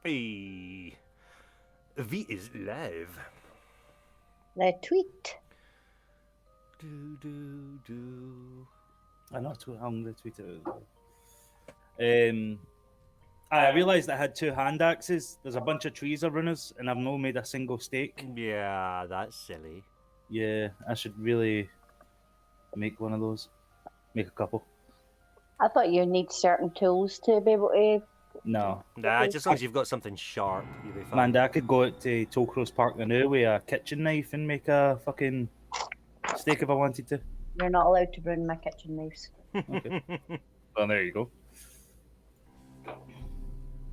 Hey, V is live. The tweet. Do. I'm not too hungry to tweet it out. I realised I had 2 hand axes. There's a bunch of trees around us, and I've not made a single stake. Yeah, that's silly. Yeah, I should really make one of those. Make a couple. I thought you need certain tools to be able to. No. Nah, just as long as you've got something sharp, you'll be fine. Man, I could go out to Tollcross Park now with a kitchen knife and make a fucking steak if I wanted to. You're not allowed to bring my kitchen knives. Okay. Well, there you go.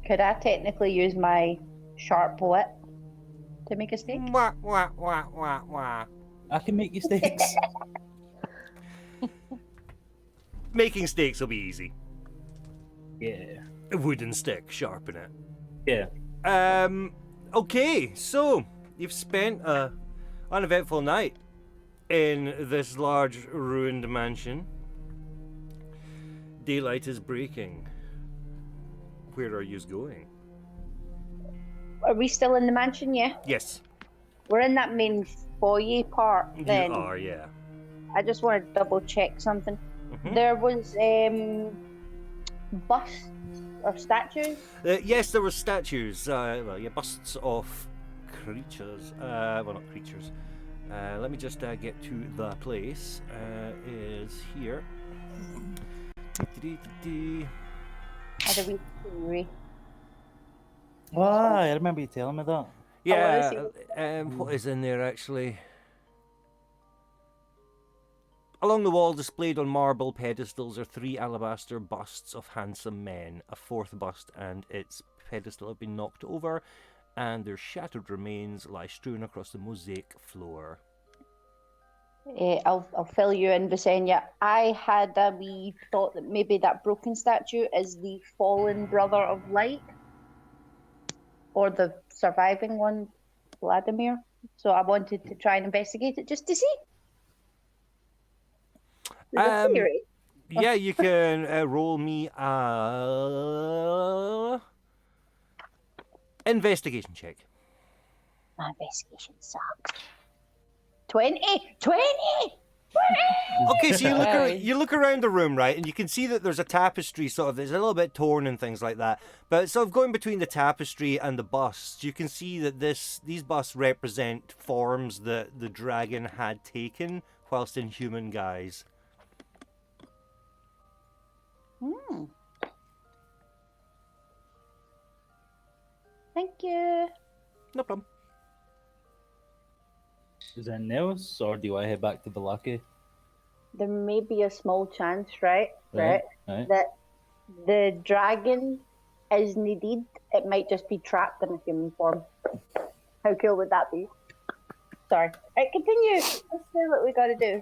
Could I technically use my sharp wit to make a steak? Wah, wah, wah, wah, wah. I can make you steaks. Making steaks will be easy. Yeah. A wooden stick, sharpen it. Yeah. Okay, so you've spent a uneventful night in this large ruined mansion. Daylight is breaking. Where are you going? Are we still in the mansion? Yeah. Yes, We're in that main foyer part. Then you are, yeah. I just want to double check something. Mhm. There was busts or statues. Yes, there were statues, busts of creatures. Well, not creatures. Let me just get to the place. Is here. Had a wee theory. Ah, I remember you telling me that. Yeah, what is in there actually? Along the wall, displayed on marble pedestals, are 3 alabaster busts of handsome men. A 4th bust and its pedestal have been knocked over, and their shattered remains lie strewn across the mosaic floor. I'll fill you in, Visenya. I had a wee thought that maybe that broken statue is the fallen brother of light, or the surviving one, Vladimir. So I wanted to try and investigate it just to see. There's a theory. Yeah, you can roll me a investigation check. My investigation sucks. 20! Okay, so you look around the room, right, and you can see that there's a tapestry, sort of. It's a little bit torn and things like that. But sort of going between the tapestry and the busts, you can see that these busts represent forms that the dragon had taken whilst in human guise. Thank you. No problem. Is there anything else, or do I head back to Valaki? There may be a small chance, right? Right. That the dragon is needed. It might just be trapped in a human form. How cool would that be? Sorry. Right, continue. Let's do what we gotta do.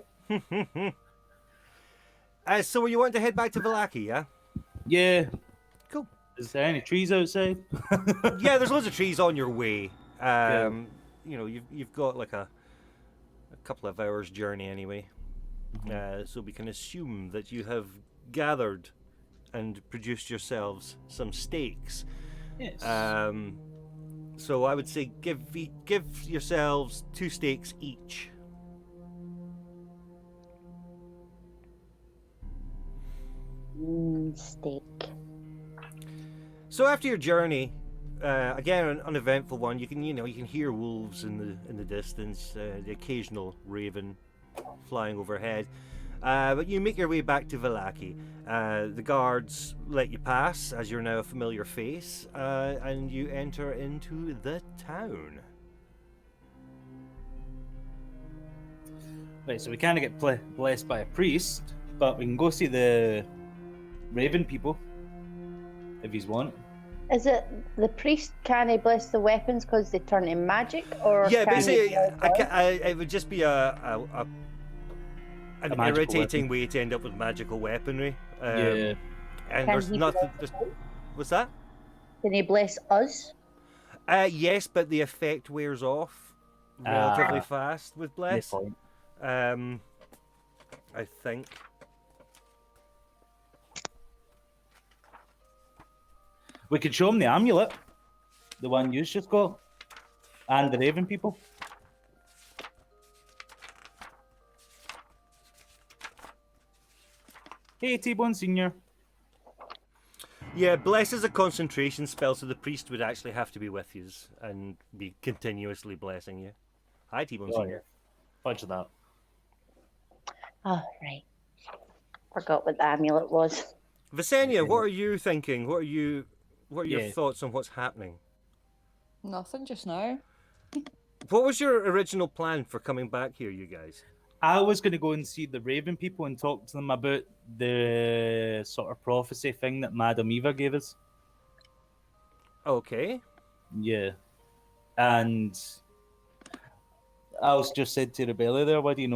So you want to head back to Valaki, yeah? Yeah. Cool. Is there any trees outside? Yeah, there's loads of trees on your way. Yeah. You know, you've got like a couple of hours journey anyway. So we can assume that you have gathered and produced yourselves some steaks. Yes. So I would say give yourselves 2 steaks each. Steak. So after your journey, again an uneventful one, you can hear wolves in the distance, the occasional raven flying overhead. But you make your way back to Valaki. The guards let you pass as you're now a familiar face, and you enter into the town. Right, so we kind of get blessed by a priest, but we can go see the raven people if he's want. Is it the priest can't bless the weapons because they turn into magic, or Yeah, can basically, he bless it would just be an magical irritating way to end up with magical weaponry. Yeah. And Can there's he nothing. bless What's that? Can he bless us? Yes, but the effect wears off relatively fast with bless. Point. I think. We could show him the amulet. The one you just got? And the Raven people? Hey, T-Bone Senior. Yeah, bless is a concentration spell, so the priest would actually have to be with you and be continuously blessing you. Hi, T-Bone Oh, Senior. Bunch of that. Oh, right. Forgot what the amulet was. Visenya, what are you thinking? What are your Yeah. thoughts on what's happening? Nothing just now. What was your original plan for coming back here, you guys? I was going to go and see the Raven people and talk to them about the sort of prophecy thing that Madam Eva gave us. Okay. Yeah. And I was just said to Rebellia there, why do we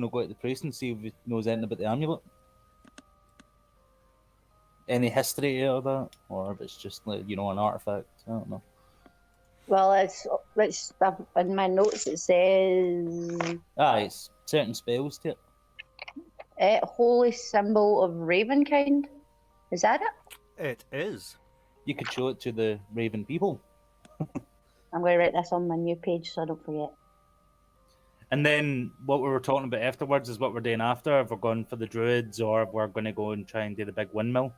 not go to the priest and see if he knows anything about the amulet? Any history out of that? Or if it's just like, an artifact. I don't know. Well, it's in my notes. It says It's certain spells to it. holy symbol of Ravenkind. Is that it? It is. You could show it to the Raven people. I'm going to write this on my new page so I don't forget. And then what we were talking about afterwards is what we're doing after. If we're going for the druids or if we're going to go and try and do the big windmill.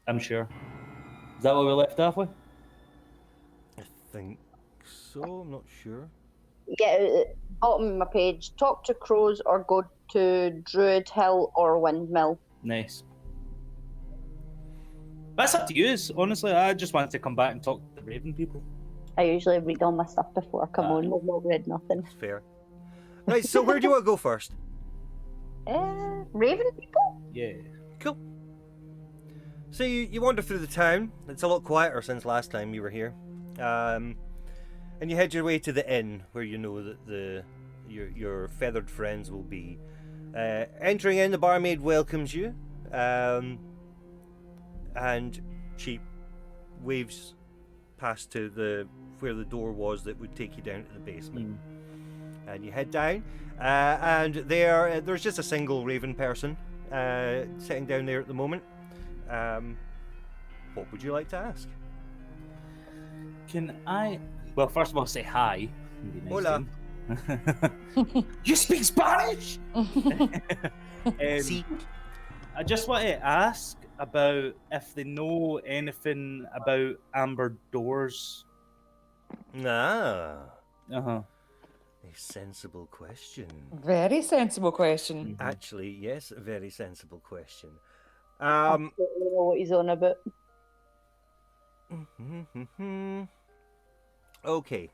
I'm sure. Is that what we left off with? I think so. I'm not sure. Yeah, bottom of my page. Talk to crows or go to Druid Hill or Windmill. Nice. That's up to you. Honestly, I just wanted to come back and talk to the Raven people. I usually read all my stuff before I come Ah. on. I've not read nothing. That's fair. Right, so where do you want to go first? Raven people? Yeah. Cool. So you wander through the town. It's a lot quieter since last time you were here. And you head your way to the inn where you know that your feathered friends will be. Entering in, the barmaid welcomes you. And she waves past to where the door was that would take you down to the basement. And you head down, and there's just a single raven person sitting down there at the moment. What would you like to ask? Can I? Well, first of all, say hi. Be nice Hola. to him. You speak Spanish? See, I just want to ask about if they know anything about amber doors. ah, Uh-huh. a sensible question. Very sensible question. Actually, yes, a very sensible question. I don't know what he's on about. Okay,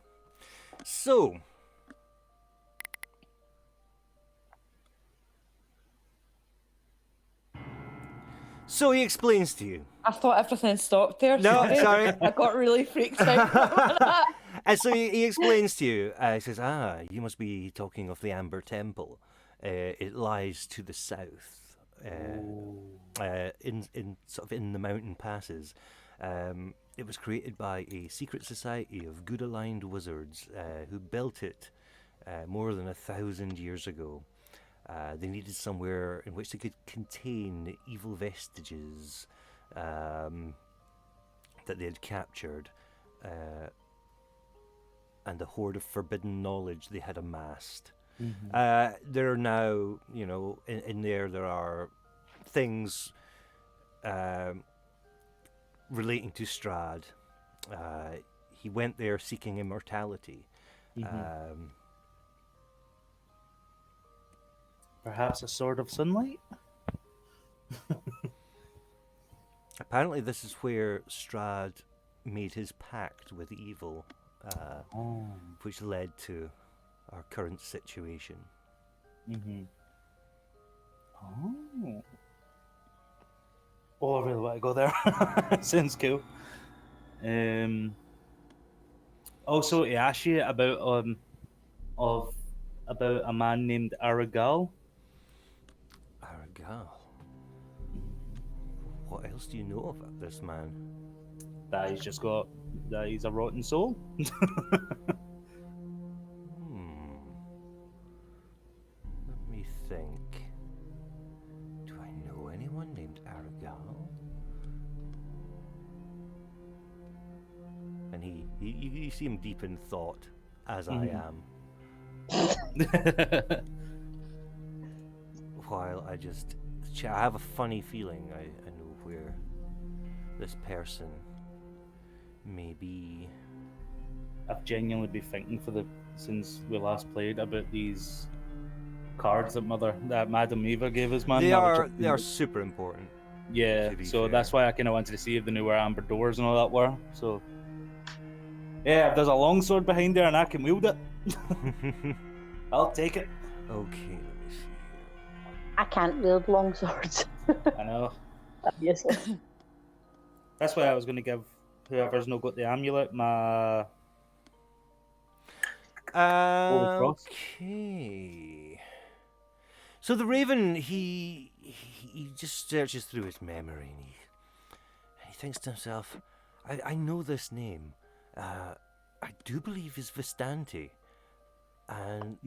so he explains to you. I thought everything stopped there. No, sorry. I got really freaked out. And so he explains to you. He says, you must be talking of the Amber Temple. It lies to the south, in sort of in the mountain passes. It was created by a secret society of good-aligned wizards who built it more than 1,000 years ago. They needed somewhere in which they could contain evil vestiges that they had captured, and the hoard of forbidden knowledge they had amassed. There are now, in there are things relating to Strahd. He went there seeking immortality. Perhaps a sword of sunlight? Apparently this is where Strahd made his pact with evil, which led to our current situation. Oh, I really want to go there. Sounds cool. Also, to ask you about about a man named Aragal. Aragal. What else do you know about this man? That he's a rotten soul. Let me think. Do I know anyone named Aragal? and you see him deep in thought, as I am. While I have a funny feeling I know where this person may be. I've genuinely been thinking since we last played about these cards that Madam Eva gave us, man. They That are was they are super important. yeah. to be So fair. that's why I kind of wanted to see if they knew where Amber Doors and all that were. So yeah, if there's a longsword behind there and I can wield it, I'll take it. Okay, let me see here. I can't wield long swords, I know. obviously. That's why I was going to give whoever's not got the amulet my cross. Okay. So the Raven, he just searches through his memory and he thinks to himself, I know this name. I do believe is Vistante, and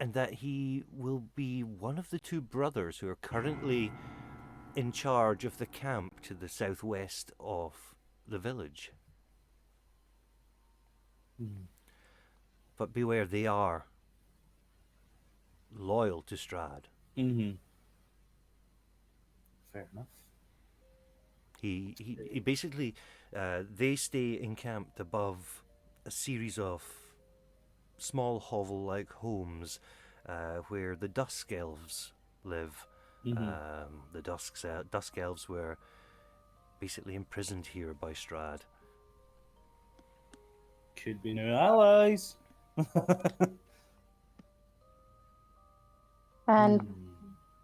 that he will be one of the two brothers who are currently in charge of the camp to the southwest of the village. But beware, they are loyal to Strahd. Fair enough. He basically, they stay encamped above a series of small hovel-like homes where the Dusk Elves live. The Dusk Elves were basically imprisoned here by Strahd. Could be new allies. And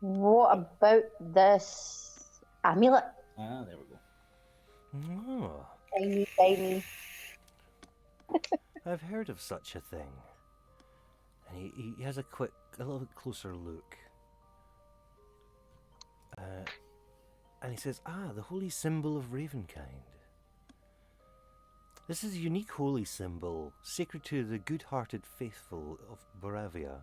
what about this amulet? Ah, there we go. Oh, Tiny, tiny. I've heard of such a thing. And he has a little bit closer look. And he says, the holy symbol of Ravenkind. This is a unique holy symbol, sacred to the good-hearted faithful of Boravia.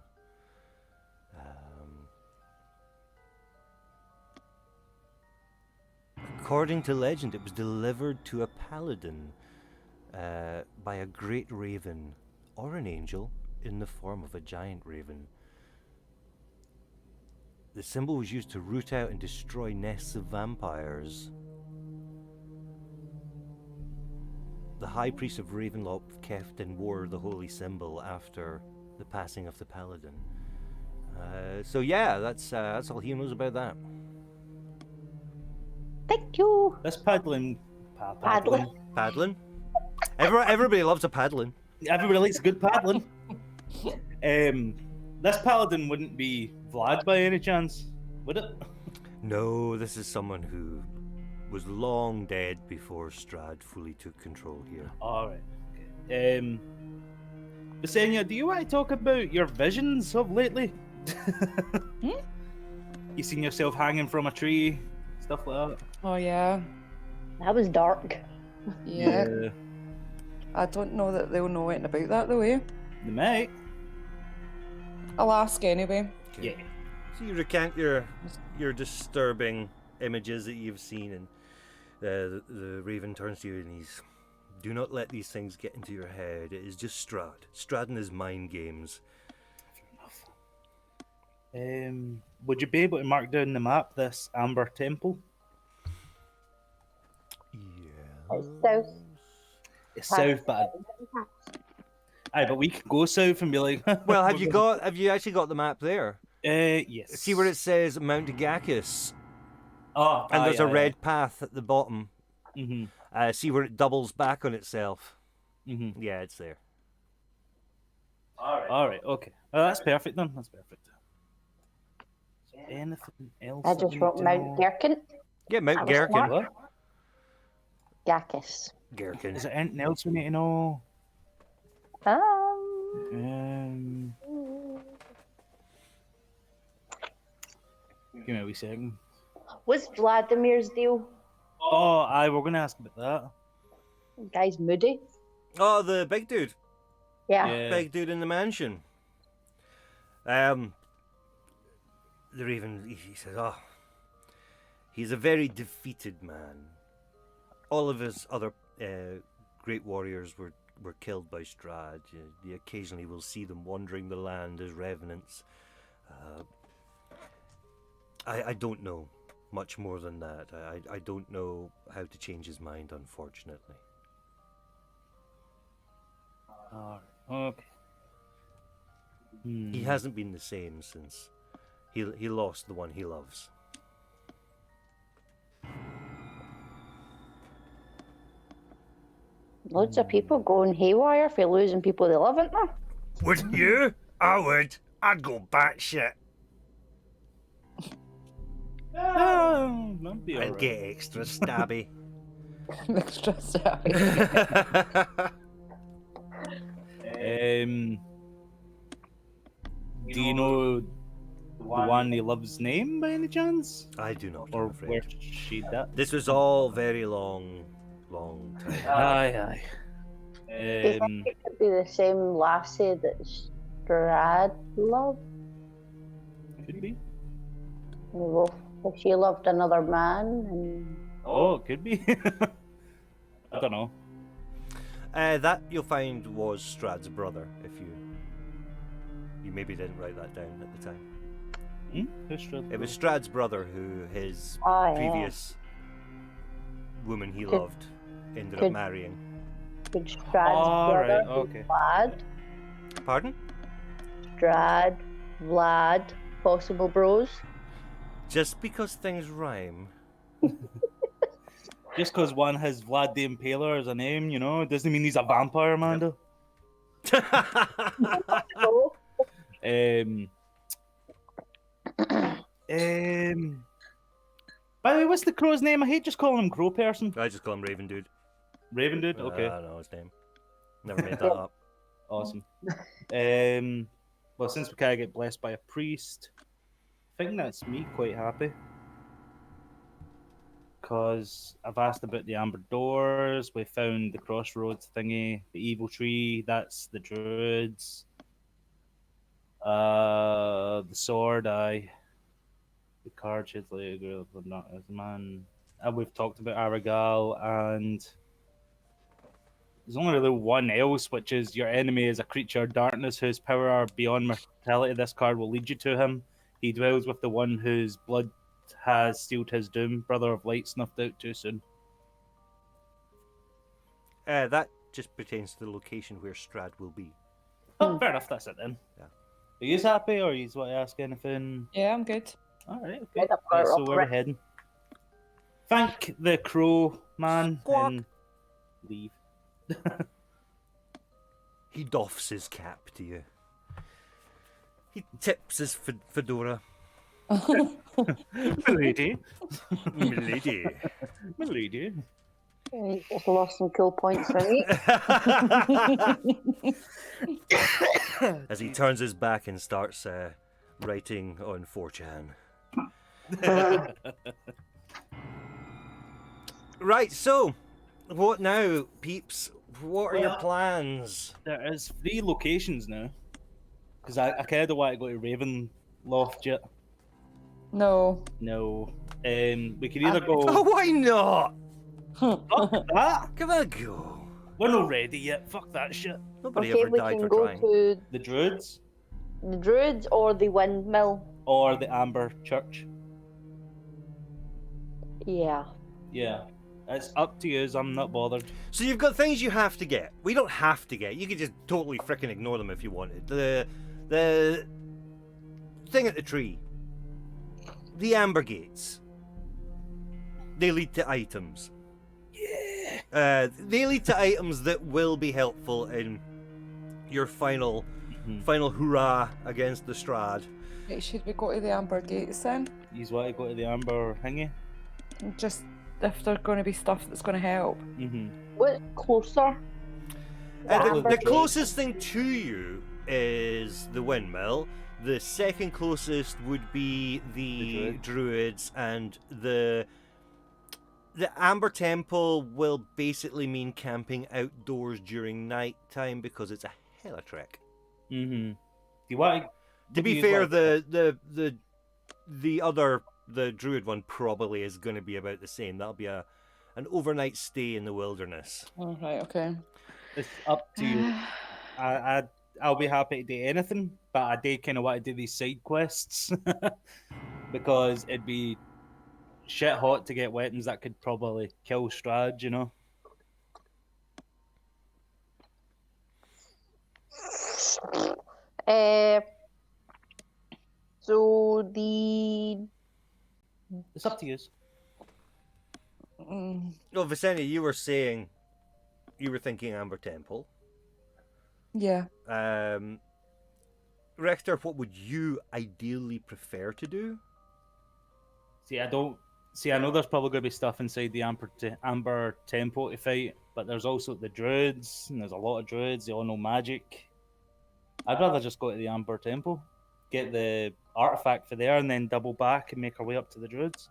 According to legend, it was delivered to a paladin by a great raven or an angel in the form of a giant raven. The symbol was used to root out and destroy nests of vampires. The High Priest of Ravenloft kept and wore the holy symbol after the passing of the paladin. So yeah, that's all he knows about that. Thank you. This paddling. Paddling? Everybody loves a paddling. Everybody likes a good paddling. This paladin wouldn't be Vlad by any chance, would it? No, this is someone who was long dead before Strahd fully took control here. Alright. Okay. Visenya, do you want to talk about your visions of lately? You seen yourself hanging from a tree, stuff like that? Oh yeah. That was dark. Yeah. I don't know that they'll know anything about that though, eh? They might. I'll ask anyway. Okay. Yeah. So you recant your disturbing images that you've seen, and the Raven turns to you and he's, do not let these things get into your head. It is just Strahd and his mind games. Fair enough. Would you be able to mark down the map this Amber Temple? Yeah. It's south. It's south, but we can go south and be like. Well, have you actually got the map there? Yes. See where it says Mount Gakis, Oh, and there's a red path at the bottom. Mm-hmm. See where it doubles back on itself. Mm-hmm. Yeah, it's there. All right. Okay. That's perfect then. That's perfect. Anything else? I that just we wrote need to Mount know? Gherkin. Yeah, Mount That was Gherkin. smart. What? Gakis. Gherkin. Is there anything else we need to know? Give me a wee second. What's Vladimir's deal? Oh, we're going to ask about that. Guy's moody. Oh, the big dude. Yeah. Big dude in the mansion. The Raven, he says, he's a very defeated man. All of his other great warriors were killed by Strahd. You occasionally will see them wandering the land as revenants. I don't know much more than that. I don't know how to change his mind, unfortunately. Alright, okay. He hasn't been the same since he lost the one he loves. Loads of people going haywire for losing people they love, isn't there? Wouldn't you? I would. I'd go batshit. That'd be I'd alright. get extra stabby. Extra savvy. Do you know the one he loves name by any chance? I do not, Or I'm afraid. where she that? This was all very long time. Aye. Do you think it could be the same lassie that Strahd loved? Could be. Well, if she loved another man, and Oh, it could be. I don't know. That you'll find was Strahd's brother. If you maybe didn't write that down at the time. Who's Strahd? It was Strahd's brother who his oh yeah, previous woman he Could- loved ended up could- marrying. could Strahd's Oh, brother right, okay. be Vlad? Pardon? Strahd, Vlad, possible bros. Just because things rhyme. Just because one has Vlad the Impaler as a name, doesn't mean he's a vampire, Amanda. Oh, By the way, what's the crow's name? I hate just calling him Crow Person. I just call him Raven Dude. Raven Dude? Okay. I don't know his name. Never made that up. Awesome. Well, since we can't get blessed by a priest, I think that's me quite happy. Because I've asked about the Amber Doors, we found the Crossroads thingy, the Evil Tree, that's the Druids. The Sword, the card shades like a girl, but not as a man. And we've talked about Aragal, and there's only really one else, which is your enemy is a creature of darkness whose power beyond mortality. This card will lead you to him. He dwells with the one whose blood has sealed his doom. Brother of Light snuffed out too soon. That just pertains to the location where Strahd will be. Oh, fair enough, that's it then. Yeah. Are you happy, or you want to ask anything? Yeah, I'm good. Alright, okay. Right up Right, there, so up where are we right. heading? Thank the crow man Squawk. and leave. He doffs his cap to you. He tips his fedora. Milady. Milady. Milady. you just lost some cool points for me. As he turns his back and starts writing on 4chan. Right, so, what now, peeps? What are your Well- plans? There is 3 locations now. Because I kind of want to go to Ravenloft yet. No. No. We could either Oh, go. why not? Fuck that! Give it a go. We're not ready yet. Fuck that shit. Nobody Okay, ever we died can for go trying. to The Druids the Druids or the Windmill. or the Amber Church. Yeah. Yeah. It's up to you. I'm not bothered. So you've got things you have to get. We don't have to get. You could just totally frickin' ignore them if you wanted. The thing at the tree. The amber gates. They lead to items. Yeah. They lead to items that will be helpful in your final hurrah against the Strahd. Right, should we go to the Amber Gates then? You want to go to the Amber thingy? Just if there's going to be stuff that's going to help. What closer? The Amber Gate. closest thing to you is the windmill. The second closest would be the The druids, and the Amber Temple will basically mean camping outdoors during night time because it's a hella trek. Do you want To be fair, the druid one probably is going to be about the same. That'll be a an overnight stay in the wilderness. Oh, right, okay. It's up to you. I'll be happy to do anything, but I do kind of want to do these side quests because it'd be shit hot to get weapons that could probably kill Strahd, you know. Uh, so the It's up to you. Mm, Oh, Vicenia, you were saying you were thinking Amber Temple. yeah. Richter, what would you ideally prefer to do? See, I don't see. I know there's probably going to be stuff inside the Amber Temple to fight, but there's also the druids, and there's a lot of druids. They all know magic. I'd rather just go to the Amber Temple, get the artifact for there, and then double back and make our way up to the druids.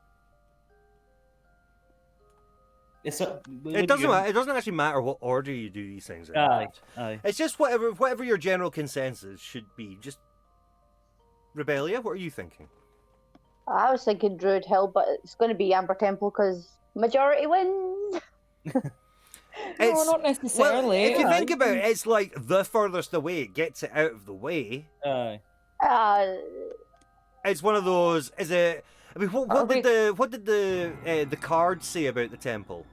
It doesn't matter. It doesn't actually matter what order you do these things in. Aye, aye. It's just whatever your general consensus should be. Just Rebellia, what are you thinking? I was thinking Druid Hill, but it's going to be Amber Temple because majority wins. No, not necessarily. Well, if you Aye. think about it, it's like the furthest away. It gets it out of the way. Aye. It's one of those. Is it? I mean, what did the card say about the temple?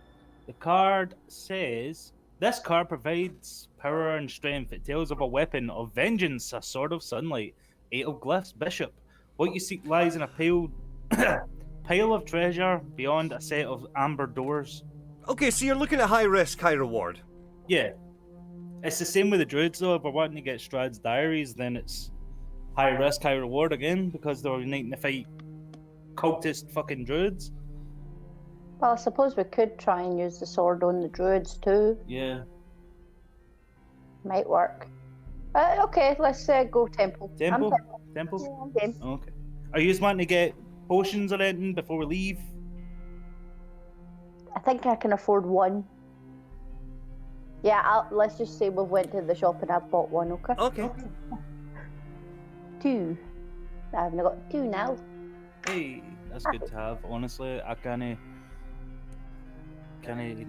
The card says this card provides power and strength. It tells of a weapon of vengeance, a sword of sunlight, 8 of glyphs, bishop. What you seek lies in a pile of treasure beyond a set of amber doors. Okay, so you're looking at high risk, high reward. Yeah. It's the same with the druids though. If we're wanting to get Strahd's diaries, then it's high risk, high reward again, because they're needing to fight cultist fucking druids. Well, I suppose we could try and use the sword on the druids too. Yeah. Might work. Okay, let's go temple. Temple? I'm Temple? Yeah, I'm game. Okay. Are you just wanting to get potions or anything before we leave? I think I can afford one. Yeah, let's just say we went to the shop and I bought one, okay? Okay. Two. I've got two now. Hey, that's good to have. Honestly, I can't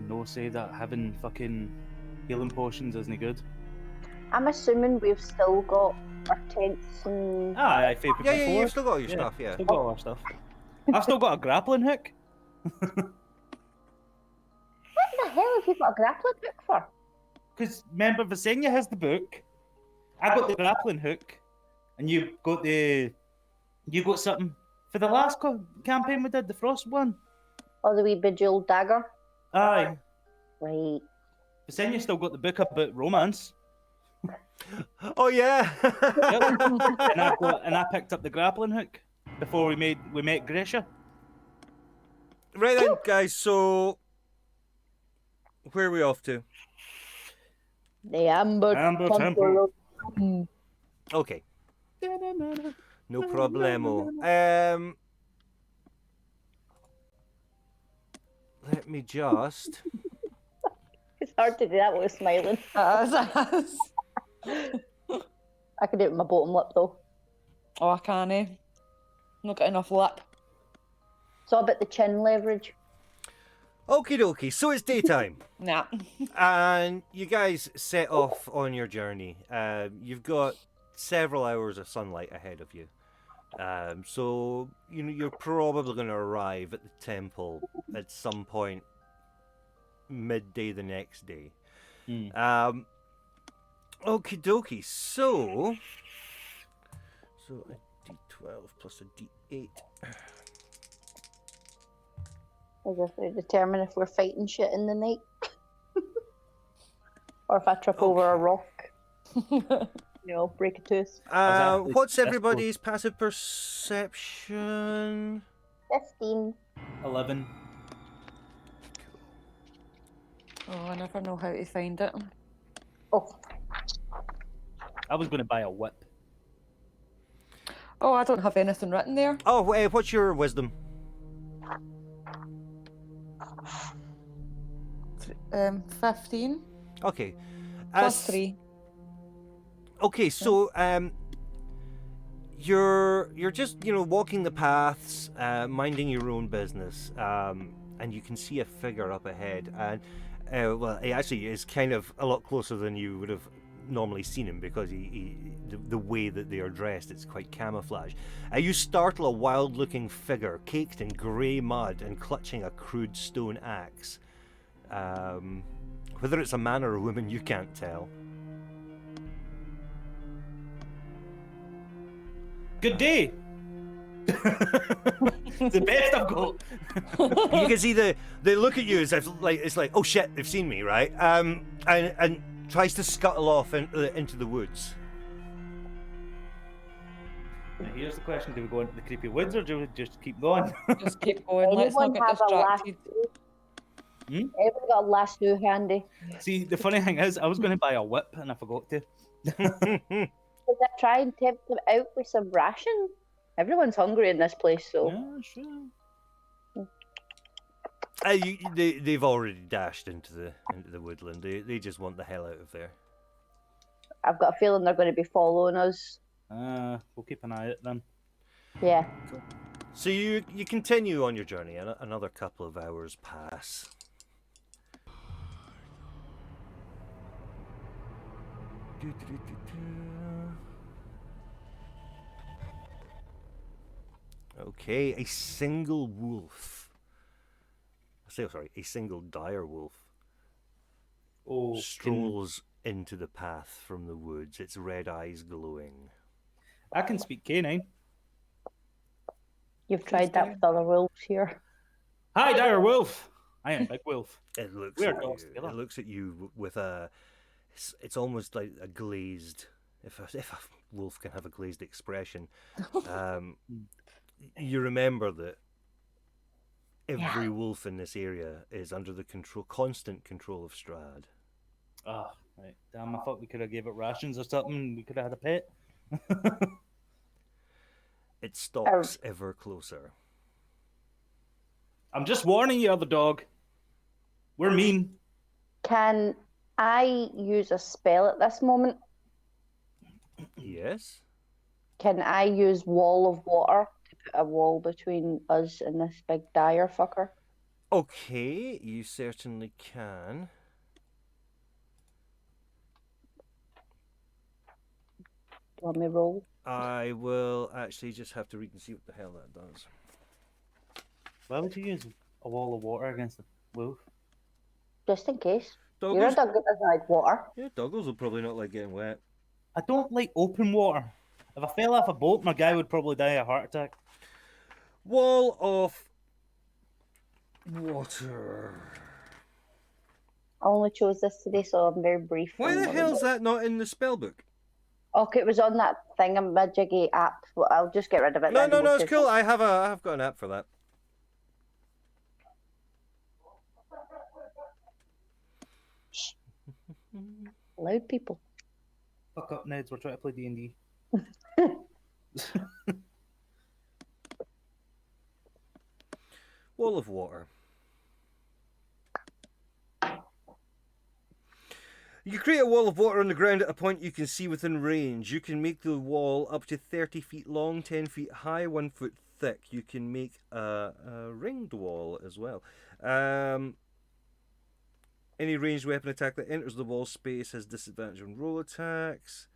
no say that having fucking healing potions isn't good. I'm assuming we've still got our tents and... I favour Yeah, before. you've still got all your stuff, yeah. Still got all our stuff. I've still got a grappling hook. What the hell have you got a grappling hook for? Because remember, Visenya has the book. I got the grappling hook, and you got something for the last campaign we did, the frost one. Oh, the wee bejeweled dagger? Aye. Right. Visenya still got the book about romance. Oh yeah. Yep. and I picked up the grappling hook before we met Grisha. Right then, guys. So, where are we off to? The Amber Temple. Okay. No problemo. Let me just. It's hard to do that with smiling. I could do it with my bottom lip though. Oh, I can't. Not got enough lip. It's all about the chin leverage. Okie dokie. So it's daytime. Nah. And you guys set off on your journey. You've got several hours of sunlight ahead of you. So you're probably going to arrive at the temple at some point midday the next day. Okie dokie. So a D12 plus a D8. As if they determine if we're fighting shit in the night. Or if I trip over a rock. Break a tooth. What's everybody's passive perception? 15. 11. Oh, I never know how to find it. Oh, I was going to buy a whip. Oh, I don't have anything written there. Oh, what's your wisdom? 15 Okay. plus 3. Okay, so you're just walking the paths, minding your own business. and you can see a figure up ahead. And well, he actually is kind of a lot closer than you would have normally seen him because the way that they are dressed, it's quite camouflage. You startle a wild-looking figure caked in grey mud and clutching a crude stone axe. Whether it's a man or a woman, you can't tell. Good day. The best I've got. You can see they look at you as if it's like, oh shit, they've seen me, right? And tries to scuttle off into the woods. Now, here's the question: do we go into the creepy woods or do we just keep going? Just keep going. Let's not Anyone get have a distracted. Everyone got a lasso handy. See, the funny thing is, I was going to buy a whip and I forgot to. Does that try and tempt them out with some ration? Everyone's hungry in this place, so. Yeah, sure. They've already dashed into the woodland. They just want the hell out of there. I've got a feeling they're going to be following us. We'll keep an eye out then. Yeah. So you continue on your journey, and another couple of hours pass. Okay, a single wolf. A single dire wolf Oh, strolls into the path from the woods, its red eyes glowing. I can speak canine. You've tried that with other wolves here. Hi, dire wolf. I am Big Wolf. It looks We are at dogs you. together. It looks at you with a. It's almost like a glazed. If a wolf can have a glazed expression, you remember that every wolf in this area is under the constant control of Strahd. Ah, right. Damn, I thought we could have gave it rations or something. We could have had a pet. It stalks ever closer. I'm just warning you, other dog. We're mean. Can I use a spell at this moment? Yes. Can I use Wall of Water to put a wall between us and this big dire fucker? Okay, you certainly can. Do you want me to roll? I will actually just have to read and see what the hell that does. Why would you use a wall of water against a wolf? Just in case. You're a Doggles? dog that doesn't like water. Yeah, doggles will probably not like getting wet. I don't like open water. If I fell off a boat, my guy would probably die of a heart attack. Wall of water. I only chose this today, so I'm very brief. Why on the what hell's I'm that not in the spell book? Okay, it was on that thingamajiggy app. Well, I'll just get rid of it. No, then. it's cool. I've got an app for that. Loud people. Fuck up, Neds. We're trying to play D&D. Wall of water. You create a wall of water on the ground at a point you can see within range. You can make the wall up to 30 feet long, 10 feet high, 1 foot thick. You can make a ringed wall as well. Any ranged weapon attack that enters the wall space has disadvantage on roll attacks.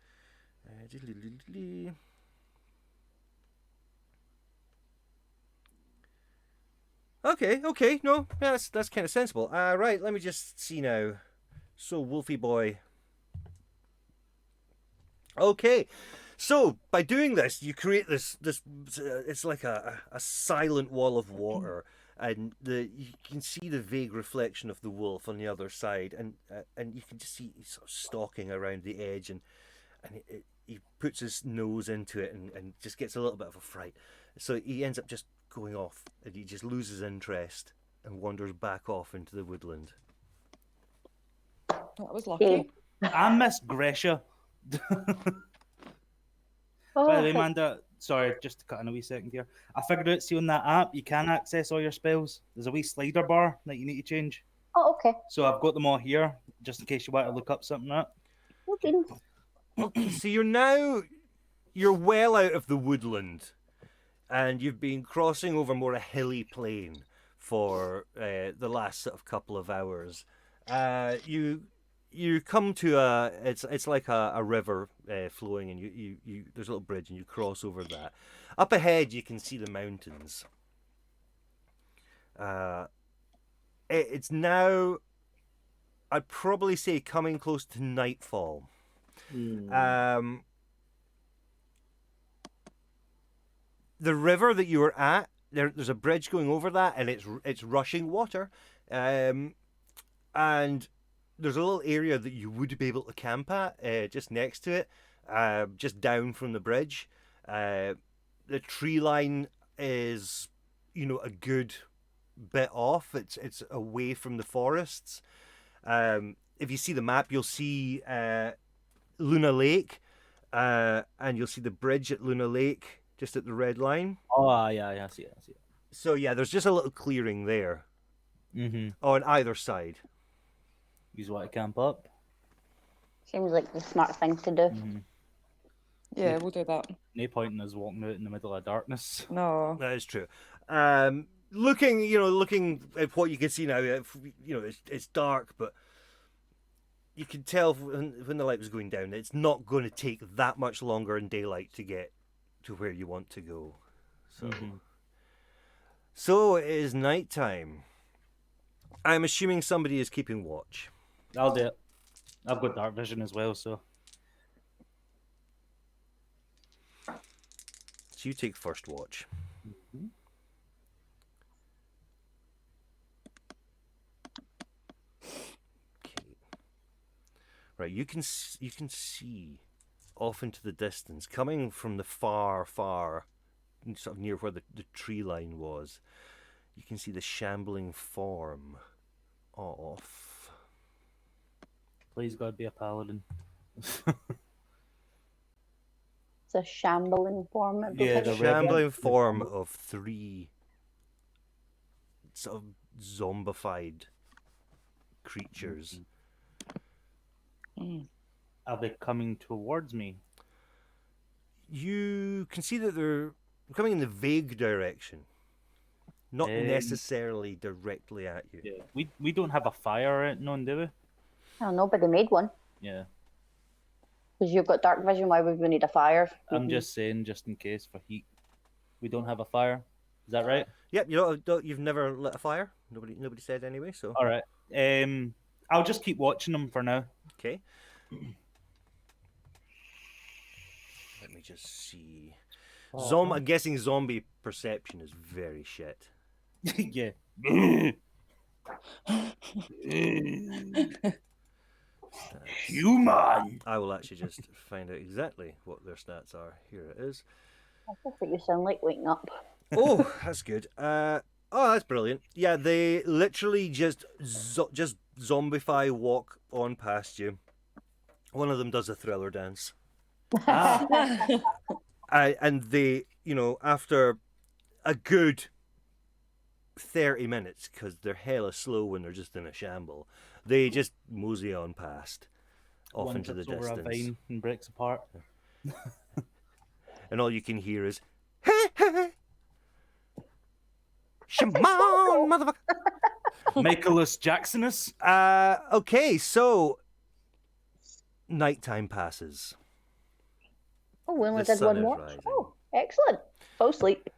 Okay, no, yeah, that's kind of sensible. Right, let me just see now. So, Wolfie boy. Okay, so by doing this, you create this. It's like a silent wall of water, and you can see the vague reflection of the wolf on the other side, and you can just see he's sort of stalking around the edge, and he puts his nose into it and just gets a little bit of a fright. So he ends up just going off, and he just loses interest and wanders back off into the woodland. That was lucky. I miss Gresha. By the way, Amanda, sorry, just to cut in a wee second here. I figured out, see on that app, you can access all your spells. There's a wee slider bar that you need to change. Oh, okay. So I've got them all here, just in case you want to look up something up. Okay. Okay, so you're well out of the woodland, and you've been crossing over more a hilly plain for the last sort of couple of hours. You come to it's like a river flowing, and you there's a little bridge, and you cross over that. Up ahead, you can see the mountains. It's now, I'd probably say, coming close to nightfall. The river that you were at, there's a bridge going over that, and it's rushing water, and there's a little area that you would be able to camp at, just next to it, just down from the bridge. The tree line is, a good bit off. It's away from the forests. If you see the map, you'll see Luna Lake, and you'll see the bridge at Luna Lake just at the red line. Oh, yeah, I see it. So yeah, there's just a little clearing there on either side. You want to camp up? Seems like the smart thing to do. Yeah, we'll do that. No point in us walking out in the middle of darkness. No. That is true. Looking at what you can see now, it's dark, but you can tell when the light was going down, it's not going to take that much longer in daylight to get to where you want to go. So it is nighttime. I'm assuming somebody is keeping watch. I'll do it. I've got dark vision as well, so. So you take first watch. Okay. Right, you can see off into the distance, coming from the far, sort of near where the tree line was. You can see the shambling form of. Please God be a paladin. It's a shambling form. Yeah, The the shambling form of 3 sort of zombified creatures. Are they coming towards me? You can see that they're coming in the vague direction, not necessarily directly at you. Yeah. We don't have a fire out none, do we? Oh, nobody made one. Yeah. Because you've got dark vision, why would we need a fire? I'm just saying, just in case for heat. We don't have a fire. Is that right? Yep, you've never lit a fire. Nobody said anyway. So all right. I'll just keep watching them for now. Okay. Let me just see. I'm guessing zombie perception is very shit. Yeah. Human. I will actually just find out exactly what their stats are. Here it is. That's what you sound like waking up. Oh, that's good. That's brilliant. Yeah, they literally just zombify, walk on past you. One of them does a thriller dance. And they, after a good 30 minutes, because they're hella slow when they're just in a shamble, they just mosey on past, off into the Over a distance. vine and breaks apart. And all you can hear is, hey, hey, Shimon, motherfucker. Michaelis Jacksonus. Okay, so nighttime passes. Oh, we only The did sun one is watch. rising. Oh, excellent. Fall asleep.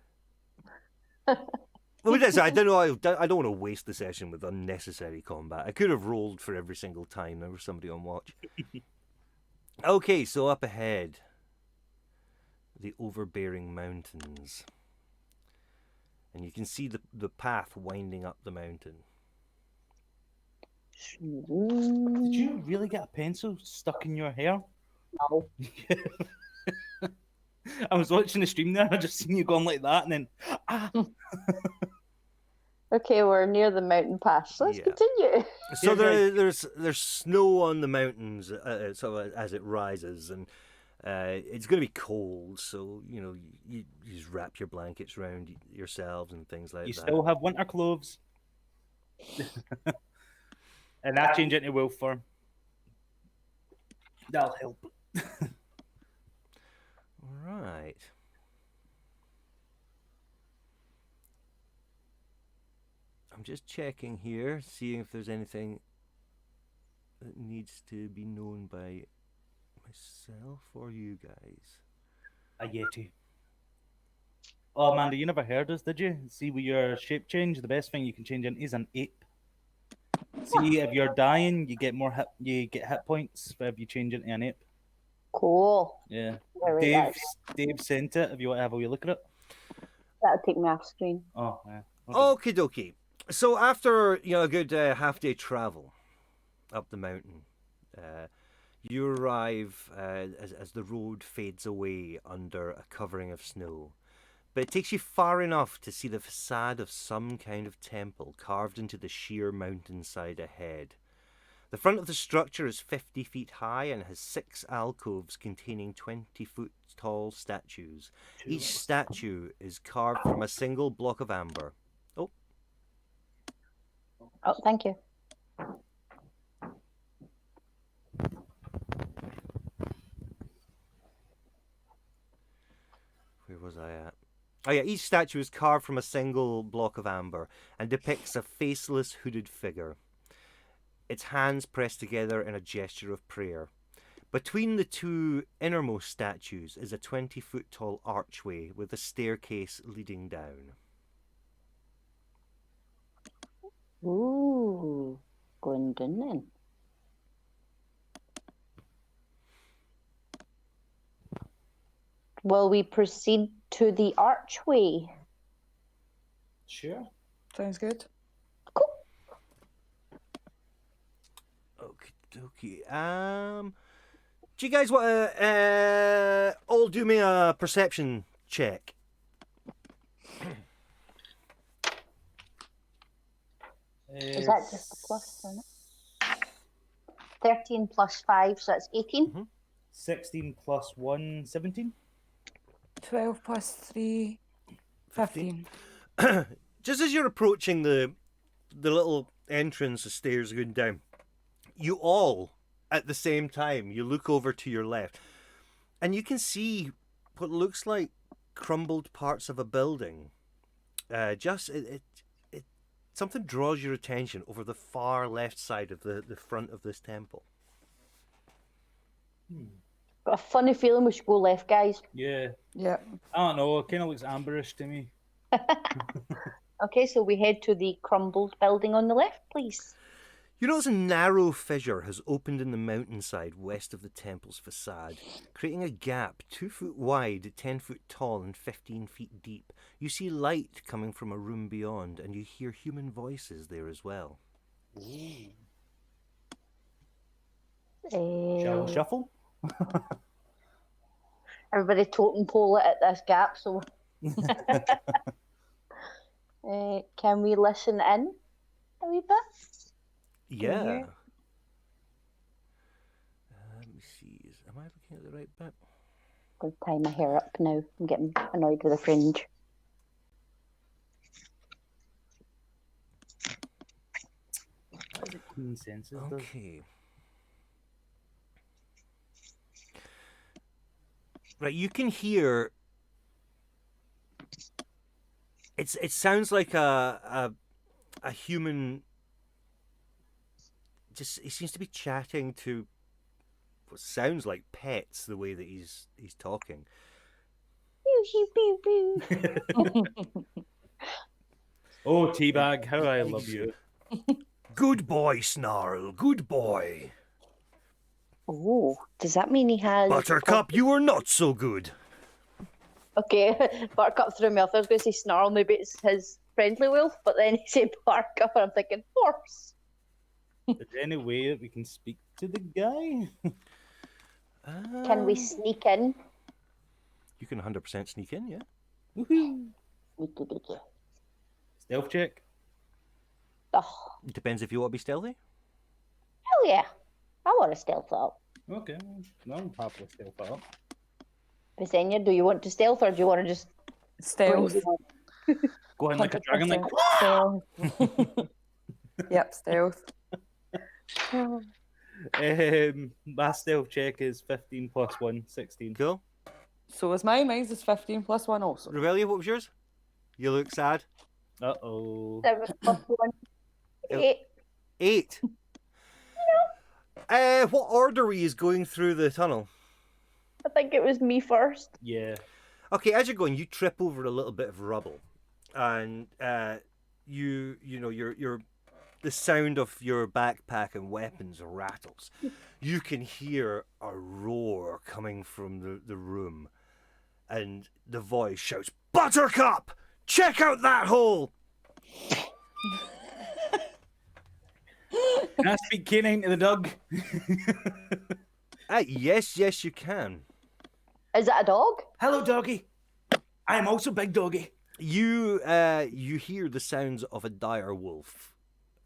Well, I don't know. I don't want to waste the session with unnecessary combat. I could have rolled for every single time there was somebody on watch. Okay, so up ahead, the overbearing mountains, and you can see the path winding up the mountain. Did you really get a pencil stuck in your hair? No. I was watching the stream there and I just seen you going like that and then Okay, we're near the mountain pass. So let's Yeah. continue. So Yeah, there's snow on the mountains sort of as it rises, and it's going to be cold. So you just wrap your blankets around yourselves and things like you that. still have winter clothes. And that change into wolf form. That'll help. Right. I'm just checking here, seeing if there's anything that needs to be known by myself or you guys. A Yeti. Oh, Amanda, you never heard us, did you? See, with your shape change, the best thing you can change into is an ape. See, if you're dying, you get hit points if you change into an ape. Cool. Yeah. Very nice. Dave sent it. If you want to have a wee look at it. That'll take me off screen. Oh, yeah. Okie dokie. So after a good half-day travel up the mountain, you arrive as the road fades away under a covering of snow. But it takes you far enough to see the facade of some kind of temple carved into the sheer mountainside ahead. The front of the structure is 50 feet high and has 6 alcoves containing 20-foot tall statues. Each statue is carved from a single block of amber. Oh, thank you. Where was I at? Oh yeah, each statue is carved from a single block of amber and depicts a faceless, hooded figure. Its hands pressed together in a gesture of prayer. Between the 2 innermost statues is a 20-foot tall archway with a staircase leading down. Ooh, going down then. Will we proceed to the archway? Sure. Sounds good. Cool. Okie dokie. Do you guys want to all do me a perception check? Is that just a plus or not? 13 plus 5, so that's 18. 16 plus 1, 17? 12 plus 3, 15. Just as you're approaching the little entrance, the stairs going down, you all, at the same time, you look over to your left, and you can see what looks like crumbled parts of a building. Something draws your attention over the far left side of the front of this temple. Got a funny feeling we should go left, guys. Yeah. Yeah. I don't know. It kind of looks amberish to me. Okay, so we head to the crumbled building on the left, please. You notice a narrow fissure has opened in the mountainside west of the temple's facade, creating a gap 2 foot wide, 10 foot tall, and 15 feet deep. You see light coming from a room beyond, and you hear human voices there as well. Shall we shuffle? Everybody totem pole it at this gap, so. Can we listen in a wee bit? Yeah. hear it? Let me see. Am I looking at the right bit? I'll tie my hair up now. I'm getting annoyed with the fringe. That is a clean senses. Okay. Right, you can hear. It sounds like a human. Just he seems to be chatting to what sounds like pets. The way that he's talking. Oh, Teabag, how I love you. Good boy, Snarl. Good boy. Oh, does that mean he has... Buttercup, you are not so good. Okay, Buttercup threw me off. I was going to say Snarl, maybe it's his friendly wolf, but then he said Buttercup, and I'm thinking horse. Is there any way that we can speak to the guy? Can we sneak in? You can 100% sneak in, yeah. Woohoo! Stealth check. Oh, It depends if you want to be stealthy. hell yeah. I want to stealth up. Okay, no, I'm happy to stealth up. Pesenia, do you want to stealth or do you want to just... Stealth. Go in like a dragon, like... 100% stealth. Yep, stealth. My stealth check is 15 plus 1, 16. Cool. So is mine. Mine's is 15 plus 1 also. Revelia, what was yours? You look sad. Uh-oh. 7 plus 1. 8. 8. What order were you going through the tunnel? I think it was me first. Yeah. Okay, as you're going, you trip over a little bit of rubble, and you know your the sound of your backpack and weapons rattles. You can hear a roar coming from the room, and the voice shouts, "Buttercup, check out that hole!" Can I speak canine to the dog? Yes, you can. Is it a dog? Hello, doggy. I am also big doggy. You hear the sounds of a dire wolf,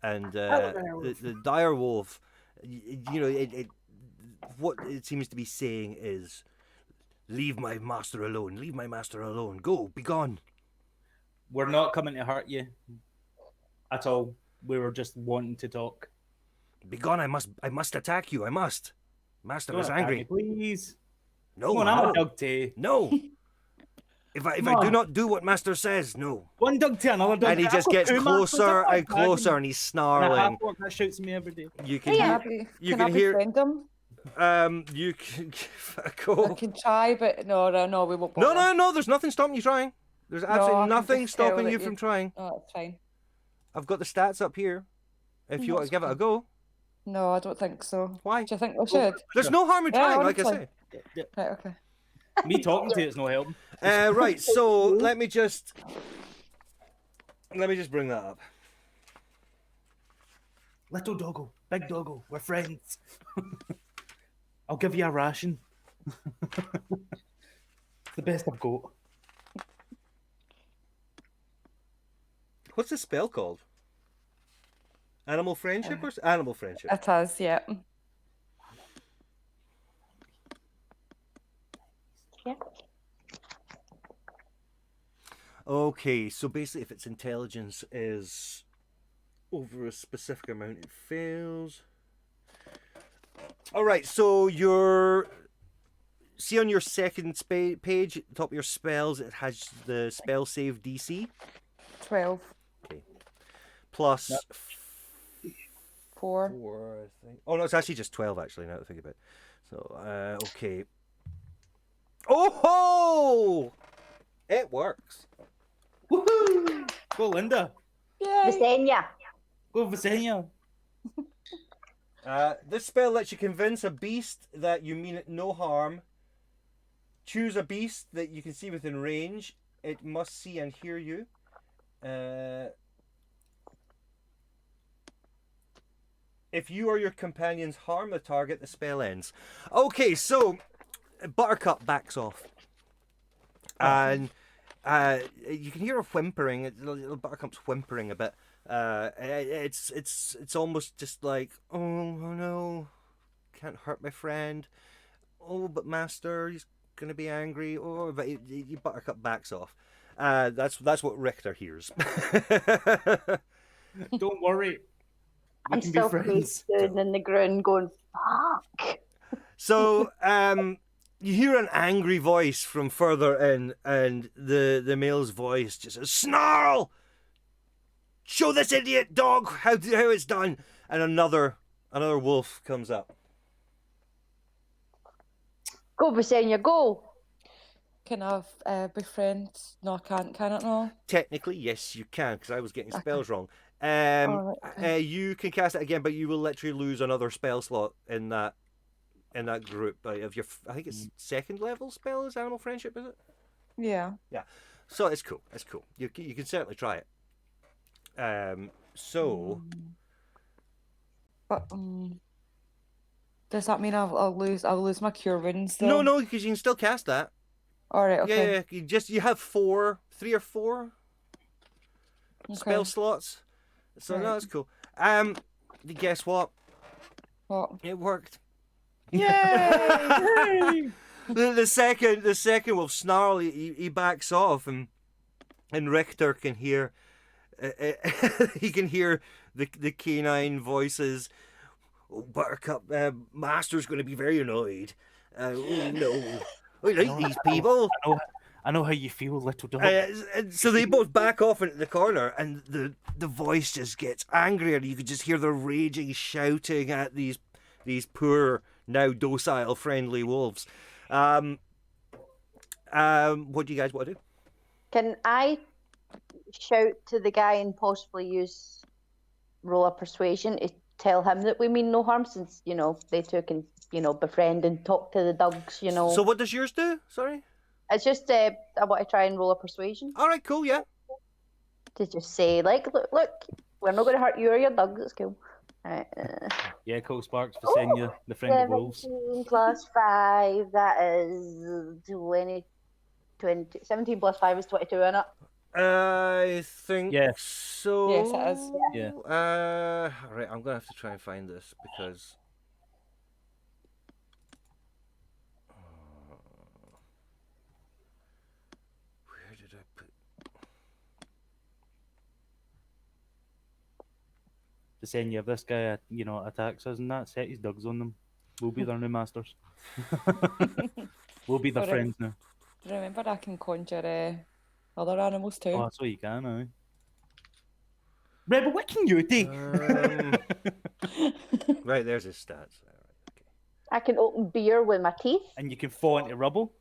and the dire wolf, you know, what it seems to be saying is, "Leave my master alone. Leave my master alone. Go, be gone." We're not coming to hurt you at all. We were just wanting to talk. Be gone. I must attack you. I must. Master Don't is attack angry. me, please. No, Come on, I'm no, a dog too. no. If I do not do what Master says, no. One dog to another dog. And he just gets closer and closer, and he's And a snarling. half-orc that shoots me every day. You can Yeah. hear. You Can can I hear. befriend him? You can give a I go. can try, but no, we won't No, bother. no. There's nothing stopping you trying. There's I absolutely can nothing just tell stopping that you you- from trying. Oh, that's fine. I've got the stats up here. If you want to That's give it a fine. go. No, I don't think so. Why? Do you think we should? There's no harm in Yeah, trying, like I honestly. say. Right, okay. Me talking to it's no help. Right, so let me just bring that up. Little doggo, big doggo, we're friends. I'll give you a ration. It's the best I've got. What's the spell called? Animal friendship or animal friendship? It is, yeah. Yeah. Okay, so basically, if its intelligence is over a specific amount, it fails. All right, so see on your second page, at the top of your spells, it has the spell save DC 12. plus Yep. 4. 4, I think. Oh no, it's actually just 12. Actually, now that I think about it. So, okay. Oh ho! It works. Woohoo! Go, Linda. Yay! Visenya. Go, Visenya. This spell lets you convince a beast that you mean it no harm. Choose a beast that you can see within range. It must see and hear you. If you or your companions harm the target, the spell ends. Okay, so Buttercup backs off. And you can hear her whimpering. Little Buttercup's whimpering a bit. It's almost just like, oh no, can't hurt my friend. Oh, but Master, he's gonna be angry. Oh, but Buttercup backs off. That's what Richter hears. Don't worry. We I'm can be still friends. down in the ground going, fuck. So, you hear an angry voice from further in, and the male's voice just says, "Snarl! Show this idiot dog how it's done." And another wolf comes up. Go, Visenya, go. Can I befriend? No, I can't. Can it? No. Technically, yes, you can, because I was getting Okay. spells wrong. Alright, okay. You can cast it again, but you will literally lose another spell slot in that group of your. I think it's second level spell is Animal Friendship, is it? Yeah. So it's cool. It's cool. You can certainly try it. So But does that mean I'll lose my cure wounds though? no, because you can still cast that. All right. Okay. Yeah. You have 3 or 4 spell Okay. slots. So no, Right. that's cool. Guess what? What? It worked. Yay! The second wolf snarl. He backs off, and Richter can hear. He can hear the canine voices. Oh, Buttercup, Master's going to be very annoyed. Oh no, I like these people. I know how you feel, little dog. So they both back off into the corner, and the voice just gets angrier. You can just hear the raging shouting at these poor, now docile, friendly wolves. What do you guys want to do? Can I shout to the guy and possibly use roll of persuasion to tell him that we mean no harm, since they two can befriend and talk to the dogs. So what does yours do? Sorry. It's just I want to try and roll a persuasion All right, cool, yeah. to just say like, look, we're not going to hurt you or your dogs. It's cool. Right, Yeah, cool, Sparks, for saying you the friend of wolves. 17 plus 5, that is 20, 17 plus 5 is 22, isn't it? I think Yeah. so. Yes, it is. Yeah. All right, I'm gonna have to try and find this because. Where did I put? To saying you have this guy, attacks us and that, set his dogs on them. We'll be their new masters. We'll be their Alright. friends now. Remember, I can conjure other animals too. Oh, so you can, aye. Rebel, what can you do? Right, there's his stats. All right, okay. I can open beer with my teeth. And you can fall into rubble.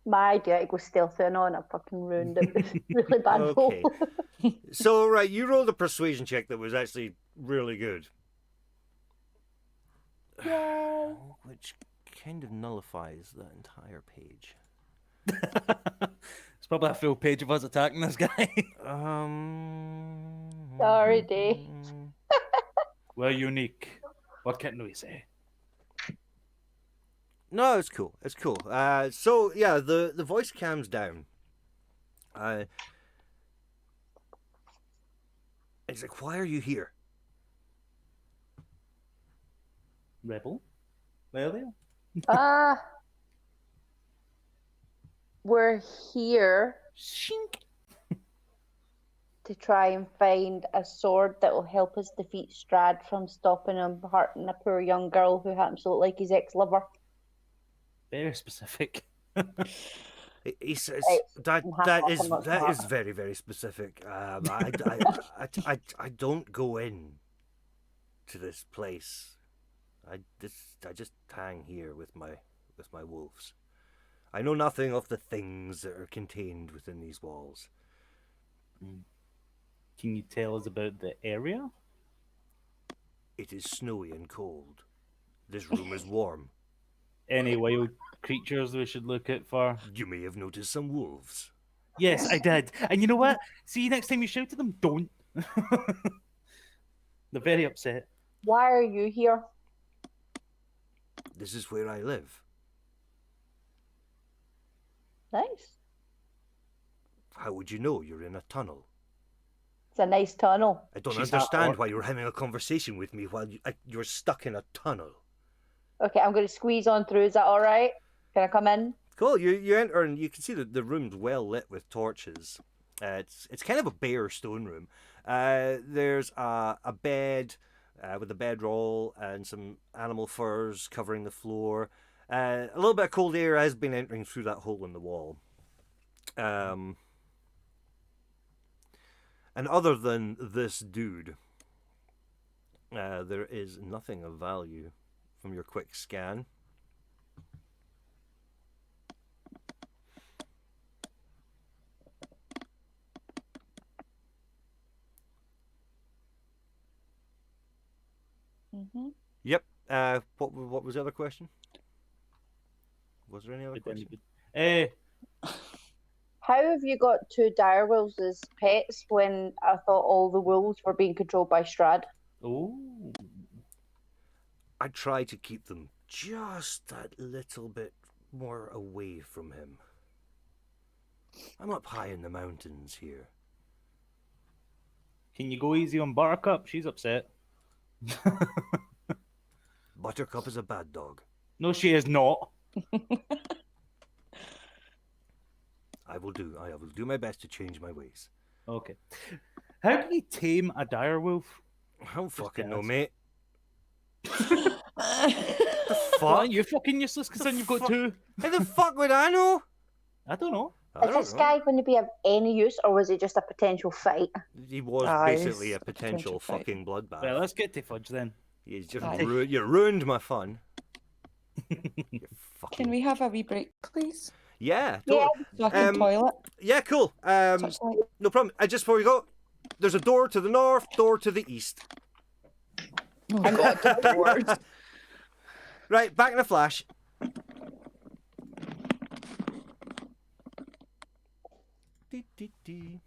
My idea to go stealthing on, I fucking ruined it. It was really bad Okay. roll. So, right, you rolled a persuasion check that was actually really good. Yay. Which kind of nullifies that entire page. It's probably a full page of us attacking this guy. Sorry, Dave. We're unique. What can we say? No, it's cool. It's cool. So yeah, the voice calms down. It's like, why are you here? Rebel? Where are they? We're here Shink. to try and find a sword that will help us defeat Strahd from stopping him hurting a poor young girl who happens to look like his ex-lover. Very specific. He says Right. that I'm half that off, is I'm not that smart. is very, very specific. I don't go in to this place. I just hang here with my wolves. I know nothing of the things that are contained within these walls. Can you tell us about the area? It is snowy and cold. This room is warm. Any wild creatures we should look out for? You may have noticed some wolves. Yes, I did. And you know what? See, next time you shout at them, don't. They're very upset. Why are you here? This is where I live. Nice. How would you know you're in a tunnel? It's a nice tunnel. I don't She's understand half-orc. why you're having a conversation with me while you're stuck in a tunnel. Okay, I'm going to squeeze on through. Is that all right? Can I come in? Cool. You enter and you can see that the room's well lit with torches. It's kind of a bare stone room. There's a bed with a bedroll and some animal furs covering the floor. A little bit of cold air has been entering through that hole in the wall. And other than this dude, there is nothing of value from your quick scan. Mm-hmm. Yep. What was the other question? Was there any other question? How have you got two direwolves as pets when I thought all the wolves were being controlled by Strahd? Oh. I try to keep them just that little bit more away from him. I'm up high in the mountains here. Can you go easy on Buttercup? She's upset. Buttercup is a bad dog. No, she is not. I will do my best to change my ways. Okay. How do you tame a direwolf? I don't fucking know, guys. mate. The Why fuck? you fucking useless considering you've got fuck? two? How the fuck would I know? I don't know. I Is don't this know. guy going to be of any use, or was it just a potential fight? He was Aye, basically it's a potential fight. fucking bloodbath. Well, let's get to Fudge then. You just Aye. you ruined my fun. You fucking... Can we have a wee break, please? Yeah, Yeah. totally. So I can toilet. Yeah, cool. Touchlight. No problem. Just before we go, there's a door to the north, door to the east. Oh God, the words. Right, back in a flash. Dee, dee, dee.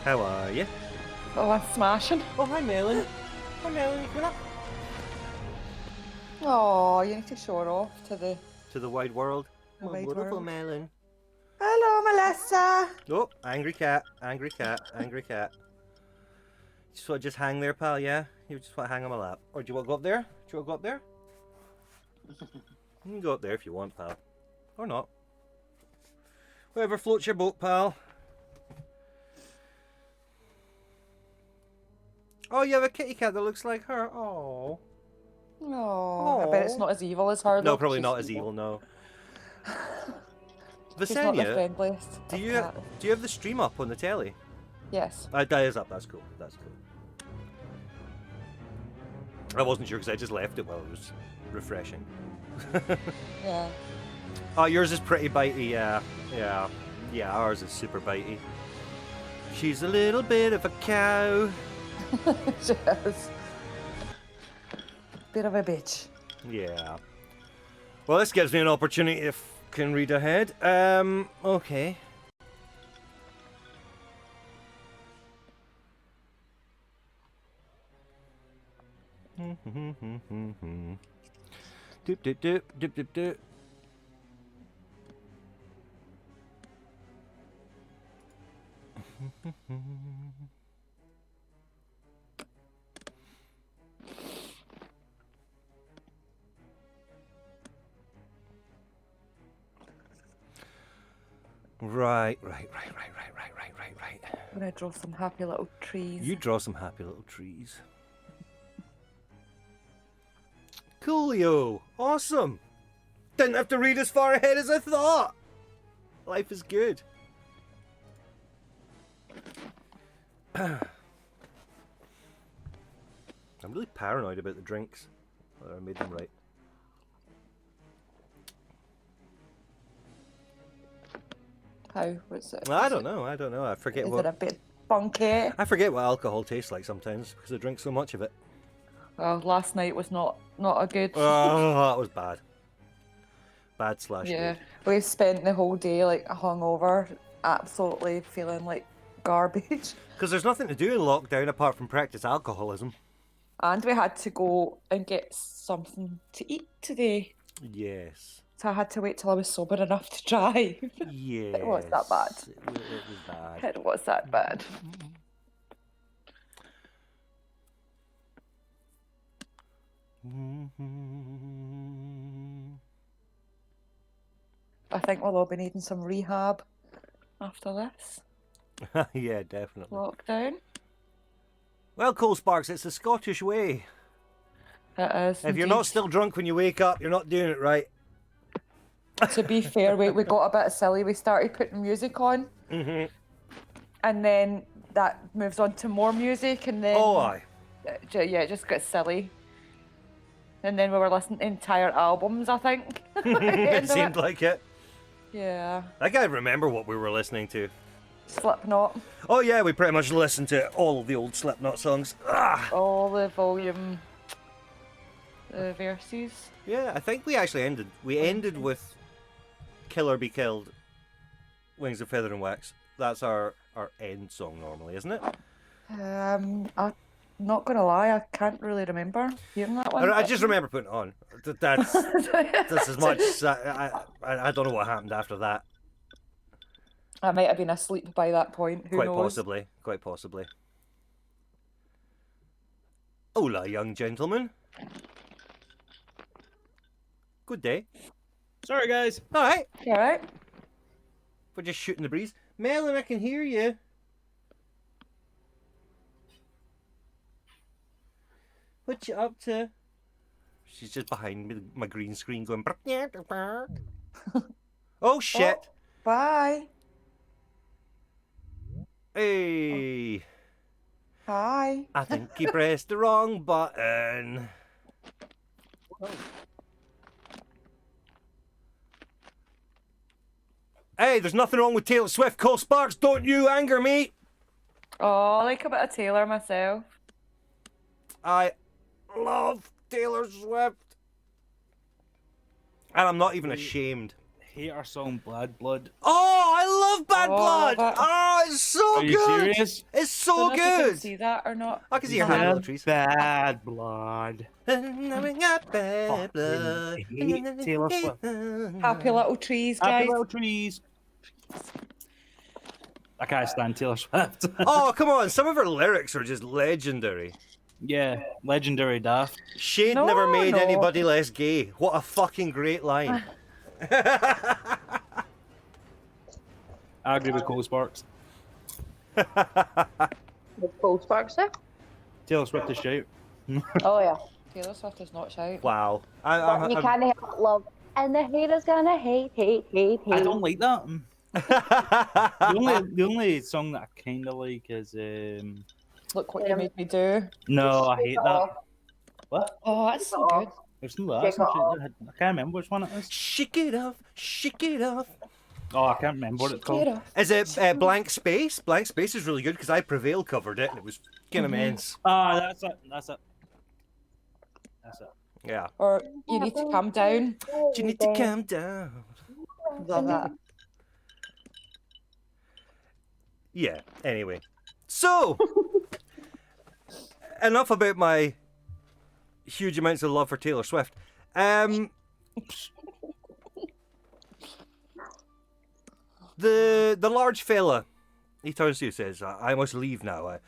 How are you? Oh, I'm smashing. Oh, hi, Melon. Hi, Melon. You coming up? Oh, you need to show her off to the To the wide world. The Oh, wide beautiful world. Melon. Hello, Melissa. Oh, angry cat, angry cat, angry cat. Just want to just hang there, pal, yeah? You just want to hang on my lap. Or do you want to go up there? Do you want to go up there? You can go up there if you want, pal. Or not. Whatever floats your boat, pal. Oh, you have a kitty cat that looks like her. Oh. Oh, I bet it's not as evil as her. No, though. probably She's not as evil, no. She's not the Visenya, friendliest. do of you cats. do you have the stream up on the telly? Yes. That is up. That's cool. That's cool. I wasn't sure because I just left it while it was refreshing. Yeah. Oh, yours is pretty bitey. Yeah. Ours is super bitey. She's a little bit of a cow. She is. Bit of a bitch. Yeah. Well, this gives me an opportunity if I can read ahead. Okay. Doop doop doop doop doop doop. Right. I'm gonna draw some happy little trees. You draw some happy little trees. Coolio. Awesome. Didn't have to read as far ahead as I thought. Life is good. I'm really paranoid about the drinks. Whether I made them right. How? What's it? I don't know. I forget Is what. it a bit funky? I forget what alcohol tastes like sometimes because I drink so much of it. Well, last night was not a good. Oh, that was bad. Bad slash Yeah, good. we spent the whole day like hungover, absolutely feeling like garbage, Because there's nothing to do in lockdown apart from practice alcoholism. and we had to go and get something to eat today. Yes. So I had to wait till I was sober enough to drive. Yes. was that bad. It was bad. It was that bad. I think we'll all be needing some rehab after this Yeah, definitely. lockdown. Well, Cole Sparks, it's the Scottish way. It is. If you're not indeed. still drunk when you wake up, you're not doing it right. To be fair, we got a bit silly. We started putting music on, Mm-hmm. and then that moves on to more music, and then Oh, aye. yeah, it just gets silly. And then we were listening to entire albums, I think. at the end It of seemed like it. Yeah, I can't remember what we were listening to. Slipknot, Oh, yeah, we pretty much listened to all of the old Slipknot songs. Ah! all the volume, the verses. Yeah, I think we actually ended with Killer Be Killed, Wings of Feather and Wax. That's our end song normally, isn't it? I'm not gonna lie, I can't really remember hearing that one. I just remember putting it on. That's as much. I don't know what happened after that. I might have been asleep by that point. Who Quite knows? possibly. Quite possibly. Hola, young gentleman. Good day. Sorry, guys. All right. You all right? We're just shooting the breeze. Melon, I can hear you. What you up to? She's just behind me, my green screen going. Oh shit! Oh, bye. Hey, Hi. I think he pressed the wrong button. Hey, there's nothing wrong with Taylor Swift. Cole Sparks, don't you anger me. Oh, I like a bit of Taylor myself. I love Taylor Swift. And I'm not even ashamed. hate our song Bad Blood. Oh, I love Bad Oh, I Blood. love it. Oh, it's so Are you good. serious? It's so Don't know if you can good. see that or not. I can see your hand, Yeah, little trees. Bad Blood. I got bad Fucking blood. hate Taylor Swift. Happy little trees, Happy guys. little trees. I can't stand Taylor Swift. Oh, come on. Some of her lyrics are just legendary. Yeah, legendary daft. Shade No, never made no. anybody less gay. What a fucking great line. I agree with Cole Sparks. With Paul Sparks there. Taylor Swift is shite. Oh yeah. Taylor Swift is not shout. Wow. But you can't help love. And the haters gonna hate. I don't like that. The only song that I kind of like is Look what you made me do. no, I hate that. What? Oh, that's so good. There's no that. Some shit. I can't remember which one it is. Shake it off, shake it off. Oh, I can't remember what it's called. Is it Blank Space? Blank Space is really good because I Prevail covered it and it was kind of immense. Ah, that's it. That's it. That's it. Yeah. Or you need to calm down. You need to calm down. Love that. Yeah, anyway. So, enough about my huge amounts of love for Taylor Swift. The large fella, he turns to you and says, I must leave now.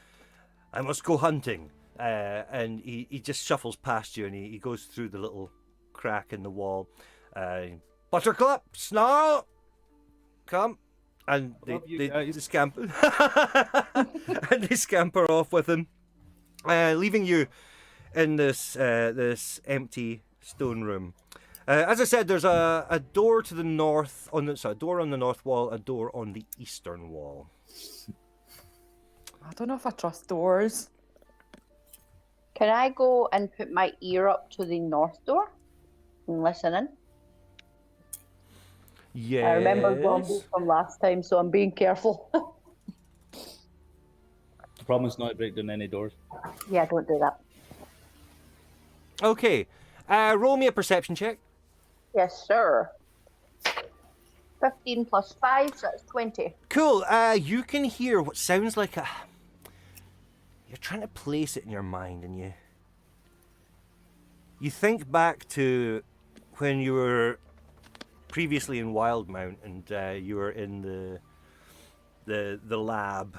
I must go hunting. And he just shuffles past you and he goes through the little crack in the wall. Buttercup, Snarl, come. And they scamper and they scamper off with him, leaving you in this empty stone room. As I said, there's a door to the north a door on the north wall, a door on the eastern wall. I don't know if I trust doors. Can I go and put my ear up to the north door and listen in? Yes. I remember zombies from last time, so I'm being careful. Promise not to break down any doors. Yeah, don't do that. Okay. Roll me a perception check. Yes, sir. 15 plus 5, so that's 20. Cool. You can hear what sounds like a. You're trying to place it in your mind, and you think back to when you were previously in Wildmount, and you were in the lab,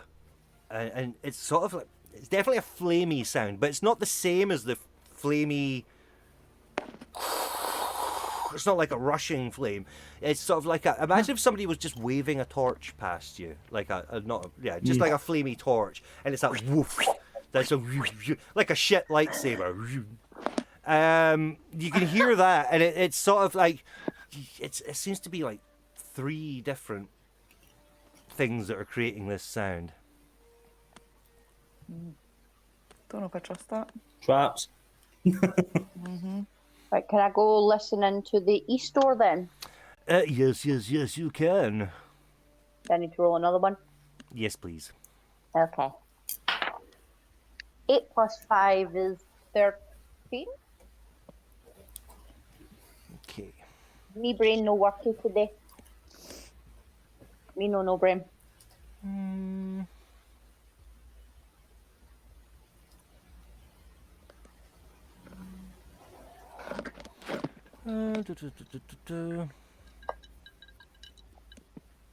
and it's sort of like it's definitely a flamey sound, but it's not the same as the flamey. It's not like a rushing flame. It's sort of like imagine if somebody was just waving a torch past you, like like a flamey torch, and it's that woof. That's like a shit lightsaber. You can hear that, and it's sort of like it seems to be like 3 different things that are creating this sound. Don't know if I trust that. Traps. Right, can I go listen into the east door then? Yes, you can. Do I need to roll another one? Yes, please. Okay. 8 plus 5 is 13. Okay. Me brain no working today. Me no brain.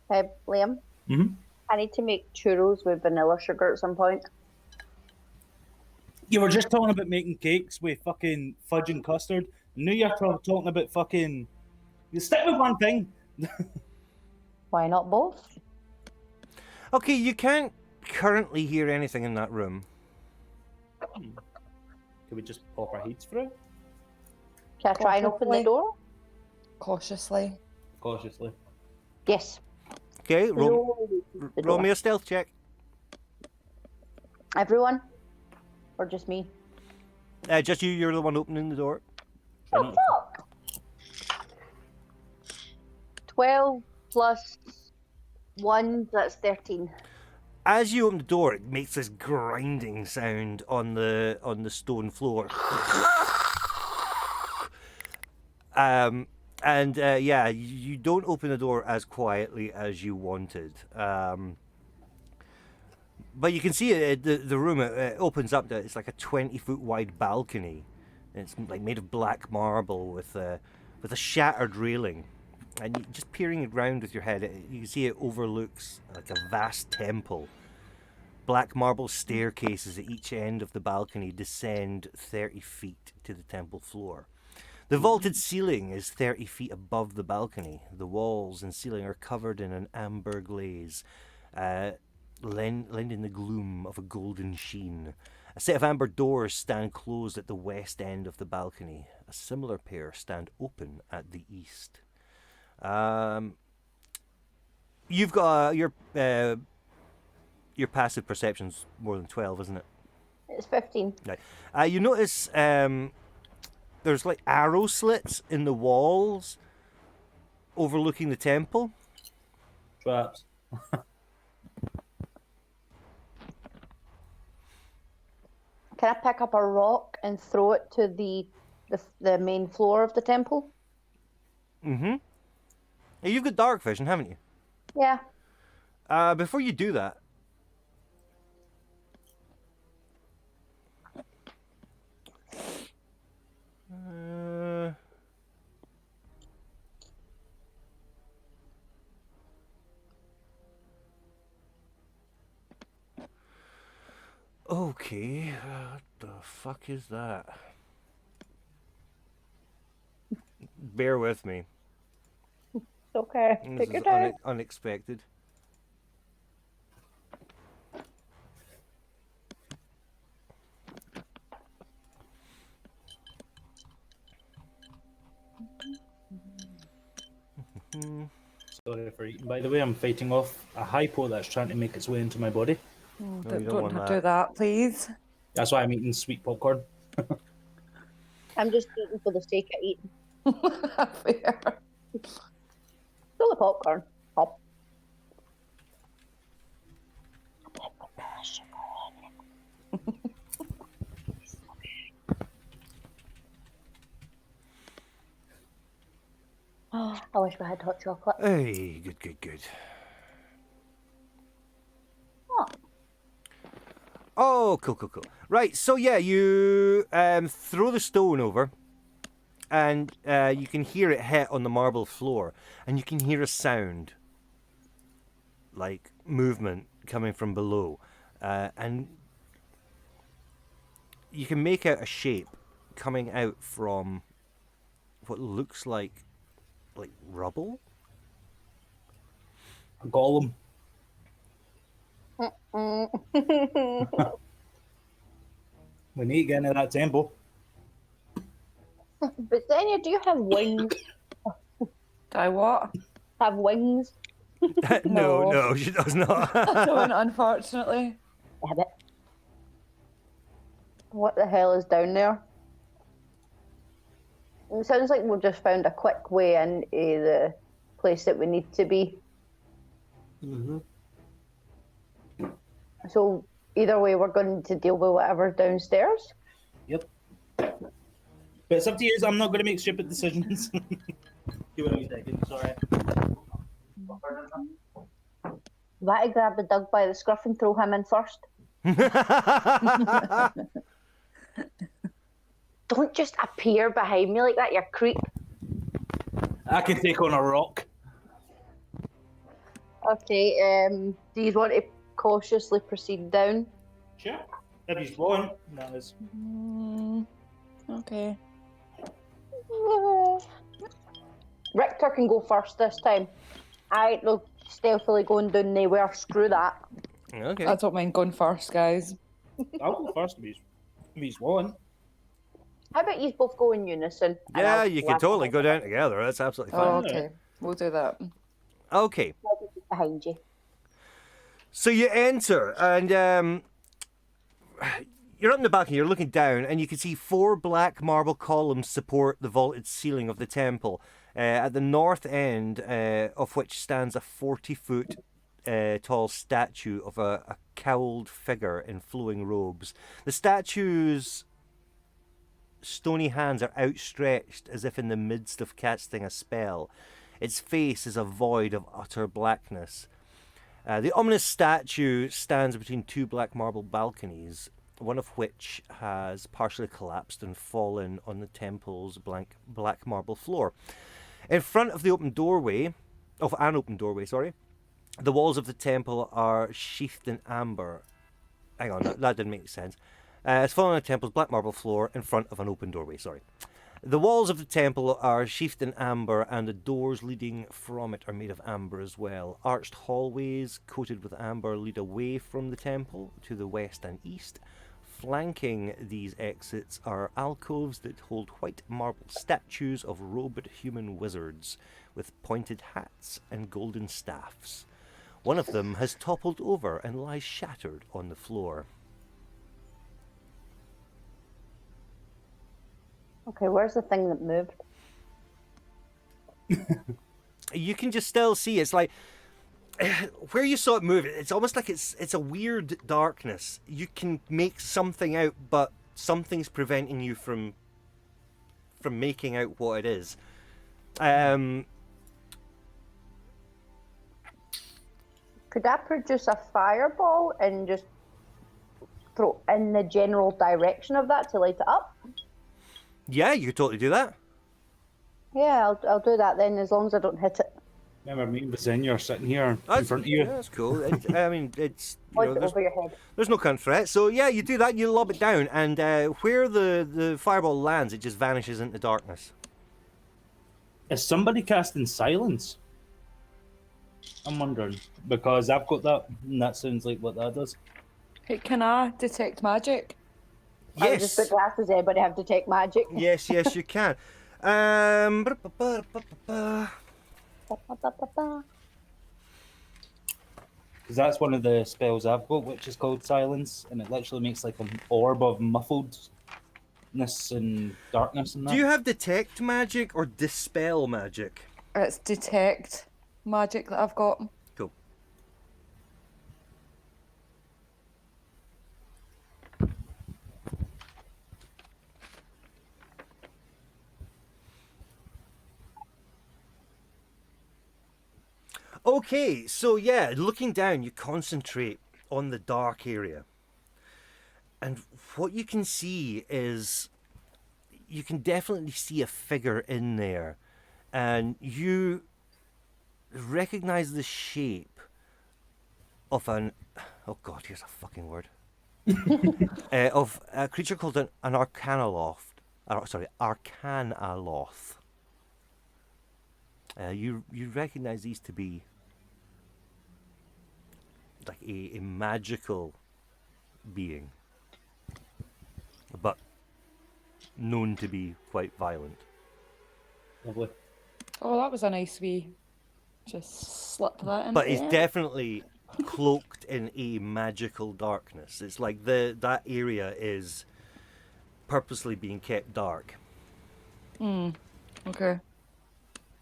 Hey, Liam. Mm-hmm. I need to make churros with vanilla sugar at some point. You were just talking about making cakes with fucking fudge and custard. Now you're talking about fucking. You stick with one thing. Why not both? Okay, you can't currently hear anything in that room. Can we just pop our heads through? Can I try and open the door? Cautiously. Cautiously. Yes. Okay, roll The me door. a stealth check. Everyone? Or just me? Just you, you're the one opening the door. Oh, fuck! 12 plus 1, that's 13. As you open the door, it makes this grinding sound on the stone floor. And yeah, you don't open the door as quietly as you wanted. But you can see the room opens up to, it's like a 20-foot wide balcony. It's like made of black marble with a shattered railing. And just peering around with your head, you can see it overlooks like a vast temple. Black marble staircases at each end of the balcony descend 30 feet to the temple floor. The vaulted ceiling is 30 feet above the balcony. The walls and ceiling are covered in an amber glaze, lending the gloom of a golden sheen. A set of amber doors stand closed at the west end of the balcony. A similar pair stand open at the east. You've got your passive perception's more than 12, isn't it? It's 15. Right. You notice there's like arrow slits in the walls overlooking the temple. Traps. Can I pick up a rock and throw it to the main floor of the temple? Mm-hmm. Hey, you've got dark vision, haven't you? Yeah. Before you do that, okay, what the fuck is that? Bear with me. It's okay. This Take is your time. unexpected. Sorry for eating. By the way, I'm fighting off a hypo that's trying to make its way into my body. Oh, No, you don't don't want do that. that, please. That's why I'm eating sweet popcorn. I'm just eating for the sake of eating. Fair. Still the popcorn. Pop. Oh, I wish we had hot chocolate. Hey, good. Oh, cool. Right, so yeah, you throw the stone over, and you can hear it hit on the marble floor, and you can hear a sound, like movement coming from below, and you can make out a shape coming out from what looks like rubble. A golem. We need to get into that temple. But Xenia, do you have wings? Do I what? Have wings? No, No. she does not. Don't, unfortunately. Damn it. What the hell is down there? It sounds like we've just found a quick way into the place that we need to be. Mm-hmm. So either way, we're going to deal with whatever's downstairs. Yep. But it's up to you. I'm not going to make stupid decisions. Give it a wee second. Sorry. Why to grab the dog by the scruff and throw him in first? Don't just appear behind me like that, you creep. I can take on a rock. Okay, do you want to cautiously proceed down? Sure. If he's one, that is. Okay. Richter can go first this time. I no stealthily going down nowhere. Screw that. Okay. I don't mind going first, guys. I'll go first if he's one. How about you both go in unison? and Yeah, I'll you go can after totally you. go down together. That's absolutely fine. Oh, okay. We'll do that. Okay. I'll be behind you. So you enter, and you're up in the balcony, you're looking down, and you can see 4 black marble columns support the vaulted ceiling of the temple, at the north end of which stands a 40-foot tall statue of a cowled figure in flowing robes. The statue's stony hands are outstretched as if in the midst of casting a spell. Its face is a void of utter blackness. The ominous statue stands between two black marble balconies, one of which has partially collapsed and fallen on the temple's black marble floor. In front of the open doorway, the walls of the temple are sheathed in amber. Hang on, that didn't make sense. It's fallen on the temple's black marble floor in front of an open doorway, The walls of the temple are sheathed in amber, and the doors leading from it are made of amber as well. Arched hallways coated with amber lead away from the temple to the west and east. Flanking these exits are alcoves that hold white marble statues of robed human wizards with pointed hats and golden staffs. One of them has toppled over and lies shattered on the floor. Okay, where's the thing that moved? You can just still see it's like where you saw it move. It's almost like it's a weird darkness. You can make something out, but something's preventing you from making out what it is. Could I produce a fireball and just throw in the general direction of that to light it up? Yeah, you could totally do that. Yeah, I'll do that then, as long as I don't hit it. Remember, me and Visenya are sitting here in That's, front of you. yeah, that's cool. I mean, it's Point it over your head. there's no current threat. So yeah, you do that. You lob it down, and where the fireball lands, it just vanishes into darkness. Is somebody casting silence? I'm wondering, because I've got that, and that sounds like what that does. Hey, can I detect magic? I Yes. just put glasses. Everybody have to take magic. Yes, you can. Because that's one of the spells I've got, which is called silence, and it literally makes like an orb of muffledness and darkness and that. Do you have detect magic or dispel magic? It's detect magic that I've got. Cool. Okay, so yeah, looking down, you concentrate on the dark area. And what you can see is, you can definitely see a figure in there. And you recognize the shape of an... Oh god, here's a fucking word. Of a creature called an Arcanaloth. Arcanaloth. You recognize these to be like a magical being, but known to be quite violent. Lovely. Oh, that was a nice wee. Just slip that in. But it's there. definitely cloaked in a magical darkness. It's like that area is purposely being kept dark. Okay.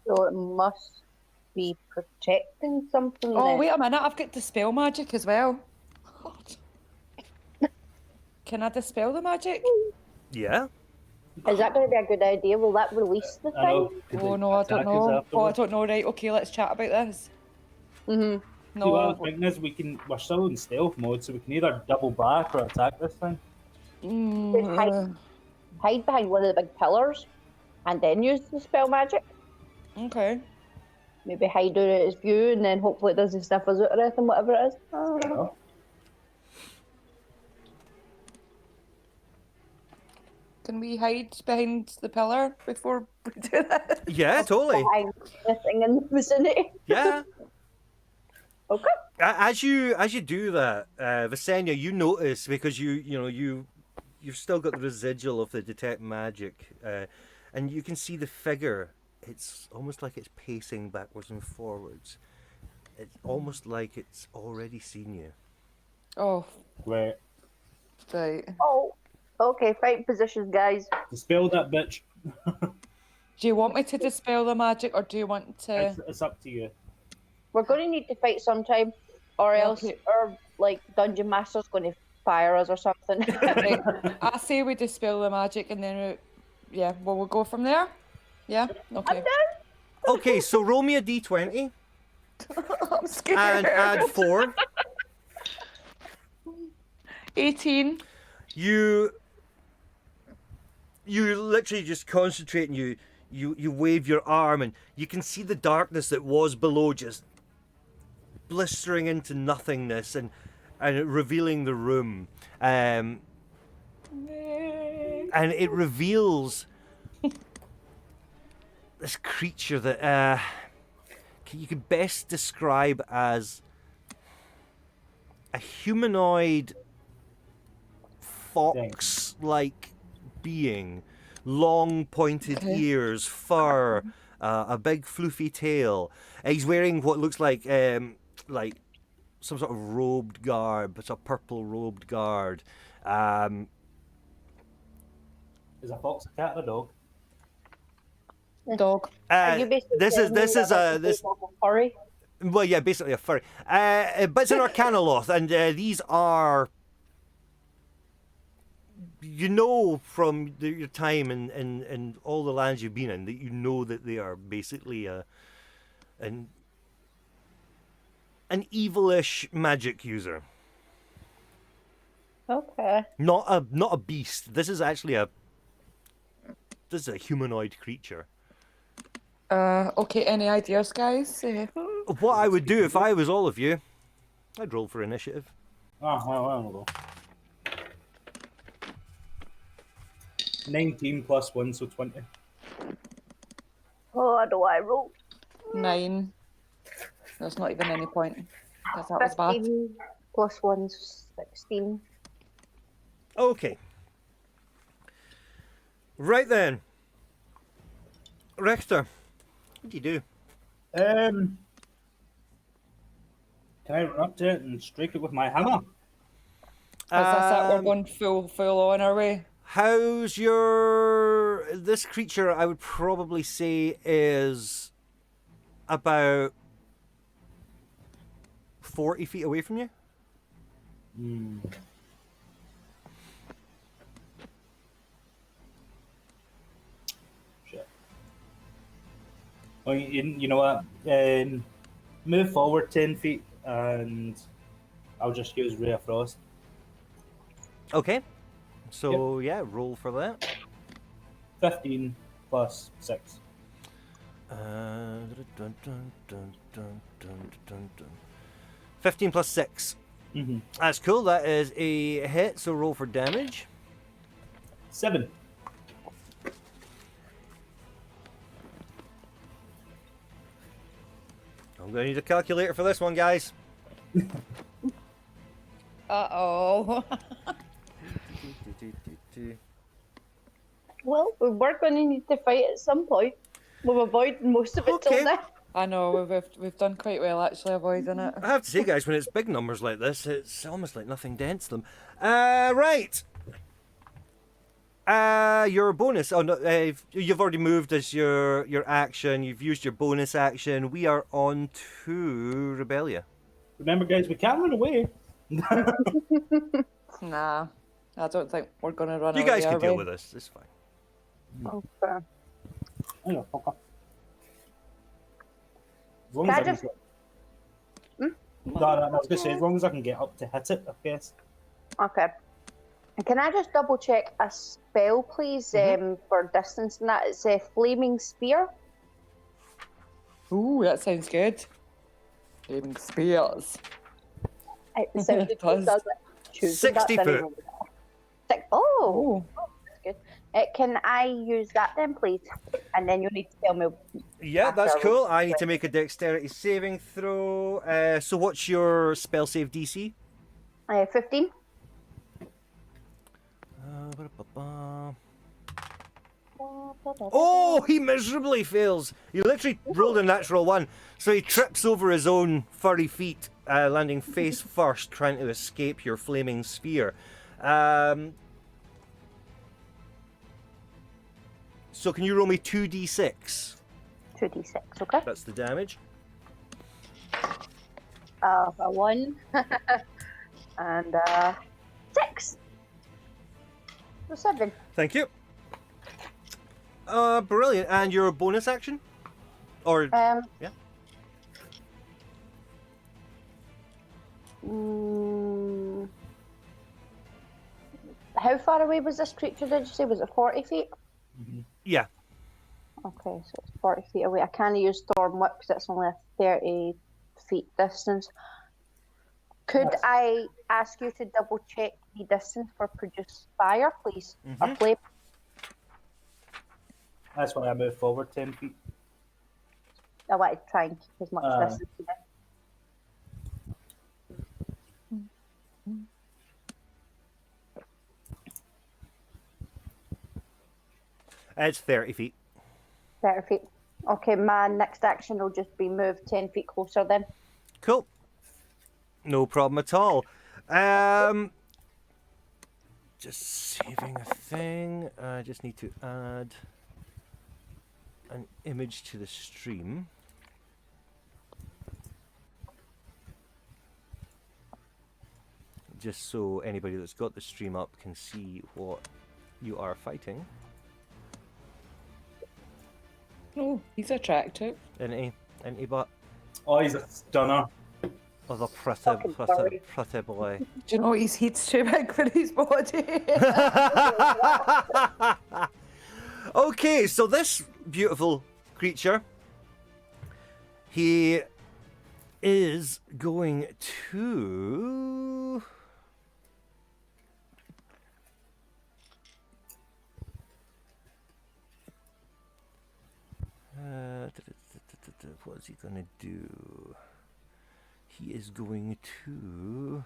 So it must be protecting something. Oh, then. wait a minute. I've got dispel magic as well. God. Can I dispel the magic? Yeah. Is that going to be a good idea? Will that release the I know, thing? could Oh they no, I don't attack us know. Oh, I afterwards? don't know. Right, okay, let's chat about this. Mm-hmm. See, what I was No. thinking is we're still in stealth mode, so we can either double back or attack this thing. Hide behind one of the big pillars and then use the spell magic. Okay. Maybe hide out at his view and then hopefully it doesn't sniff us out or anything, whatever it is. You know? Can we hide behind the pillar before we do that? Yeah, totally. Behind anything in the vicinity. Yeah. Okay. As you do that, Visenya, you notice, because you've still got the residual of the detect magic, and you can see the figure. It's almost like it's pacing backwards and forwards. It's almost like it's already seen you. Oh, Right. right. Oh, okay. Fight positions, guys. Dispel that bitch. Do you want me to dispel the magic, or do you want to? It's up to you. We're going to need to fight sometime, or else Okay. our dungeon master's going to fire us or something. Right. I say we dispel the magic, and then yeah, well, we'll go from there. Yeah. Okay. Okay, so roll me a d20 I'm scared. and add 4. 18. You literally just concentrate and you wave your arm and you can see the darkness that was below just blistering into nothingness and revealing the room. And it reveals this creature that you could best describe as a humanoid fox-like being, long pointed ears, fur, a big floofy tail. He's wearing what looks like some sort of robed garb. It's a purple robed guard. Is a fox a cat or a dog? Dog. Are you basically this telling me is that this. it's a furry? Well, yeah, basically a furry. But it's an Arcanoloth, and these are, you know, from your time in all the lands you've been in, that you know that they are basically an evilish magic user. Okay. Not a beast. This is actually a humanoid creature. Okay, any ideas, guys? What I would do if I was all of you, I'd roll for initiative. Oh, well. 19 plus 1, so 20. What do I roll? 9. There's not even any point. Because that was bad. 15 plus 1's 16. Okay. Right then. Richter, what do you do? Can I run up to it and strike it with my hammer? That's it, we're going full on our way. How's this creature? I would probably say is about 40 feet away from you. Shit. Well, you know what? Move forward 10 feet and I'll just use Ray of Frost. Okay. So yeah, roll for that. 15 plus 6. 15 plus 6. Mm-hmm. That's cool. That is a hit. So roll for damage. 7. I'm going to need a calculator for this one, guys. Uh-oh. Well, we were going to need to fight at some point. We've avoided most of it Okay. till now. I know, we've done quite well actually avoiding it. I have to say, guys, when it's big numbers like this, it's almost like nothing dents them. Right. Your bonus. Oh no, you've already moved as your action. You've used your bonus action. We are on to Rebellia. Remember, guys, we can't run away. Nah, I don't think we're going to run You away, guys can are deal we? with this. It's fine. Okay. I know, fucker. As long Can as I I can just- get... No, I was going to say, as long as I can get up to hit it, I guess. Okay. Can I just double check a spell, please, for distance and that? It's a flaming spear. Ooh, that sounds good. Flaming spears. It sounded It does. does it? Choosing that 60 didn't foot. even- Oh, Ooh. that's good. Can I use that then, please? And then you'll need to tell me. Yeah, after that's I roll. cool. I need to make a dexterity saving throw. So what's your spell save DC? 15. Oh, he miserably fails. He literally rolled a natural 1. So he trips over his own furry feet, landing face first, trying to escape your flaming spear. So can you roll me 2d6? 2d6, okay? That's the damage. A 1 and 6. So 7. Thank you. Brilliant. And your bonus action? Or Um. yeah. mm, how far away was this creature? Did you say was it 40 feet? Yeah. Okay, so it's 40 feet away. I can't use Storm Whip because it's only a 30 feet distance. Could I ask you to double check the distance for Produce Fire, please? Or Flame? That's why I moved forward 10 feet. I want to try and keep as much distance as It's 30 feet. 30 feet. Okay, my next action will just be move 10 feet closer then. Cool. No problem at all. Just saving a thing. I just need to add an image to the stream. Just so anybody that's got the stream up can see what you are fighting. Oh, he's attractive. Any but Oh, he's a stunner. oh, the Fucking sorry. pretty boy. Do you know his head's too big for his body? Okay, so this beautiful creature, he is going to. What is he going to do? He is going to.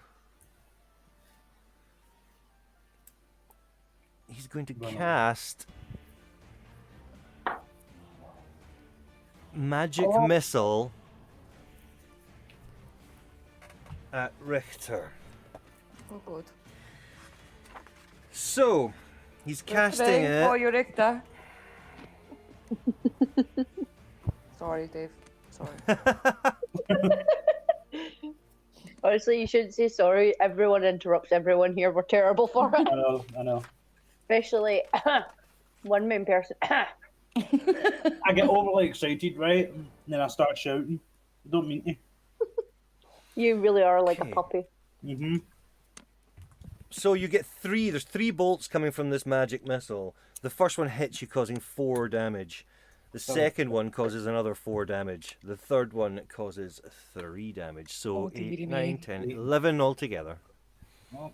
He's going to cast Magic Missile at Richter. Oh god. So, he's casting Oh, it. you're Richter. Sorry, Dave. Sorry. Honestly, you shouldn't say sorry. Everyone interrupts everyone here. We're terrible for it. I know. Especially one main person. I get overly excited, right? And then I start shouting. I don't mean to. You really are like Okay. a puppy. Mm-hmm. So you get there's three bolts coming from this magic missile. The first one hits you, causing 4 damage. The second one causes another 4 damage. The third one causes 3 damage. So Oh, 8, dearie 9, me. 10, 11 altogether. Can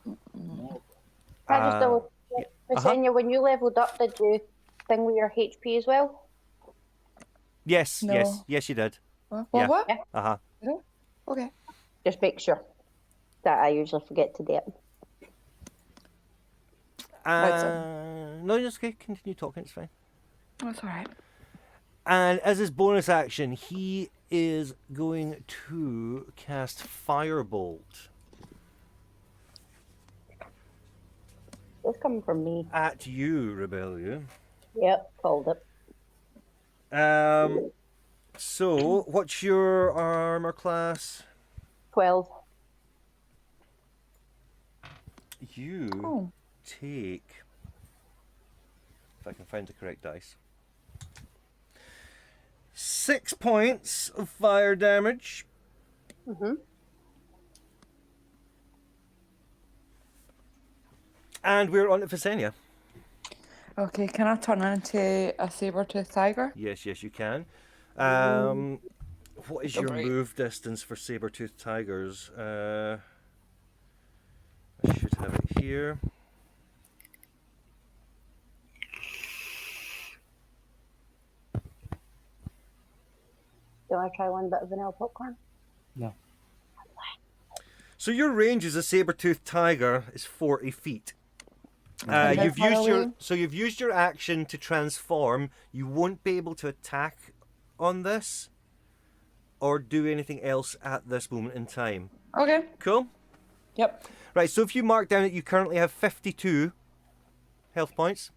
I just double check? Visenya, when you leveled up, did you thing with your HP as well? Yes, No. yes, you did. What? Yeah. What? Yeah. Uh-huh. Okay. Just make sure that I usually forget to do it. No, it's okay. Continue talking. It's fine. That's alright. And as his bonus action, he is going to cast Firebolt It's coming from me. at you, Rebellion. Yep, called it. So, what's your armor class? 12. You Oh. take, if I can find the correct dice, 6 points of fire damage. Mm-hmm. And we're on to Visenya. Okay, can I turn into a saber-toothed tiger? Yes, you can. What is your Right. move distance for saber-toothed tigers? I should have it here. Do you want to try one bit of vanilla popcorn? No. So your range as a saber-toothed tiger is 40 feet. And You've how used far your away? so you've used your action to transform. You won't be able to attack on this or do anything else at this moment in time. Okay. Cool? Yep. Right, so if you mark down that you currently have 52 health points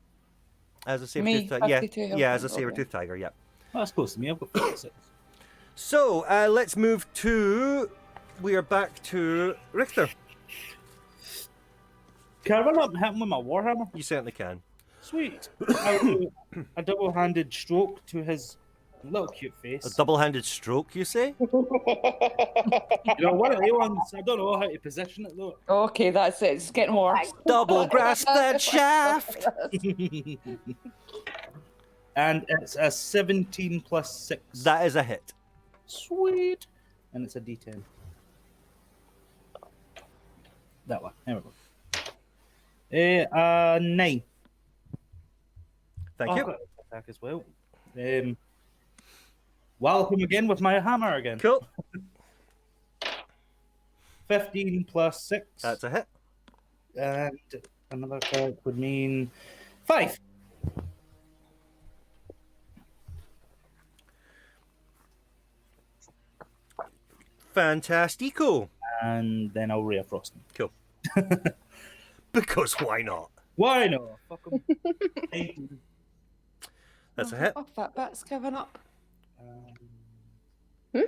as a saber-toothed tiger. 52 health Yeah, as a points, okay. saber-toothed tiger, yeah. Oh, that's close to me. I've got 46. So, let's move to... We are back to Richter. Can I run up and hit him with my warhammer? You certainly can. Sweet. I'll do a double-handed stroke to his little cute face. A double-handed stroke, you say? You know, one of the ones. I don't know how to position it though. Okay, that's it. It's getting worse. Double grasp that shaft. And it's a 17 plus 6. That is a hit. Sweet. And it's a D10. That one. There we go. 9. Thank Oh, you. I've got an attack as well. Welcome again with my hammer again. Cool. 15 plus 6. That's a hit. And another card would mean 5. Fantastico. And then I'll Ray of Frost him. Cool. Because why not? Why not? Fuck 'em. That's a hit. My Fitbit's given up. Um,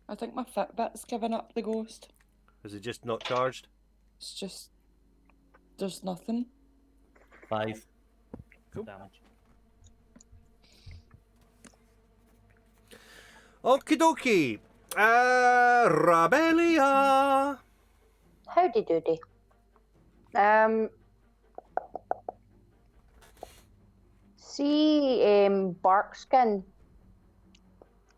I think my Fitbit's given up the ghost. Is it just not charged? It's just there's nothing. 5. Cool. Damage. Okie dokie. Rabelia. Howdy doody. See, bark skin.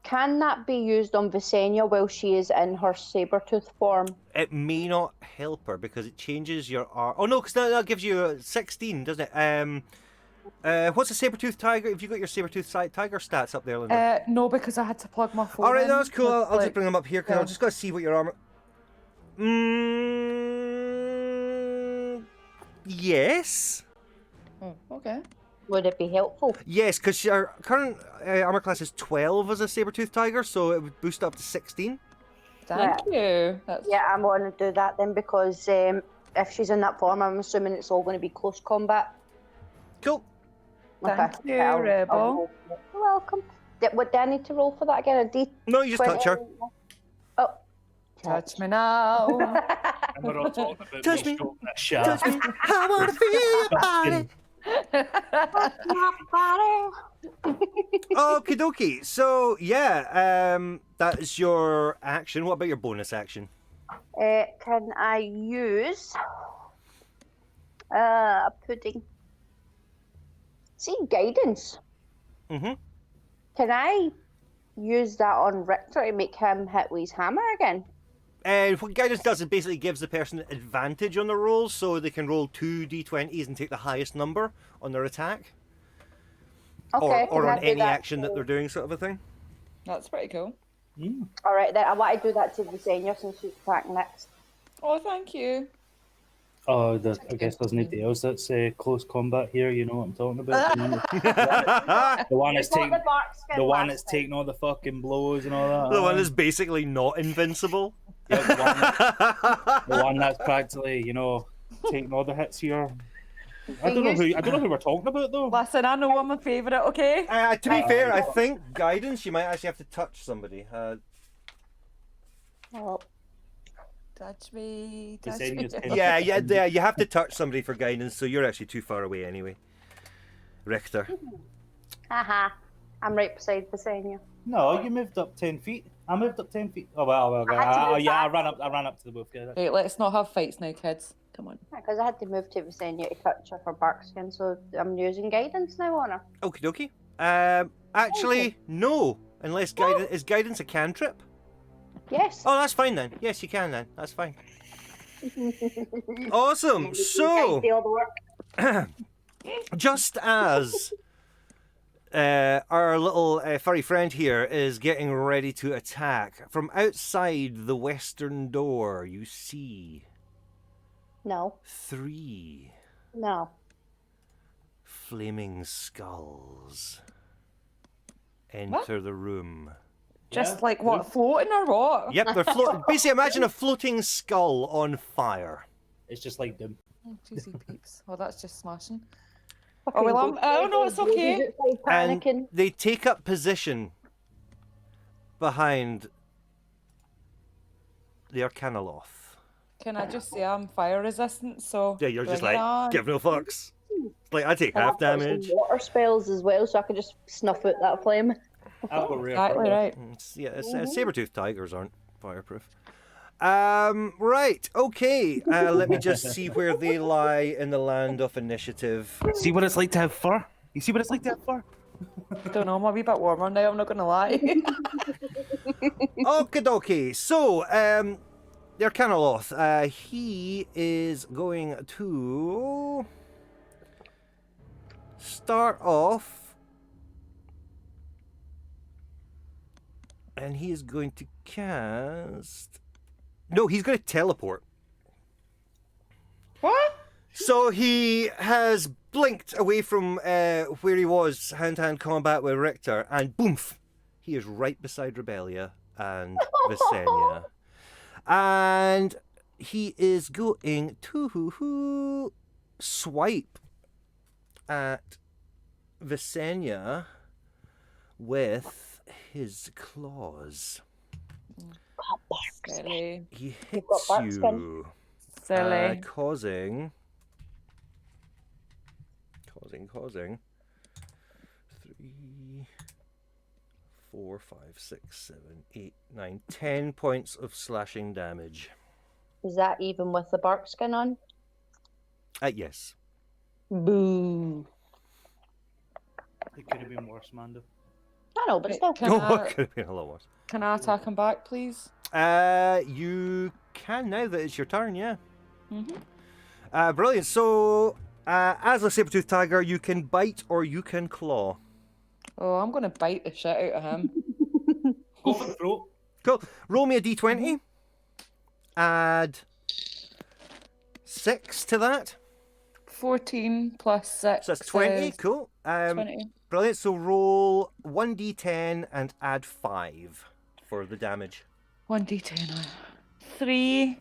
Can that be used on Visenya while she is in her saber-tooth form? It may not help her because it changes your Oh no, because that gives you 16, doesn't it? What's a saber-tooth tiger? If you got your saber-tooth tiger stats up there, Linda? No, because I had to plug my phone. All right, in. that's cool. I'll just Like, bring them up here because yeah. I've just got to see what your armor. Yes. Oh, okay. Would it be helpful? Yes, because your current armor class is 12 as a saber-tooth tiger, so it would boost up to 16. Thank you. That's Yeah, I'm going to do that then because if she's in that form, I'm assuming it's all going to be close combat. Cool. Thank you, I'll Rebel. roll for it. You're welcome. What do I need to roll for that again? A D20? No, you just touch her. Oh. touch me now. And we're all talking about Touch me. stroking that shaft. Touch me. I want to feel your body. Okie dokie. So, yeah, that is your action. What about your bonus action? Can I use a pudding? See, guidance. Mm-hmm. Can I use that on Richter to make him hit with his hammer again? And what guidance does is basically gives the person advantage on the rolls, so they can roll 2 d20s and take the highest number on their attack. Okay. Or can I on do any that action that they're doing, sort of a thing. That's pretty cool. All right, then I want to do that to Visenya since she's attacking next. Oh, thank you. Oh, I guess there's nobody else that's close combat here. You know what I'm talking about? The one that's taking, the one that's taking all the fucking blows and all that. The one that's basically not invincible. Yeah, the one that's practically, you know, taking all the hits here. I don't know who we're talking about though. Listen, I know I'm a favourite, okay? To be fair, I think guidance, you might actually have to touch somebody. Oh, Touch me. The Touch same me. as him. Yeah, you have to touch somebody for guidance, so you're actually too far away anyway. Richter. haha. I'm right beside Visenya. No, you moved up 10 feet. I moved up 10 feet. Oh well, I had to move yeah, I back. ran up to the both guys. Right, let's not have fights now, kids. Come on. Because I had to move to Visenya to touch her for barkskin, so I'm using guidance now on her. Okie dokie. Actually, no. Unless guidance is guidance a cantrip? Yes. Oh, that's fine then. Yes, you can then. That's fine. Awesome. You So, guys do all the work. just as our little furry friend here is getting ready to attack, from outside the western door, you see No. 3 No. flaming skulls enter the room. Just like what, floating or what? Yep, they're floating. Basically, imagine a floating skull on fire. It's just like them. Oh, cheesy peeps. Oh, that's just smashing. Oh, well, oh no, it's okay. And Panicking. they take up position behind the Arcanoloth. Can I just say I'm fire resistant, so Yeah, you're bring just it like, on. give no fucks. Like, I take And half I've got some damage. water spells as well, so I can just snuff out that flame. I'll go rear Exactly further. right. Saber-toothed tigers aren't fireproof. Right, okay. Let me just see where they lie in the land of initiative. See what it's like to have fur? You see what it's like to have fur? Don't know, I'm a wee bit warmer now, I'm not gonna lie. Okie dokie. So, they're kind of lost. He is going to start off, and he is going to cast. No, he's going to teleport. What? So he has blinked away from where he was hand-to-hand combat with Richter, and boomf, he is right beside Rebellia and Visenya. And he is going to swipe at Visenya with his claws. Silly. He got hits bark you, Silly. causing 3, 4, 5, 6, 7, 8, 9, 10 points of slashing damage. Is that even with the bark skin on? Yes. Boo. It could have been worse, Mando. I know, but still. Can Oh, I, it could have been a lot worse. can I attack him back, please? You can now that it's your turn, yeah. Mm-hmm. Brilliant. So, as a saber-toothed tiger, you can bite or you can claw. Oh, I'm gonna bite the shit out of him. Go for the throat. Cool. Roll me a d20. Add 6 to that. 14 plus 6. So that's 20. is Cool. 20. Brilliant. So roll 1d10 and add 5 for the damage. 1d10. 3.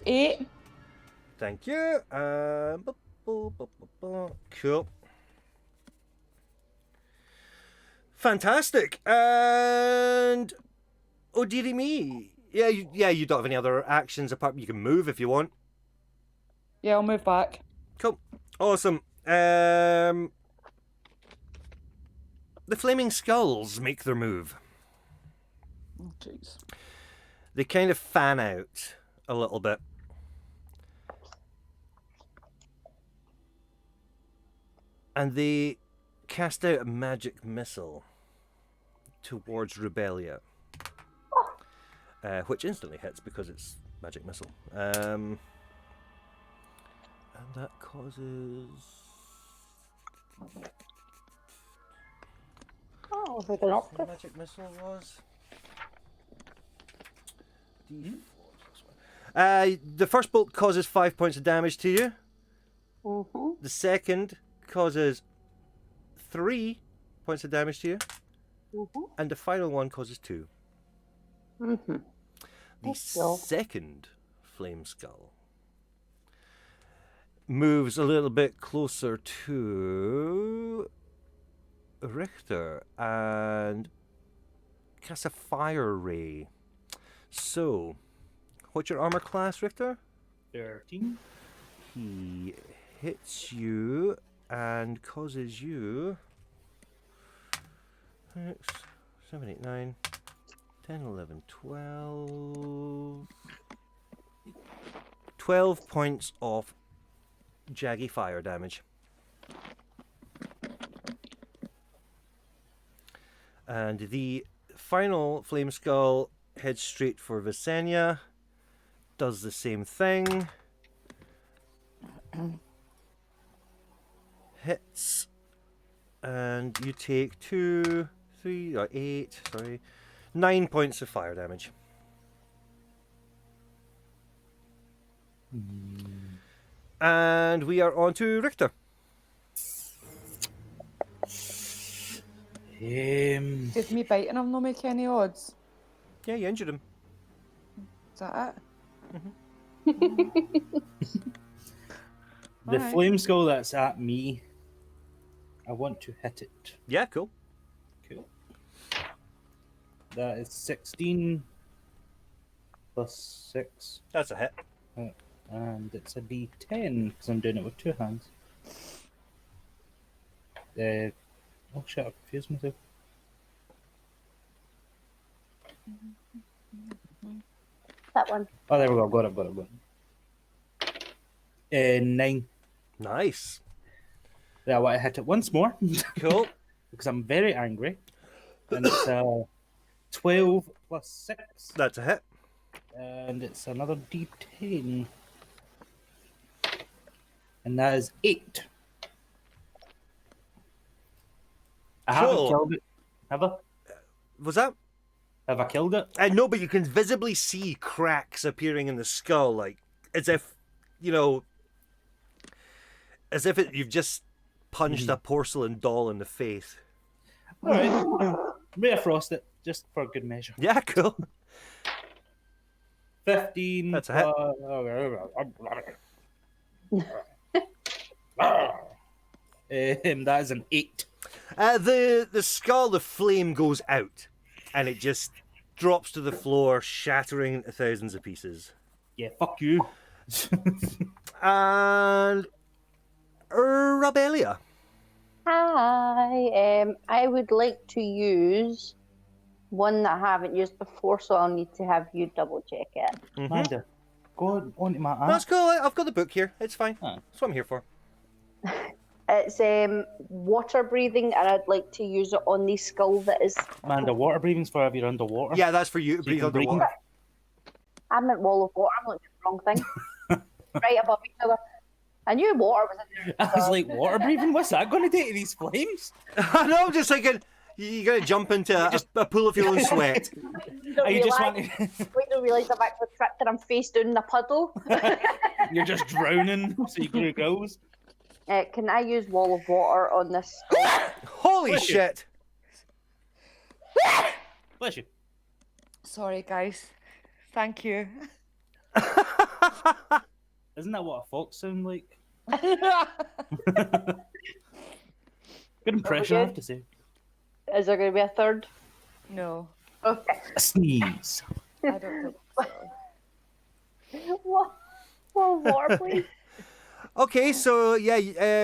8. Thank you. Cool. Fantastic. And oh dearie me. Yeah, you don't have any other actions apart. You can move if you want. Yeah, I'll move back. Cool. Awesome. The flaming skulls make their move. Oh, jeez. They kind of fan out a little bit. And they cast out a magic missile towards Rebellia. Which instantly hits because it's magic missile. And that causes... Oh, we're going up. The magic missile was... D4 plus 1. The first bolt causes 5 points of damage to you. Mm-hmm. The second causes 3 points of damage to you. Mm-hmm. And the final one causes 2. Mm-hmm. The Cool. second flame skull moves a little bit closer to Richter and casts a fire ray. So, what's your armor class, Richter? 13. He hits you and causes you 6, 7, 8, 9, 10, 11, 12. 12 points of jaggy fire damage. And the final flame skull heads straight for Visenya. Does the same thing. Hits. And you take 2, 3, or 8, sorry. 9 points of fire damage. And we are on to Richter. Did me biting him not make any odds? Yeah, you injured him. Is that The Alright. flame skull that's at me, I want to hit it. Yeah, cool. Cool. That is 16 plus 6. That's a hit. And it's a d10 because I'm doing it with 2 hands. Oh shit! I confused myself. That one. Oh, there we go. Got it. 9. Nice. Yeah, I want to hit it once more Cool. because I'm very angry, and it's 12 plus 6, That's a hit. and it's another D10, and that is 8. I haven't Cool. killed it. Have I? Was that? Have I killed it? No, but you can visibly see cracks appearing in the skull, like as if, you've just punched a porcelain doll in the face. All right. Rear-frost it, just for good measure. Yeah, cool. 15. That's a hit. That is an 8. The skull, the flame goes out, and it just drops to the floor, shattering into thousands of pieces. Yeah, fuck you. And Rabelia. Hi. I would like to use one that I haven't used before, so I'll need to have you double check it. Amanda, go on to my app. That's cool. I've got the book here. It's fine. Oh. That's what I'm here for. It's water breathing, and I'd like to use it on the skull that is. Amanda, water breathing's for if you're underwater. Yeah, that's for you to So you breathe can breathe. underwater. I meant wall of water. I'm looking at the wrong thing. Right above each other. I knew water was in there. I was like, water breathing? What's that going to do to these flames? I know, I'm just thinking, you're going to jump into a pool of your own sweat. Are you just wanting? Wait to realise I've actually tripped and I'm face down in a puddle. You're just drowning, so you grew goes. Can I use wall of water on this skull? Holy Bless you. shit. Bless you. Sorry, guys. Thank you. Isn't that what a fox sound like? I Good impression, I have to say. Is there going to be a third? No, Okay. A sneeze. I don't think so. What? Wall of water, please. Okay, so yeah,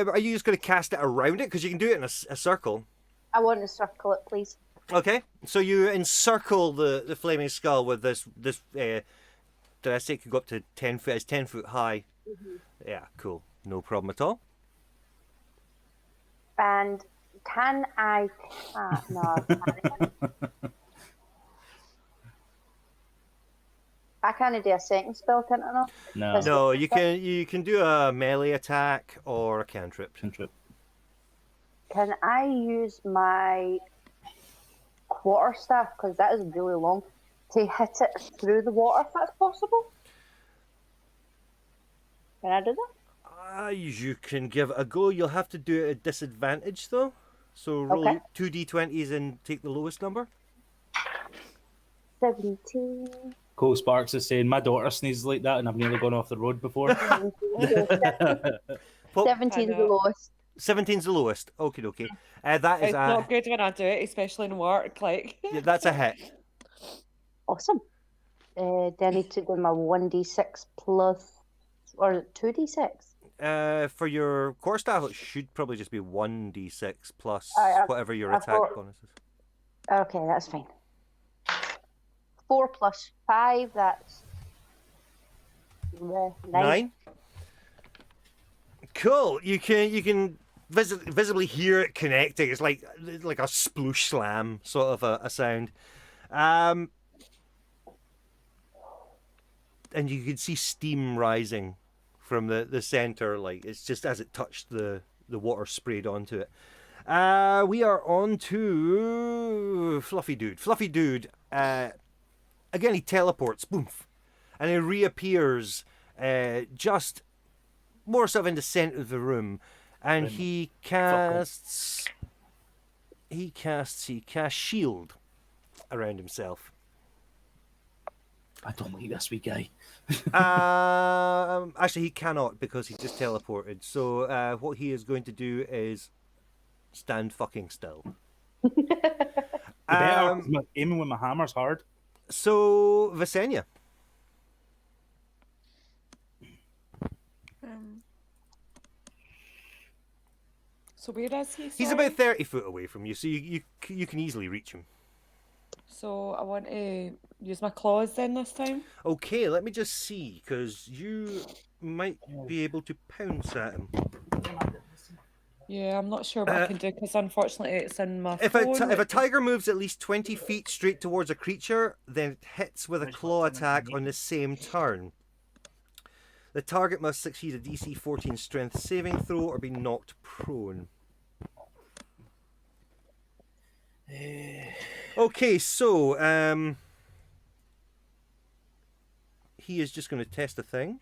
are you just going to cast it around it? Because you can do it in a circle. I want to circle it, please. Okay, so you encircle the flaming skull with this. Did I say it could go up to 10 foot? It's 10 foot high. Mm-hmm. Yeah, cool. No problem at all. And can I? No, I can't. I can't do a second spell, can I? No. No, you can do a melee attack or a cantrip. Cantrip. Can I use my quarterstaff, because that is really long, to hit it through the water if that's possible? Can I do that? You can give it a go. You'll have to do it at disadvantage though. So roll Okay. 2d20s and take the lowest number. 17. Cole Sparks is saying, my daughter sneezes like that and I've nearly gone off the road before. 17 is the lowest. 17's the lowest. Okie dokie. That is It's not good when I do it, especially in work. Like, yeah, that's a hit. Awesome. Do I need to do my 1d6 plus, or 2d6? For your core staff, it should probably just be 1d6 plus I whatever your I attack thought- bonus is. Okay, that's fine. 4 plus 5, that's 9. 9. Cool. You can visibly hear it connecting. It's like a sploosh slam sort of a sound. And you can see steam rising from the center, like it's just as it touched the water sprayed onto it. We are on to Fluffy Dude. Fluffy Dude, again he teleports, boom, and he reappears just more sort of in the center of the room, and he casts shield around himself. I don't like this wee guy. Actually, he cannot because he just teleported. So what he is going to do is stand fucking still. The better, 'cause aiming with my hammer's hard. So Visenya. So where is he? He's Sorry? about 30 foot away from you, so you can easily reach him. So I want to use my claws then this time. Okay, let me just see, because you might be able to pounce at him. Yeah, I'm not sure what I can do because unfortunately it's in my If phone. a tiger moves at least 20 feet straight towards a creature, then it hits with a claw attack on the same turn. The target must succeed a DC 14 strength saving throw or be knocked prone. Okay, so he is just going to test a thing.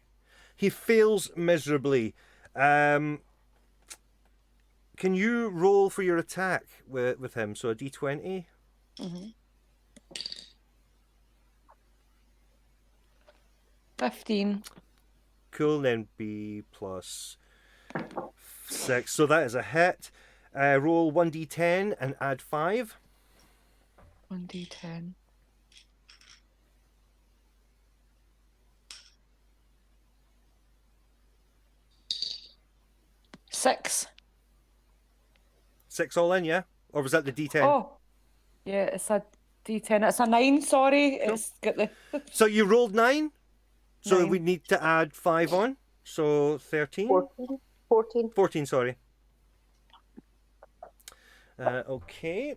He fails miserably. Can you roll for your attack with him? So a d20. 15. Cool, then B plus 6. So that is a hit. Roll 1d10 and add 5. 1d10. 6. 6 all in, yeah? Or was that the d10? Oh, yeah, it's a d10. It's a 9, sorry. It's got the... So you rolled 9? So 9. we need to add 5 on. So 13? 14. 14, sorry. Okay.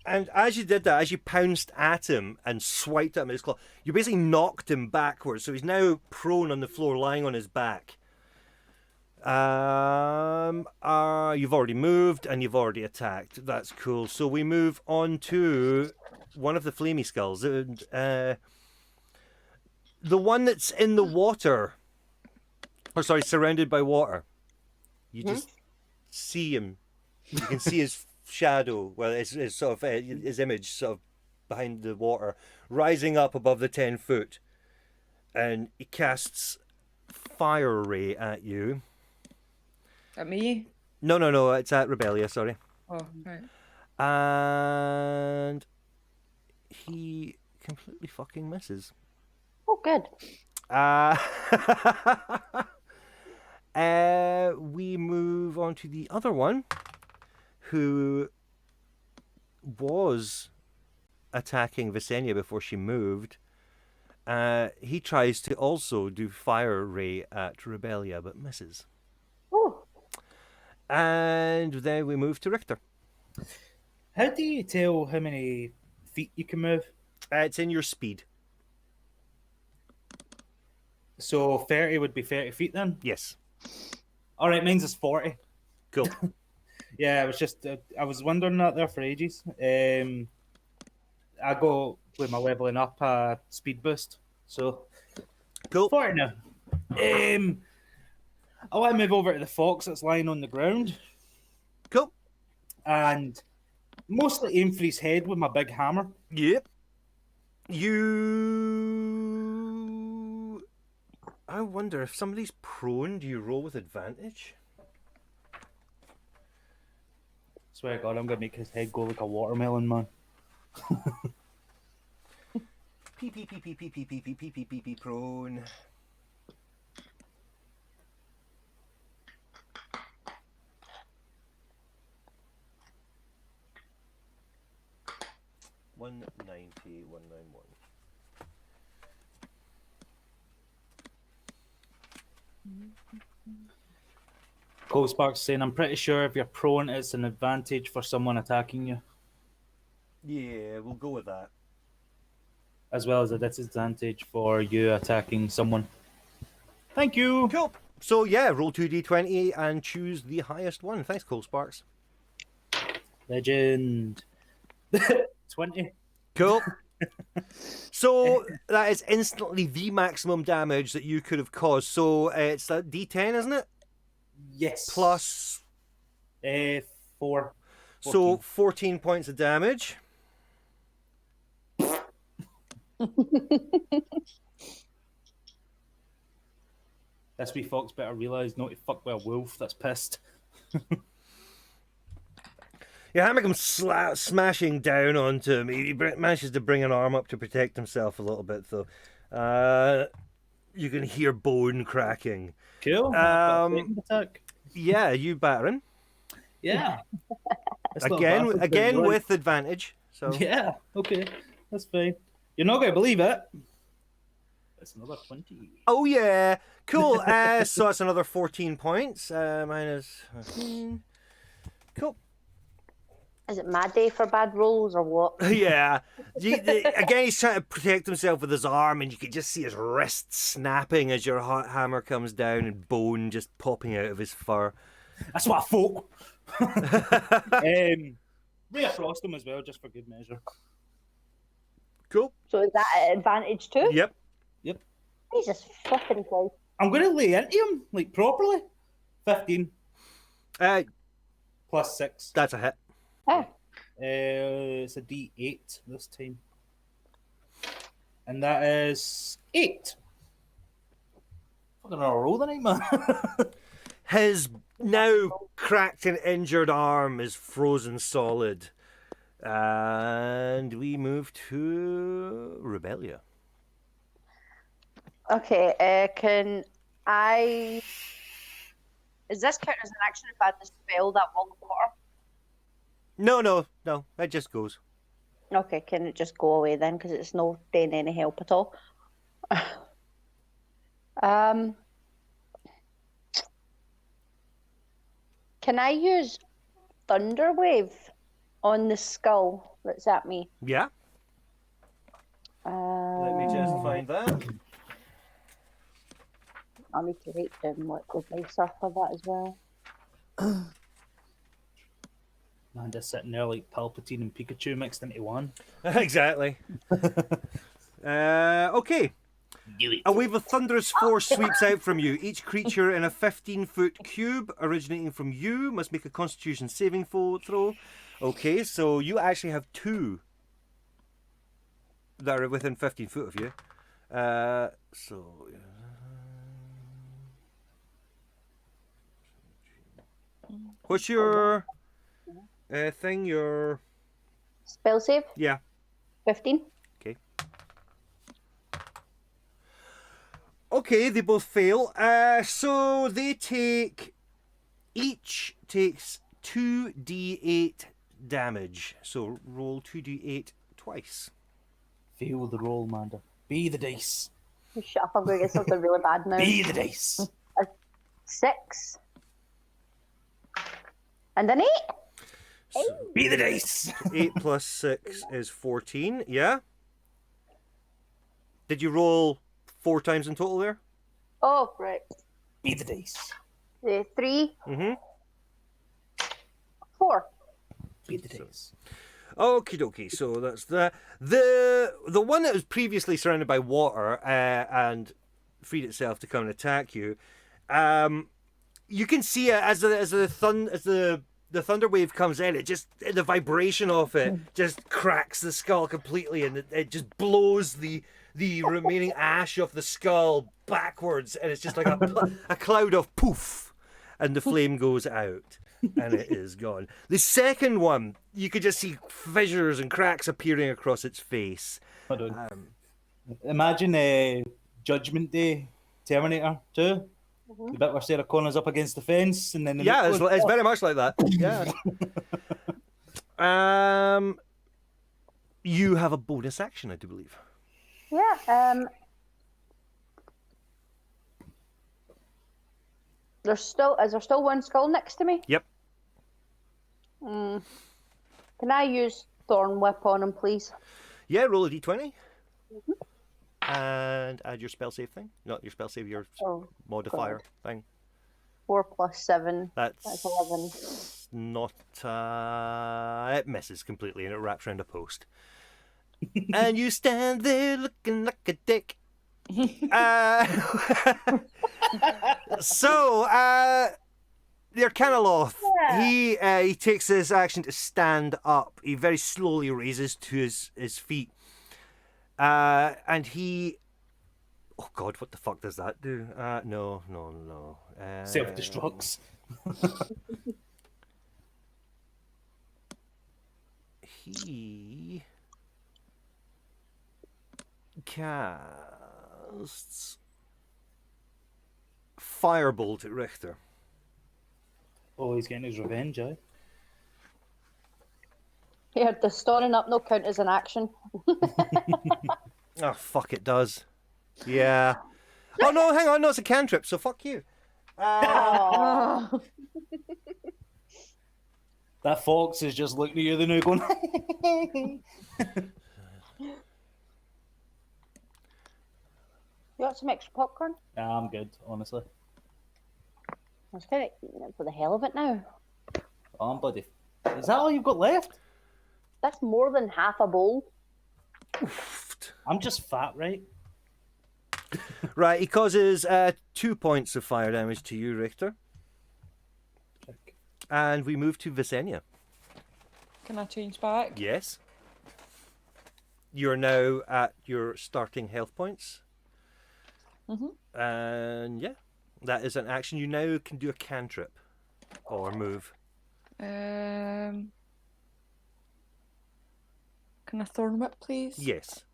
And as you did that, as you pounced at him and swiped at him with his claw, you basically knocked him backwards. So he's now prone on the floor, lying on his back. You've already moved and you've already attacked. That's cool. So we move on to one of the flamey skulls. And, the one that's in the water. Or sorry, surrounded by water. You just see him. You can see his shadow, well, his sort of his image sort of behind the water, rising up above the 10 foot, and he casts fire ray at you. At me? No, it's at Rebellia, sorry. Oh, right. And he completely fucking misses. Oh, good. We move on to the other one, who was attacking Visenya before she moved. He tries to also do fire ray at Rebellia, but misses. Oh, And then we move to Richter. How do you tell how many feet you can move? It's in your speed. So 30 would be 30 feet then? Yes. All right, mine's is 40. Cool. Yeah, I was just, I was wondering that there for ages. I go with my leveling up speed boost. So, Cool. 40 now. I want to move over to the fox that's lying on the ground Cool. and mostly aim for his head with my big hammer. Yep. I wonder if somebody's prone, do you roll with advantage? Swear to God, I'm going to make his head go like a watermelon, man. P prone. $190, 191. Cole Sparks saying, I'm pretty sure if you're prone, it's an advantage for someone attacking you, Yeah, we'll go with that. as well as a disadvantage for you attacking someone. Thank you. Cool. So yeah, roll 2d20 and choose the highest one. Thanks, Cole Sparks. Legend. 20. Cool. So that is instantly the maximum damage that you could have caused. So it's a d10, isn't it? Yes. Plus, 4. so 14 points of damage. This wee fox better realise not to fuck with a wolf that's pissed. Yeah, hammer comes smashing down onto him. He manages to bring an arm up to protect himself a little bit, though. You can hear bone cracking. Cool. Um, Attack. Yeah, you battering. Yeah. That's not bad Again, for again 21. with advantage. So Yeah, okay. That's fine. You're not going to believe it. That's another 20. oh yeah, cool. So that's another 14 points. Minus 15. Cool. Is it my day for bad rolls or what? Yeah. Again, he's trying to protect himself with his arm, and you can just see his wrist snapping as your hammer comes down, and bone just popping out of his fur. That's what I thought. Ray across them as well, just for good measure. Cool. So is that an advantage too? Yep. Yep. Jesus flipping Christ. I'm going to lay into him, like, properly. 15 plus 6. That's a hit. Oh, It's a D8 this time. And that is 8. Fucking on a roll tonight, man. His now cracked and injured arm is frozen solid. And we move to Rebellia. okay. Can I? Is this count as an action if I dispel that wall of water? No. That just goes. Okay, can it just go away then? Because it's no doing any help at all. Can I use Thunderwave on the skull that's at me? Yeah. Let me just find that. I'll need to write down what the dice are for that as well. Man, just sitting there like Palpatine and Pikachu mixed into one. Exactly. Okay. Do it. A wave of thunderous force sweeps out from you. Each creature in a 15-foot cube originating from you must make a Constitution saving throw. Okay, so you actually have 2 that are within 15 foot of you. What's your thing? Your Spell save, yeah. 15. Okay. Okay, they both fail. So they each takes 2d8 damage. So roll 2d8 twice. Feel the roll, Manda. Be the dice. Shut up, I'm going to get something really bad now. Be the dice. 6. And an 8. So Be the dice. 8 plus 6 is 14. Yeah. Did you roll 4 times in total there? Oh, right. Be the dice. 3, Mm-hmm. 4. Be the dice. Okie dokie, so that's that. The one that was previously surrounded by water and freed itself to come and attack you. You can see it as the thunder wave comes in. It just the vibration of it just cracks the skull completely, and it just blows the remaining ash of the skull backwards, and it's just like a cloud of poof, and the flame goes out. And it is gone. The second one, you could just see fissures and cracks appearing across its face. Hold on. Imagine Judgment Day Terminator 2. The bit where Sarah Connor's up against the fence and then the Yeah, it's very much like that. Yeah. You have a bonus action, I do believe. Yeah, is there still one skull next to me? Yep. Can I use Thorn Whip on him, please? Yeah, roll a d20. And add your spell save thing. Not your spell save, your modifier thing. 4 plus 7. That's 11. not... it misses completely and it wraps around a post. And you stand there looking like a dick. They're kind of loth. Yeah. He takes this action to stand up. He very slowly raises to his feet. And he... Oh God, what the fuck does that do? No. self-destructs. He casts Firebolt at Richter. Oh, he's getting his revenge, eh? Here, the storing up no count as an action. Oh, fuck, it does. Yeah. Oh, no, hang on. No, it's a cantrip, so fuck you. Oh. That fox is just looking at you the new going. You want some extra popcorn? Nah, I'm good, honestly. I was kind of eating it for the hell of it now. Oh, I'm bloody. Is that all you've got left? That's more than half a bowl. I'm just fat, right? Right, he causes 2 points of fire damage to you, Richter. Check. And we move to Visenya. Can I change back? Yes. You're now at your starting health points. Mm-hmm. And yeah, that is an action. You now can do a cantrip or move. Can I thorn whip, please? Yes.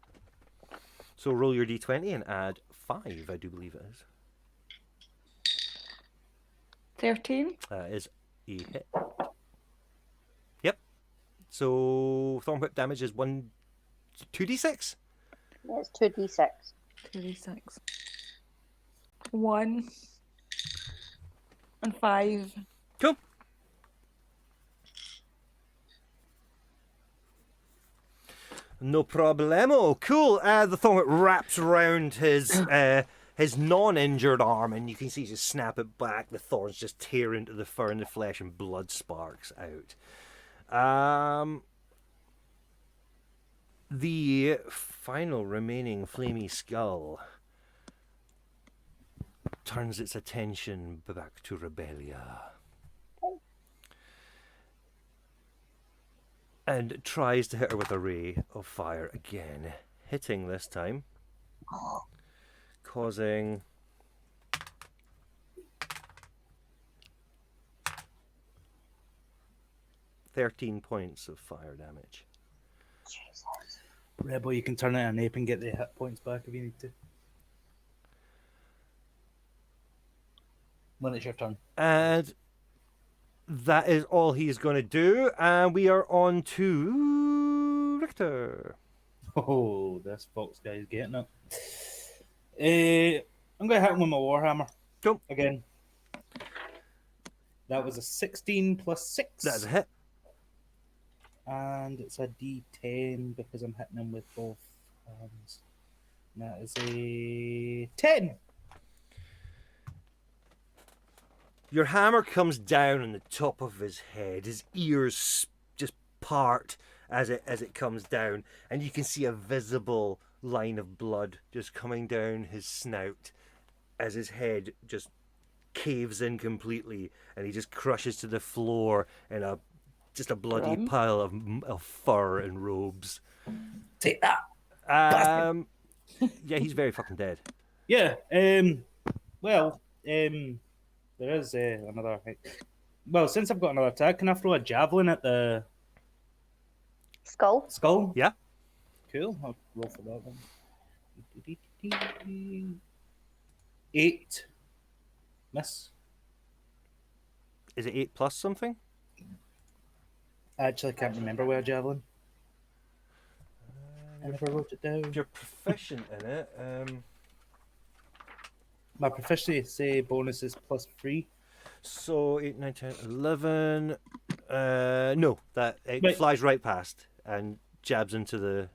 So roll your d20 and add 5, I do believe it is. 13. Is a hit. Yep. So Thorn Whip damage is 2d6? Yeah, it's 2d6. 2d6. 1 and 5. Cool. No problemo. Cool. The thorn whip wraps around his non-injured arm, and you can see just snap it back. The thorns just tear into the fur and the flesh, and blood sparks out. The final remaining flamey skull turns its attention back to Rebellia and tries to hit her with a ray of fire again, hitting this time, causing 13 points of fire damage. Jesus. Rebel, you can turn it an ape and get the hit points back if you need to. When it's your turn. And that is all he's going to do. And we are on to Richter. Oh, this fox guy's getting it. I'm going to hit him with my Warhammer. Cool. Again. That was a 16 plus 6. That's a hit. And it's a D10 because I'm hitting him with both hands. And that is a 10. Your hammer comes down on the top of his head. His ears just part as it comes down, and you can see a visible line of blood just coming down his snout as his head just caves in completely, and he just crushes to the floor in just a bloody pile of fur and robes. Take that. Yeah, he's very fucking dead. Yeah. There is another. Well, since I've got another tag, can I throw a javelin at the Skull? Yeah. Cool. I'll roll for that one. 8. Miss. Is it 8 plus something? Actually, I can't remember where javelin. I never wrote it down. You're proficient in it. My proficiency bonus is +3. So 8, 9, 10, 11. No, that it Right. flies right past and jabs into the.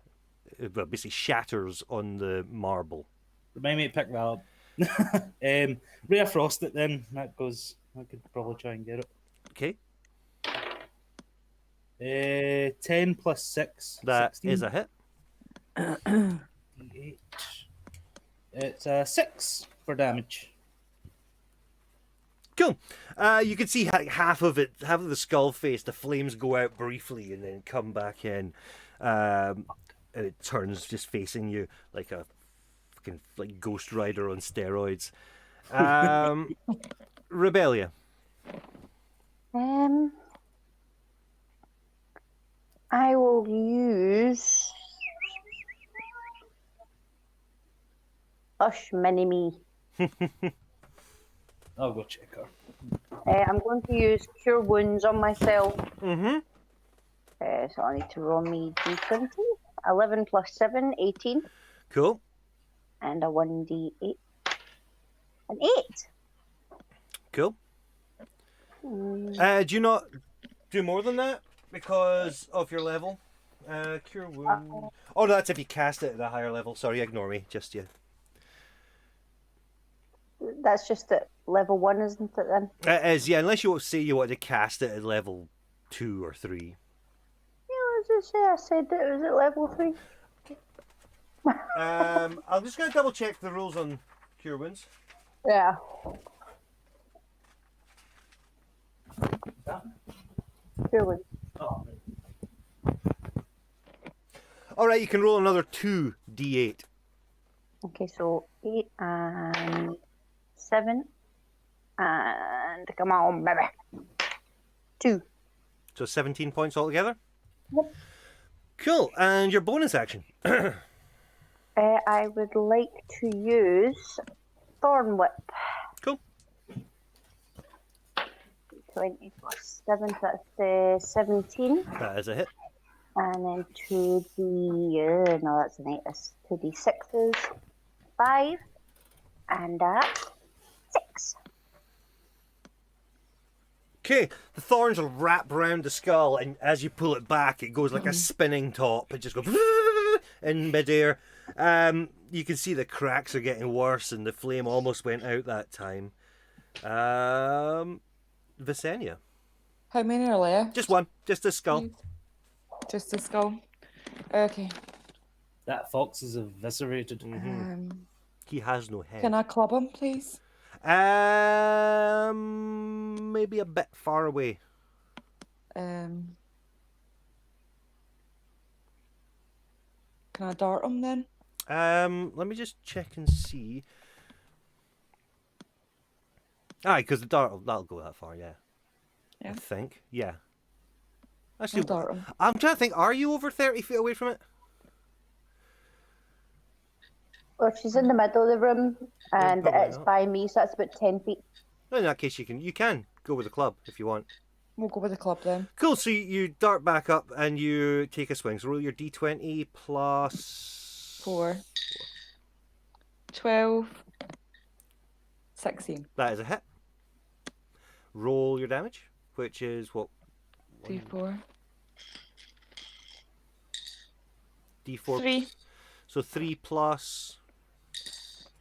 Well, basically shatters on the marble. Remind me to pick that up. Ray of Frost it then. That goes. I could probably try and get it. Okay, 10 plus 6. that 16. is a hit. 8. It's 6 for damage. Cool. You can see half of the skull face. The flames go out briefly and then come back in, and it turns just facing you like a fucking like Ghost Rider on steroids. Rebellia. I will use Hush Mini Me. I'll go check her. I'm going to use Cure Wounds on myself. Mm-hmm. So I need to roll me d20. 11 plus 7, 18. Cool. And a 1d8. An 8. Cool. Do you not do more than that because of your level? Cure wound. Oh, no, that's if you cast it at a higher level. Sorry, ignore me. Just you. That's just at level 1, isn't it then? It is, yeah. Unless you say you want to cast it at level 2 or 3. Yeah, let's just say I said that it was at level 3. I'm just going to double check the rules on Cure Wounds. Yeah. Cure Wounds. Oh, All right, you can roll another 2d8. Okay, so 8 and 7. And come on, baby. 2. So 17 points altogether. Yep. Cool. And your bonus action. I would like to use Thorn Whip. Cool. 20 plus 7, so that's 17. That is a hit. And then 2d... no, that's an 8. That's 2d6s. 5. And 6. Okay, the thorns will wrap around the skull, and as you pull it back, it goes like a spinning top. It just goes in midair. You can see the cracks are getting worse, and the flame almost went out that time. Visenya. How many are left? Just one, just the skull. Just the skull. Okay. that fox is eviscerated. He has no head. Can I club him, please? Maybe a bit far away. Can I dart him then? Let me just check and see. Aye, because the dart that'll go that far, yeah. Yeah. I think, yeah. I'll Actually, dart him. I'm trying to think. Are you over 30 feet away from it? Well, she's in the middle of the room, and probably it's not. by me, so that's about 10 feet. Well, in that case, you can go with the club if you want. We'll go with the club then. Cool. So you dart back up and you take a swing. So roll your d20 plus 4. 12. 16. That is a hit. Roll your damage, which is what? 3, 4. D4. 3. So 3 plus.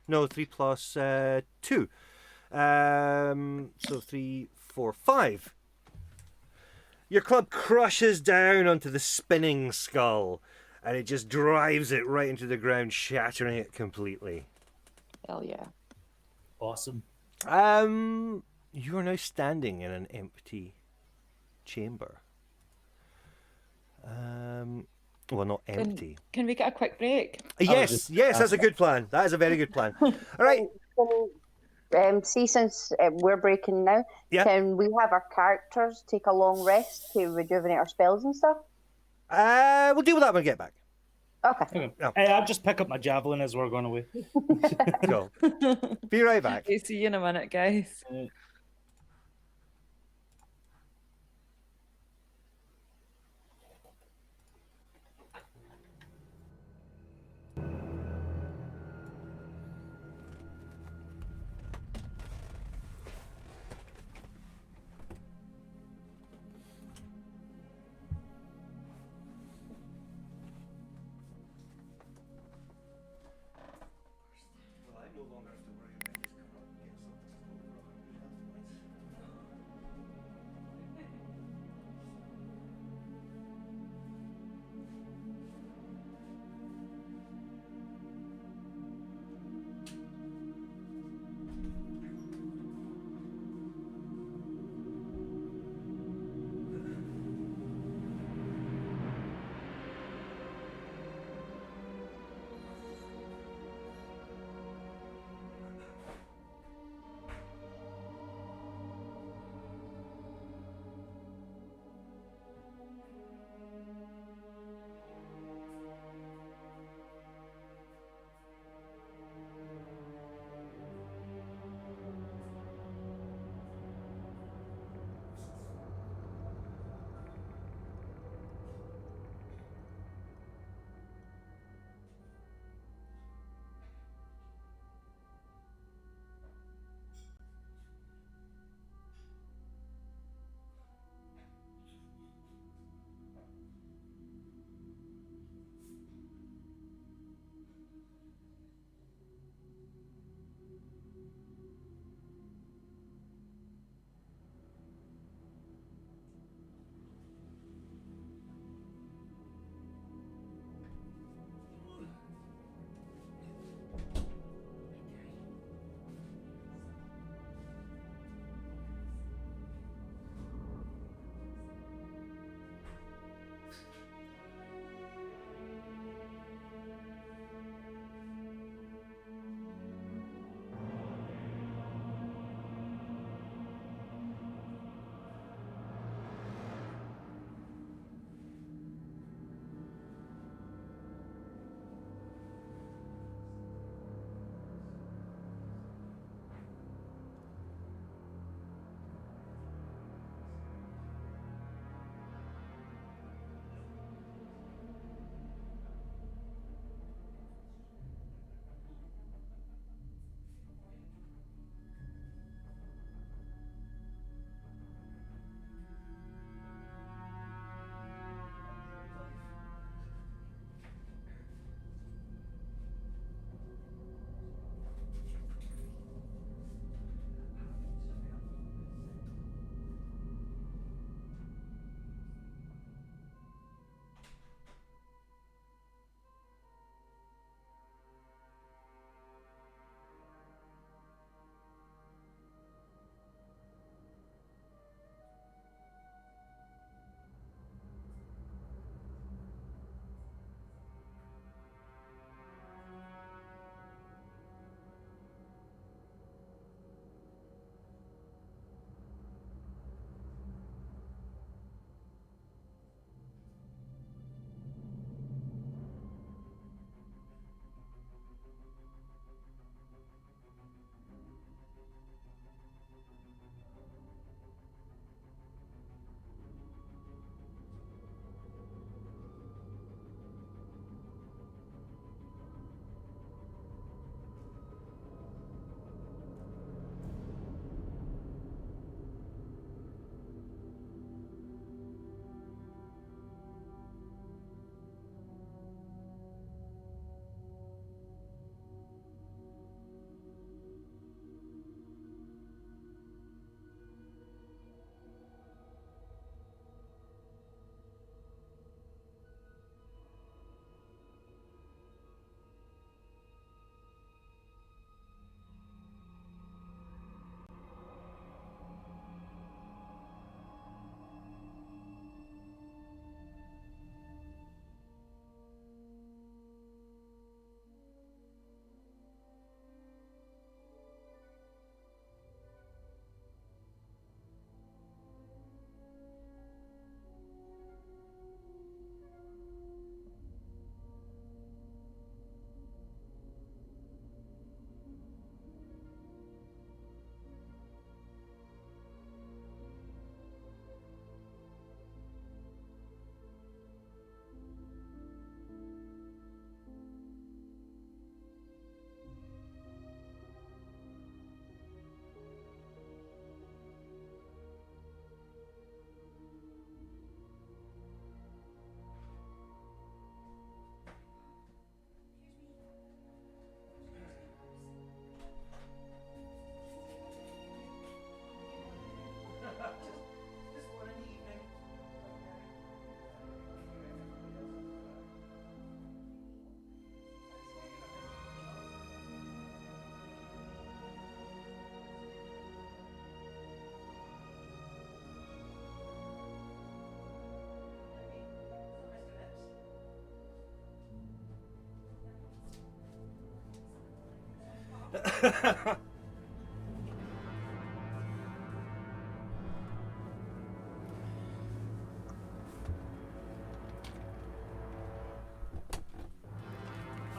No, 3 plus 2. So 3, 4, 5. Your club crushes down onto the spinning skull, and it just drives it right into the ground, shattering it completely. Hell yeah. Awesome. You are now standing in an empty chamber. Well, not empty. Can we get a quick break? Yes, that's a good plan. That is a very good plan. All right. See, since we're breaking now, Yeah. can we have our characters take a long rest to rejuvenate our spells and stuff? We'll deal with that when we get back. Okay. Okay. Oh. Hey, I'll just pick up my javelin as we're going away. Go. Be right back. Okay, see you in a minute, guys. Well, I no longer have to worry about this coming up against something.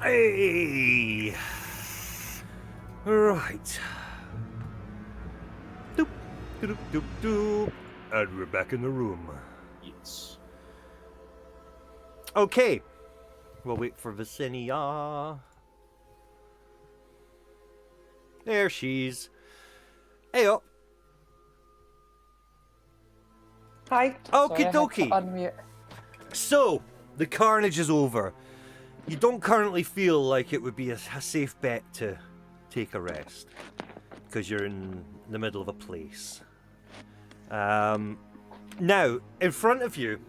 Hey! Right. Doop, doop, doop, doop. And we're back in the room. Yes. Okay. We'll wait for Visenia. There she's. Hey up. Hi. Okie Sorry, I had to dokie. unmute. So, the carnage is over. You don't currently feel like it would be a safe bet to take a rest. Because you're in the middle of a place. Now, in front of you,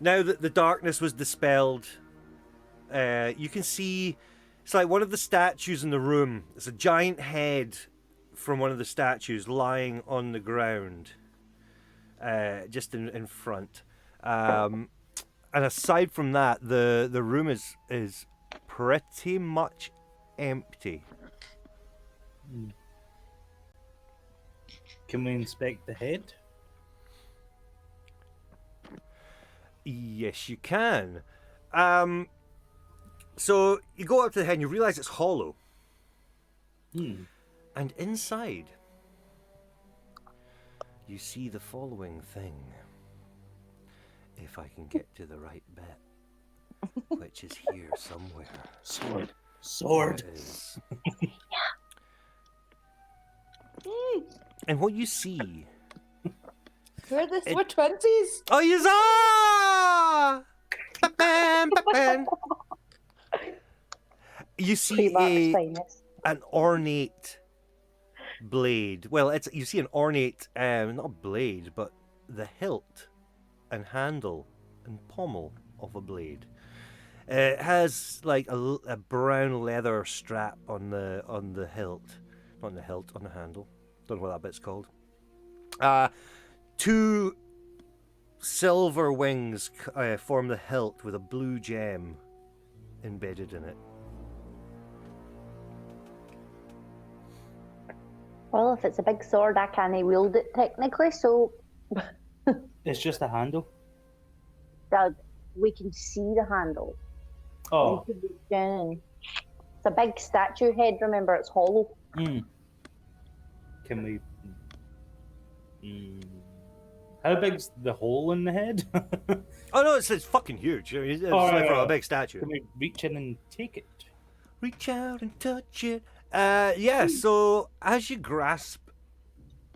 now that the darkness was dispelled, you can see it's like one of the statues in the room. It's a giant head from one of the statues lying on the ground, just in front. And aside from that, the room is pretty much empty. Can we inspect the head? Yes, you can. So you go up to the head and you realize it's hollow. And inside, you see the following thing. If I can get to the right bit, which is here somewhere. Sword. There it is. And what you see. We're 20s. Oh, you saw! Ba-bam, ba-bam. You see Primark's finest. an ornate blade. Well, you see an ornate, not a blade, but the hilt and handle and pommel of a blade. It has like a brown leather strap on the hilt, not on the hilt, on the handle. Don't know what that bit's called. Two silver wings form the hilt with a blue gem embedded in it. Well, if it's a big sword, I can't wield it technically, so It's just a handle. we can see the handle. Oh. We could reach in and- It's a big statue head, remember, it's hollow. Can we... How big's the hole in the head? Oh no, it's fucking huge. I mean, it's Oh, like for yeah. a big statue. Can we reach in and take it? Reach out and touch it. Yeah, so as you grasp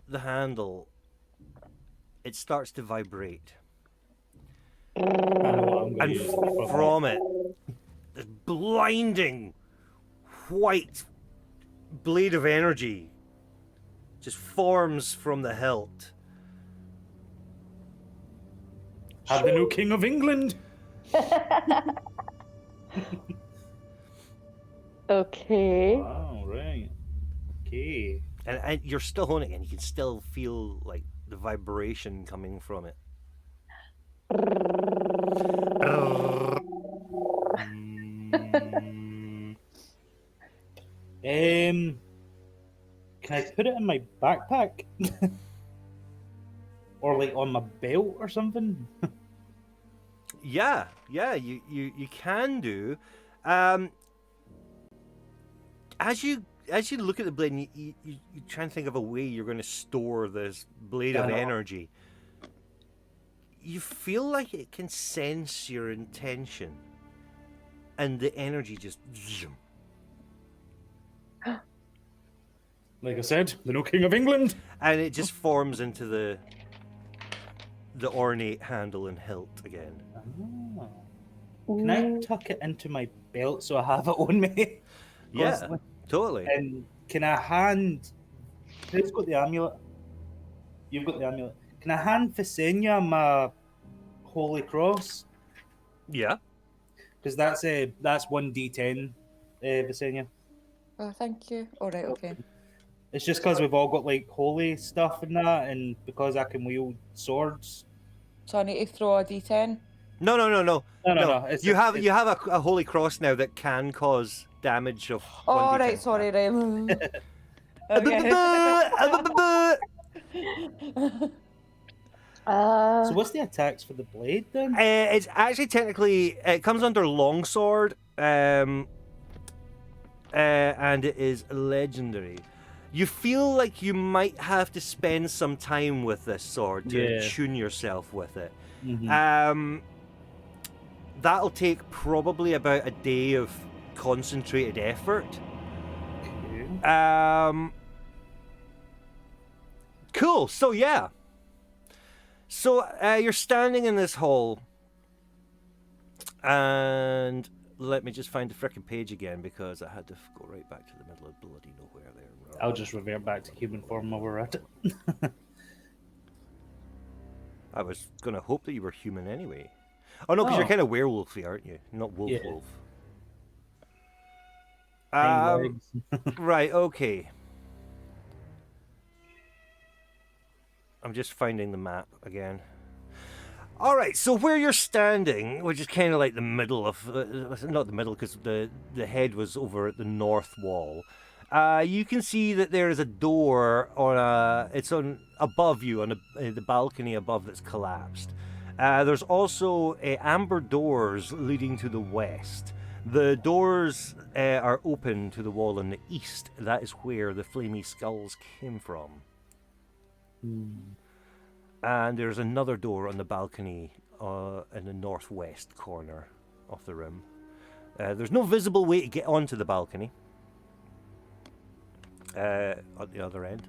the handle, it starts to vibrate. I know what I'm gonna And use. from it, this blinding white blade of energy just forms from the hilt. Have the new King of England. Okay. Wow, right. Okay. And you're still holding it, and you can still feel like the vibration coming from it. Can I put it in my backpack? Or like on my belt or something? Yeah, you can do. As you look at the blade, and you try and think of a way you're going to store this blade of Yeah. energy. You feel like it can sense your intention, and the energy just. Zoom. Like I said, the new King of England. And it just forms into the ornate handle and hilt again. Oh. Can I tuck it into my belt so I have it on me? Yeah, Constantly? totally. And can I hand... Who's got the amulet? You've got the amulet. Can I hand Visenya my Holy Cross? Yeah. Because that's 1d10, Visenya. Oh, thank you. All right, okay. It's just because we've all got like holy stuff and that, and because I can wield swords. So I need to throw a d10. No. No. It's You have a holy cross now that can cause damage of 1d10 Oh, right, sorry, right. Okay. So what's the attacks for the blade then? It's actually technically it comes under longsword, and it is legendary. You feel like you might have to spend some time with this sword to Yeah. tune yourself with it. Mhm. That'll take probably about a day of concentrated effort. Okay. Cool. So yeah. So you're standing in this hall, and let me just find the frickin' page again because I had to go right back to the middle of bloody nowhere there. I'll just revert back to human form while we're at it. I was gonna hope that you were human anyway. Oh no, because you're Oh. kind of werewolfy, aren't you? Not wolf Yeah. wolf. Hind legs. Right. Okay. I'm just finding the map again. All right, so where you're standing, which is kind of like the middle of, not the middle, because the head was over at the north wall. You can see that there is a door on it's on above you on the balcony above that's collapsed. There's also amber doors leading to the west. The doors are open to the wall in the east. That is where the flamey skulls came from. And there's another door on the balcony in the northwest corner of the room. There's no visible way to get onto the balcony at the other end.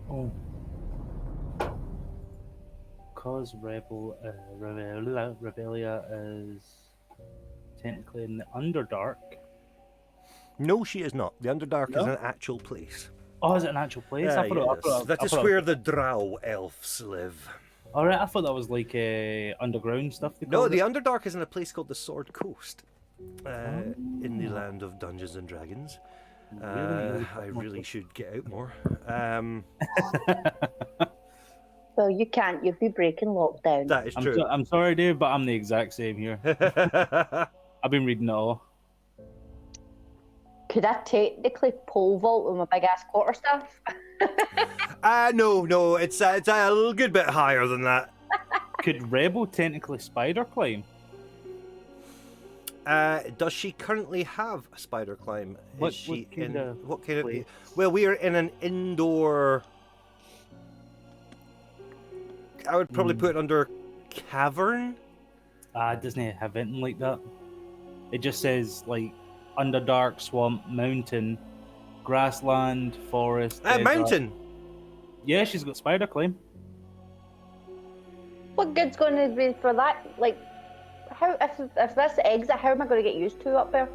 Oh. Cause Revelia is technically in the Underdark. No, she is not. The Underdark is No? an actual place. Oh, is it an actual place? Yes. That is where the Drow elves live. Alright, I thought that was like underground stuff. No, the Underdark is in a place called the Sword Coast, in the land of Dungeons and Dragons. I really should get out more. Well, you can't. You'll be breaking lockdown. That is true. I'm sorry, Dave, but I'm the exact same here. I've been reading it all. Could I technically pole vault with my big ass quarterstaff? No, it's a little good bit higher than that. Could Rebel technically spider climb? Does she currently have a spider climb? What Is she kind in of what kind place? of? Well, we are in an indoor. I would probably put it under cavern. It doesn't have anything like that. It just says like Underdark, swamp, mountain, grassland, forest. desert. Mountain. Yeah, she's got spider climb. What good's going to be for that? Like, how if that's the exit, how am I going to get used to up there?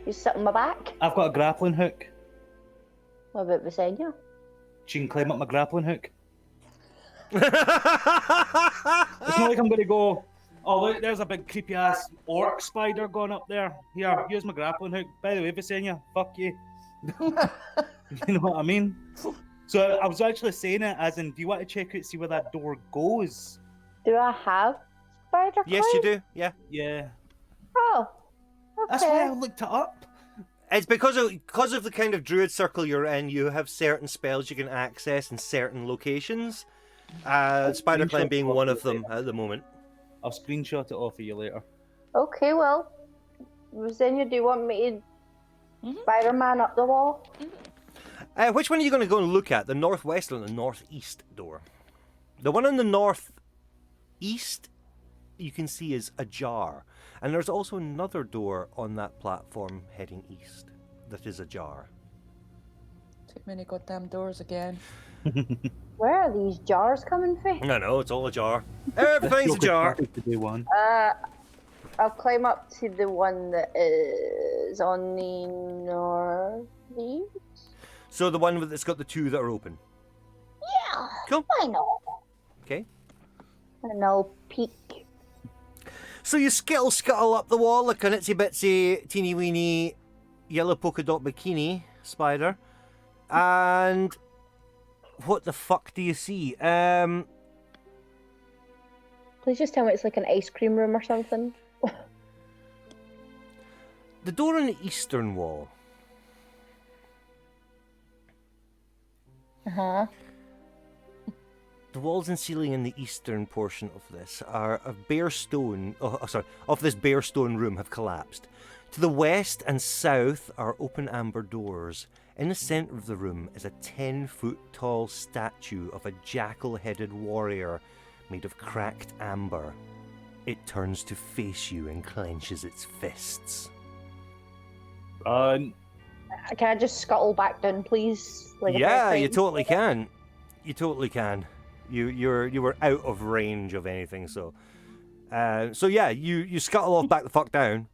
You sit on my back? I've got a grappling hook. What about Visenya? She can climb up my grappling hook. It's not like I'm gonna go. Oh look, there's a big creepy ass orc spider going up there. Here, here's my grappling hook. By the way, Visenya, fuck you. You know what I mean? So I was actually saying it as in, do you want to check out, see where that door goes? Do I have spider Yes, you do. Yeah. Yeah. Oh, okay. That's why I looked it up. It's because of the kind of druid circle you're in. You have certain spells you can access in certain locations. Spider climb being one of them at the moment. I'll screenshot it off of you later. Okay, well, Visenya, do you want me to Spider-Man up the wall? Which one are you going to go and look at? The northwest or the northeast door? The one in the northeast you can see is ajar. And there's also another door on that platform heading east that is ajar. Too many goddamn doors again. Where are these jars coming from? I know, it's all ajar. Everything's ajar. To do one. I'll climb up to the one that is on the northeast. So the one that's got the two that are open. Yeah, Cool. why not? Okay. And I'll peek. So you scuttle up the wall like an itsy bitsy teeny weeny yellow polka dot bikini spider. And what the fuck do you see? Please just tell me it's like an ice cream room or something. The door on the eastern wall. Uh-huh. The walls and ceiling in the eastern portion of this are of bare stone. Of this bare stone room have collapsed. To the west and south are open amber doors. In the centre of the room is a 10-foot tall statue of a jackal-headed warrior made of cracked amber. It turns to face you and clenches its fists. Run. Can I just scuttle back down, please? Like a Yeah, fair you friend? totally can. You totally can. You were out of range of anything, so yeah, you scuttle off back the fuck down,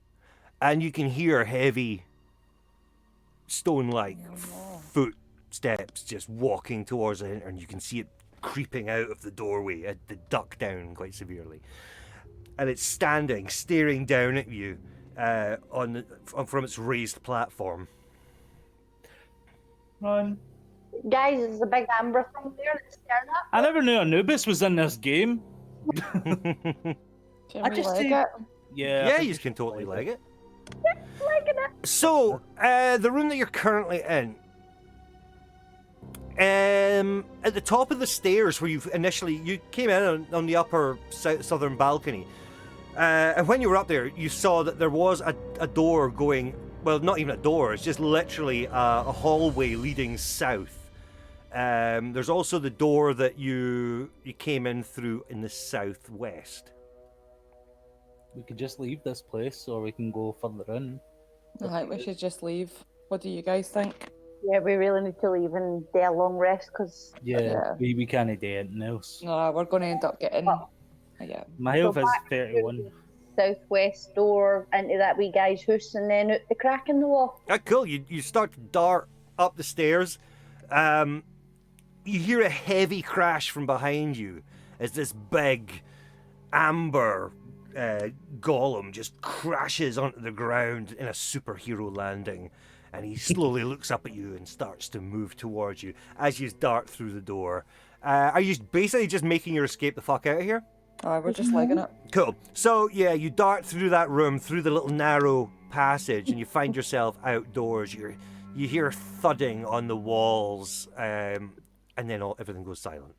and you can hear heavy stone-like footsteps just walking towards it, and you can see it creeping out of the doorway, the duck down quite severely, and it's standing, staring down at you from its raised platform. Run. Guys, there's a big amber thing there that's staring at. I never knew Anubis was in this game. Can I we just leg see- it? Yeah. I Yeah, think you we can should totally play leg it. Liking it. So, the room that you're currently in, at the top of the stairs where you came in on the upper southern balcony, and when you were up there, you saw that there was a door going, well, not even a door, it's just literally a hallway leading south. There's also the door that you came in through in the southwest. We could just leave this place, or we can go further in. I think we should just leave. What do you guys think? Yeah, we really need to leave and do a long rest because Yeah, Yeah. we can't do anything else. No, we're going to end up getting. Yeah. My health is back to 31. southwest door into that wee guy's house and then out the crack in the wall. Ah, cool. You start to dart up the stairs. You hear a heavy crash from behind you as this big amber golem just crashes onto the ground in a superhero landing, and he slowly looks up at you and starts to move towards you as you dart through the door. Are you basically just making your escape the fuck out of here? Oh, we're just legging it. Cool. So, yeah, you dart through that room, through the little narrow passage, and you find yourself outdoors. You hear thudding on the walls, and then everything goes silent.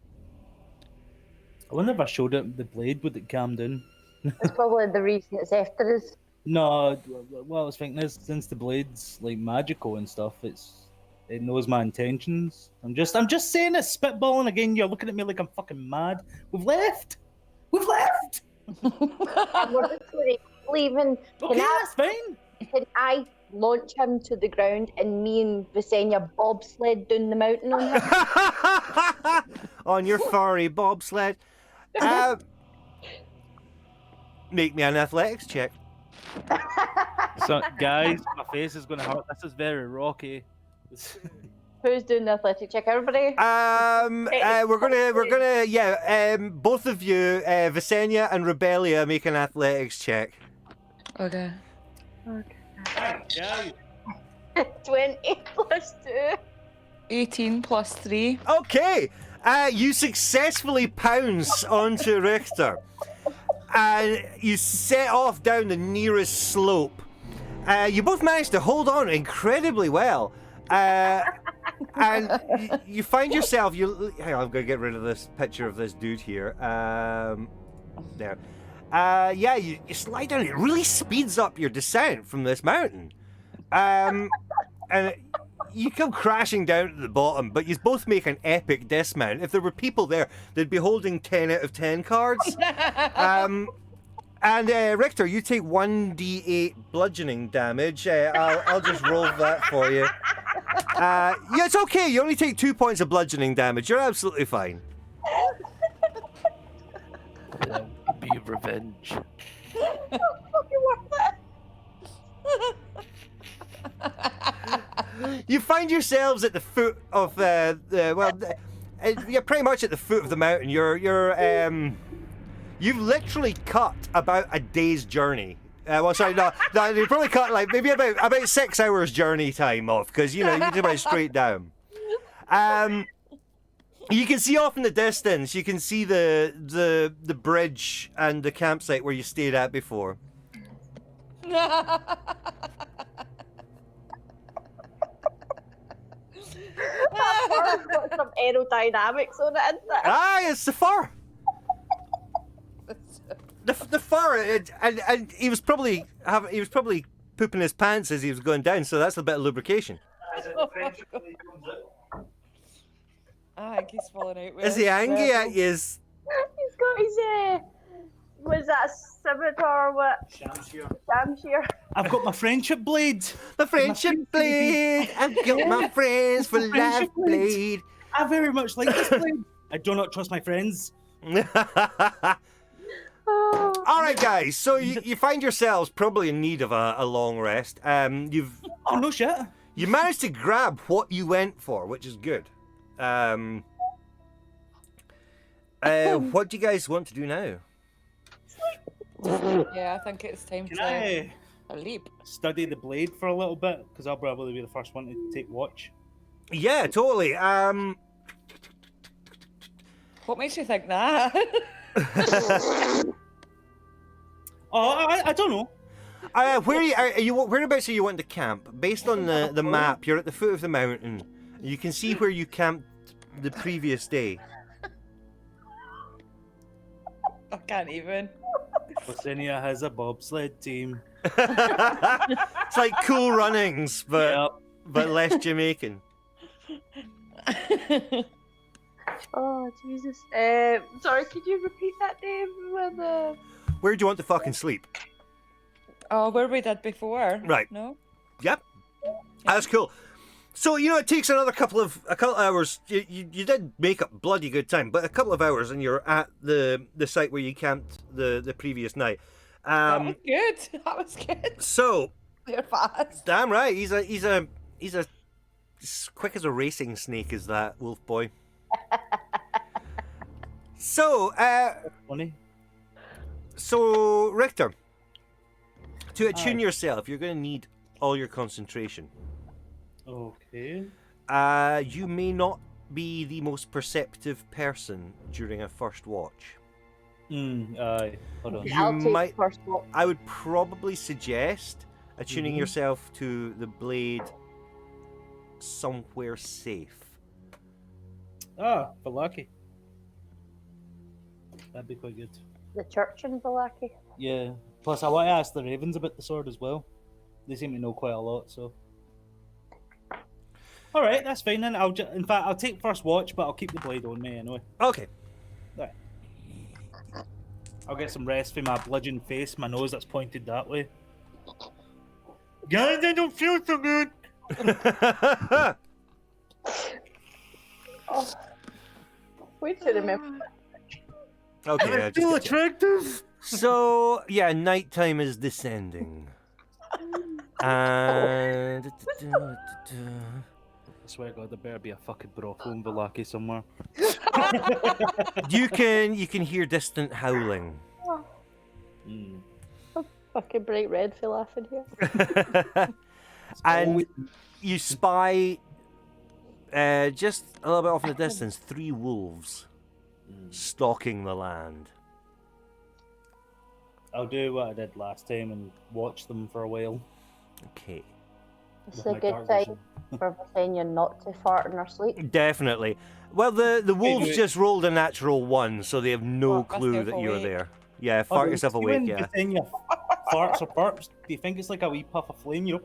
I wonder if I showed it the blade, would it calm down? That's probably the reason it's after us. No, what I was thinking is, since the blade's like magical and stuff, it knows my intentions. I'm just saying it's spitballing again. You're looking at me like I'm fucking mad. We've left. And we're just leaving. Okay, that's fine. Can I launch him to the ground and me and Visenya bobsled down the mountain on him? On your furry bobsled. Make me an athletics check. So, guys, my face is going to hurt. This is very rocky. Who's doing the athletic check? Everybody? We're gonna, both of you, Visenya and Rebellia, make an athletics check. Okay. Guys, 20 plus 2. 18 plus 3. Okay, you successfully pounce onto Richter, and you set off down the nearest slope. You both managed to hold on incredibly well. And you find yourself. Hang on, I'm going to get rid of this picture of this dude here. There. Yeah, you slide down. It really speeds up your descent from this mountain. And you come crashing down to the bottom, but you both make an epic dismount. If there were people there, they'd be holding 10 out of 10 cards. And Richter, you take 1d8 bludgeoning damage. I'll just roll that for you. Yeah, it's okay. You only take 2 points of bludgeoning damage. You're absolutely fine. Be revenge. You find yourselves at the foot of you're pretty much at the foot of the mountain. You've literally cut about a day's journey. No, you probably cut like maybe about 6 hours journey time off because you just went straight down. You can see off in the distance. You can see the bridge and the campsite where you stayed at before. Fur's got some aerodynamics on it, isn't it? It's the fur. The fur, and he was probably pooping his pants as he was going down, so that's a bit of lubrication. I think he's falling out with Is he his angry at rebel. you? He's got his was that a scimitar or what? Shamshear. I've got my friendship blade. My friendship blade. I've got my friends for life friendship blade. I very much like this blade. I do not trust my friends. Oh, All right, guys. So you find yourselves probably in need of a long rest. You Oh no shit. managed to grab what you went for, which is good. What do you guys want to do now? Yeah, I think it's time Can to I leap. study the blade for a little bit? Because I'll probably be the first one to take watch. Yeah, totally. What makes you think that? Oh, I don't know. Whereabouts are you wanting to camp? Based on the map, you're at the foot of the mountain. You can see where you camped the previous day. I can't even. Bosinia has a bobsled team. It's like Cool Runnings, Yep. but less Jamaican. oh Jesus. Sorry, could you repeat that name with the? Where do you want to fucking sleep? Oh, where we did before. Right. No? Yep. That's cool. So, it takes another couple of hours. You did make up bloody good time, but a couple of hours and you're at the site where you camped the previous night. That was good. That was good. So, You're fast. damn right, he's as quick as a racing snake as that wolf boy. So, Funny. So, Richter, to attune yourself, you're going to need all your concentration. Okay. You may not be the most perceptive person during a first watch. Aye. Hold on. You I'll take might- first walk. I would probably suggest attuning yourself to the blade somewhere safe. Ah, Valaki. That'd be quite good. The church in Valaki. Yeah. Plus, I want to ask the Ravens about the sword as well. They seem to know quite a lot, so. All right, that's fine then. In fact, I'll take first watch, but I'll keep the blade on me anyway. Okay. Right. I'll get some rest for my bludgeon face, my nose that's pointed that way. Guys, I don't feel so good. Oh. Wait to remember. Okay. I feel attractive. So, yeah, nighttime is descending. And I swear to God, there better be a fucking brothel in Valaki somewhere. you can hear distant howling. Mm. Fucking bright red for laughing here. And you spy just a little bit off in the distance 3 wolves stalking the land. I'll do what I did last time and watch them for a while. Okay. It's with a my good dark time vision. for Visenya not to fart in her sleep. Definitely. Well, the wolves wait. just rolled a natural 1, so they have no Well, clue myself that you're awake. there. Yeah, Oh, fart do yourself you awake, when yeah. Visenya farts or burps, do you think it's like a wee puff of flame? You know?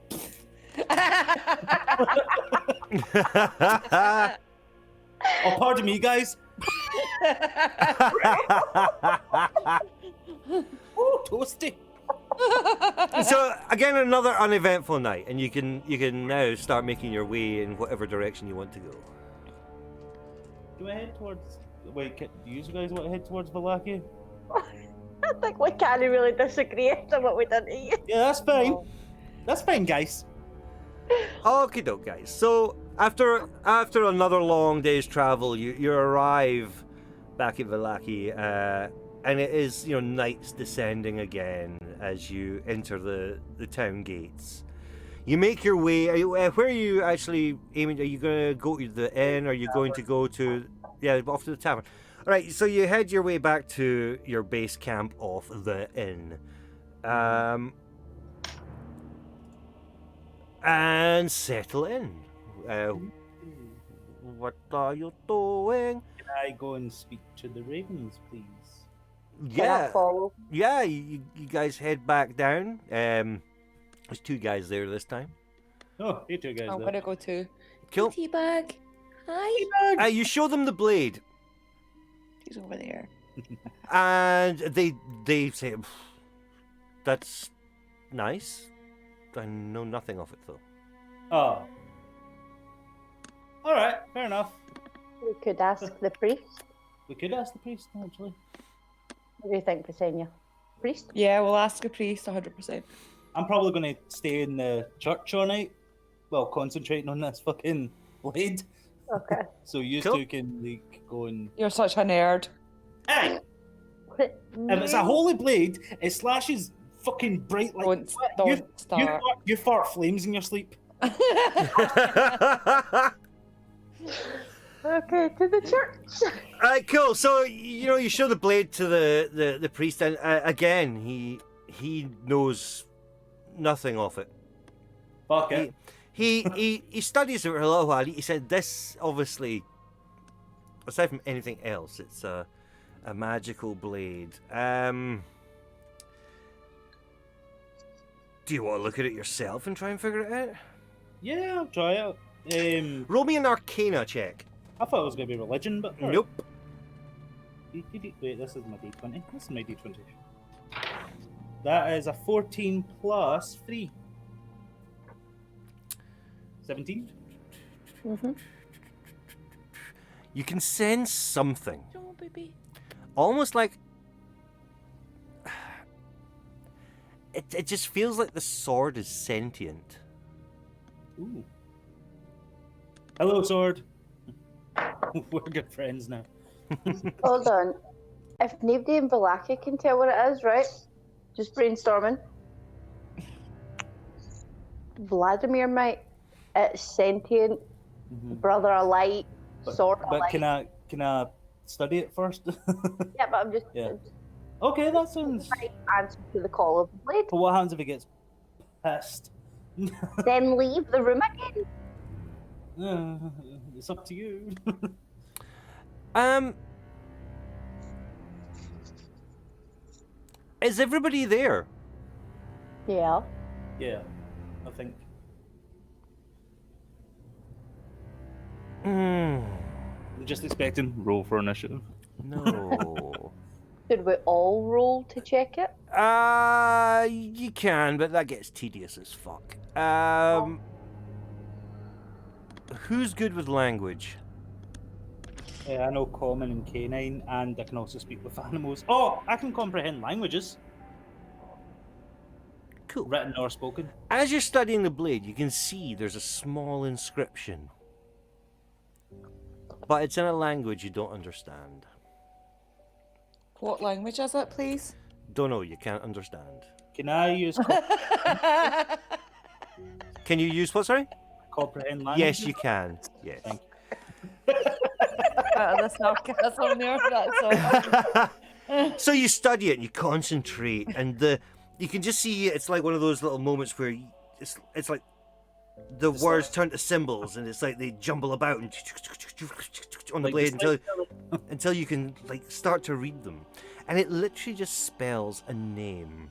Oh, pardon me, guys. Oh, toasty. So again, another uneventful night, and you can now start making your way in whatever direction you want to go. Do I head towards? Wait, do you guys want to head towards Valaki? I think we can't really disagree after what we done to you. Yeah, that's fine. That's fine, guys. Okay, doke, guys. So after another long day's travel, you arrive back at Valaki, and it is night's descending again as you enter the town gates. You make your way. Where are you actually aiming? Are you going to go to the inn? Or are you going to go to off to the tavern? All right. So you head your way back to your base camp of the inn. And settle in. What are you doing? Can I go and speak to the ravens, please? Can I Yeah, follow? yeah. You guys head back down. There's 2 guys there this time. Oh, you two guys. I'm there. gonna go too. Cool. Teabag. Hi. You show them the blade, He's over there. and they say, "That's nice. I know nothing of it though." Oh. All right, fair enough. We could ask the priest. We could ask the priest, actually. What do you think, Visenya? Priest? Yeah, we'll ask a priest 100%. I'm probably going to stay in the church all night. Well, concentrating on this fucking blade. Okay. So you Cool. two can like go and. You're such a nerd. Hey! If it's a holy blade, it slashes fucking bright like. Don't, You, don't start. you fart flames in your sleep. Okay, to the church. Alright, cool. So you show the blade to the priest, and again he knows nothing of it. Fuck it. He studies it for a little while. He said this obviously, aside from anything else, it's a magical blade. Do you want to look at it yourself and try and figure it out? Yeah, I'll try it. Roll me an Arcana check. I thought it was going to be religion, but. alright. Nope. Wait, this is my D20. This is my D20. That is a 14 plus 3. 17? Mm-hmm. You can sense something, Oh, baby. almost like it just feels like the sword is sentient. Ooh. Hello, sword. We're good friends now. Hold on. If nobody in Valaka can tell what it is, right? Just brainstorming. Vladimir might. It's sentient, brother of light, sword of But light. can I study it first? Yeah, but I'm just Yeah. Okay, that sounds. might answer to the call of the blade. But what happens if it gets pissed? Then leave the room again. It's up to you. Is everybody there? Yeah. Yeah, I think. Hmm. I'm just expecting roll for initiative. No. Should we all roll to check it? You can, but that gets tedious as fuck. Who's good with language? I know common and canine, and I can also speak with animals. Oh, I can comprehend languages, Cool. written or spoken. As you're studying the blade, you can see there's a small inscription. But it's in a language you don't understand. What language is it, please? Don't know, you can't understand. Can I use Can you use what, sorry? comprehend language? Yes, you can. Yes. Thank The sarcasm there, that's all. So you study it and you concentrate, and you can just see it's like one of those little moments where it's like the words turn to symbols, and it's like they jumble about and on the Like blade the until you can like start to read them, and it literally just spells a name,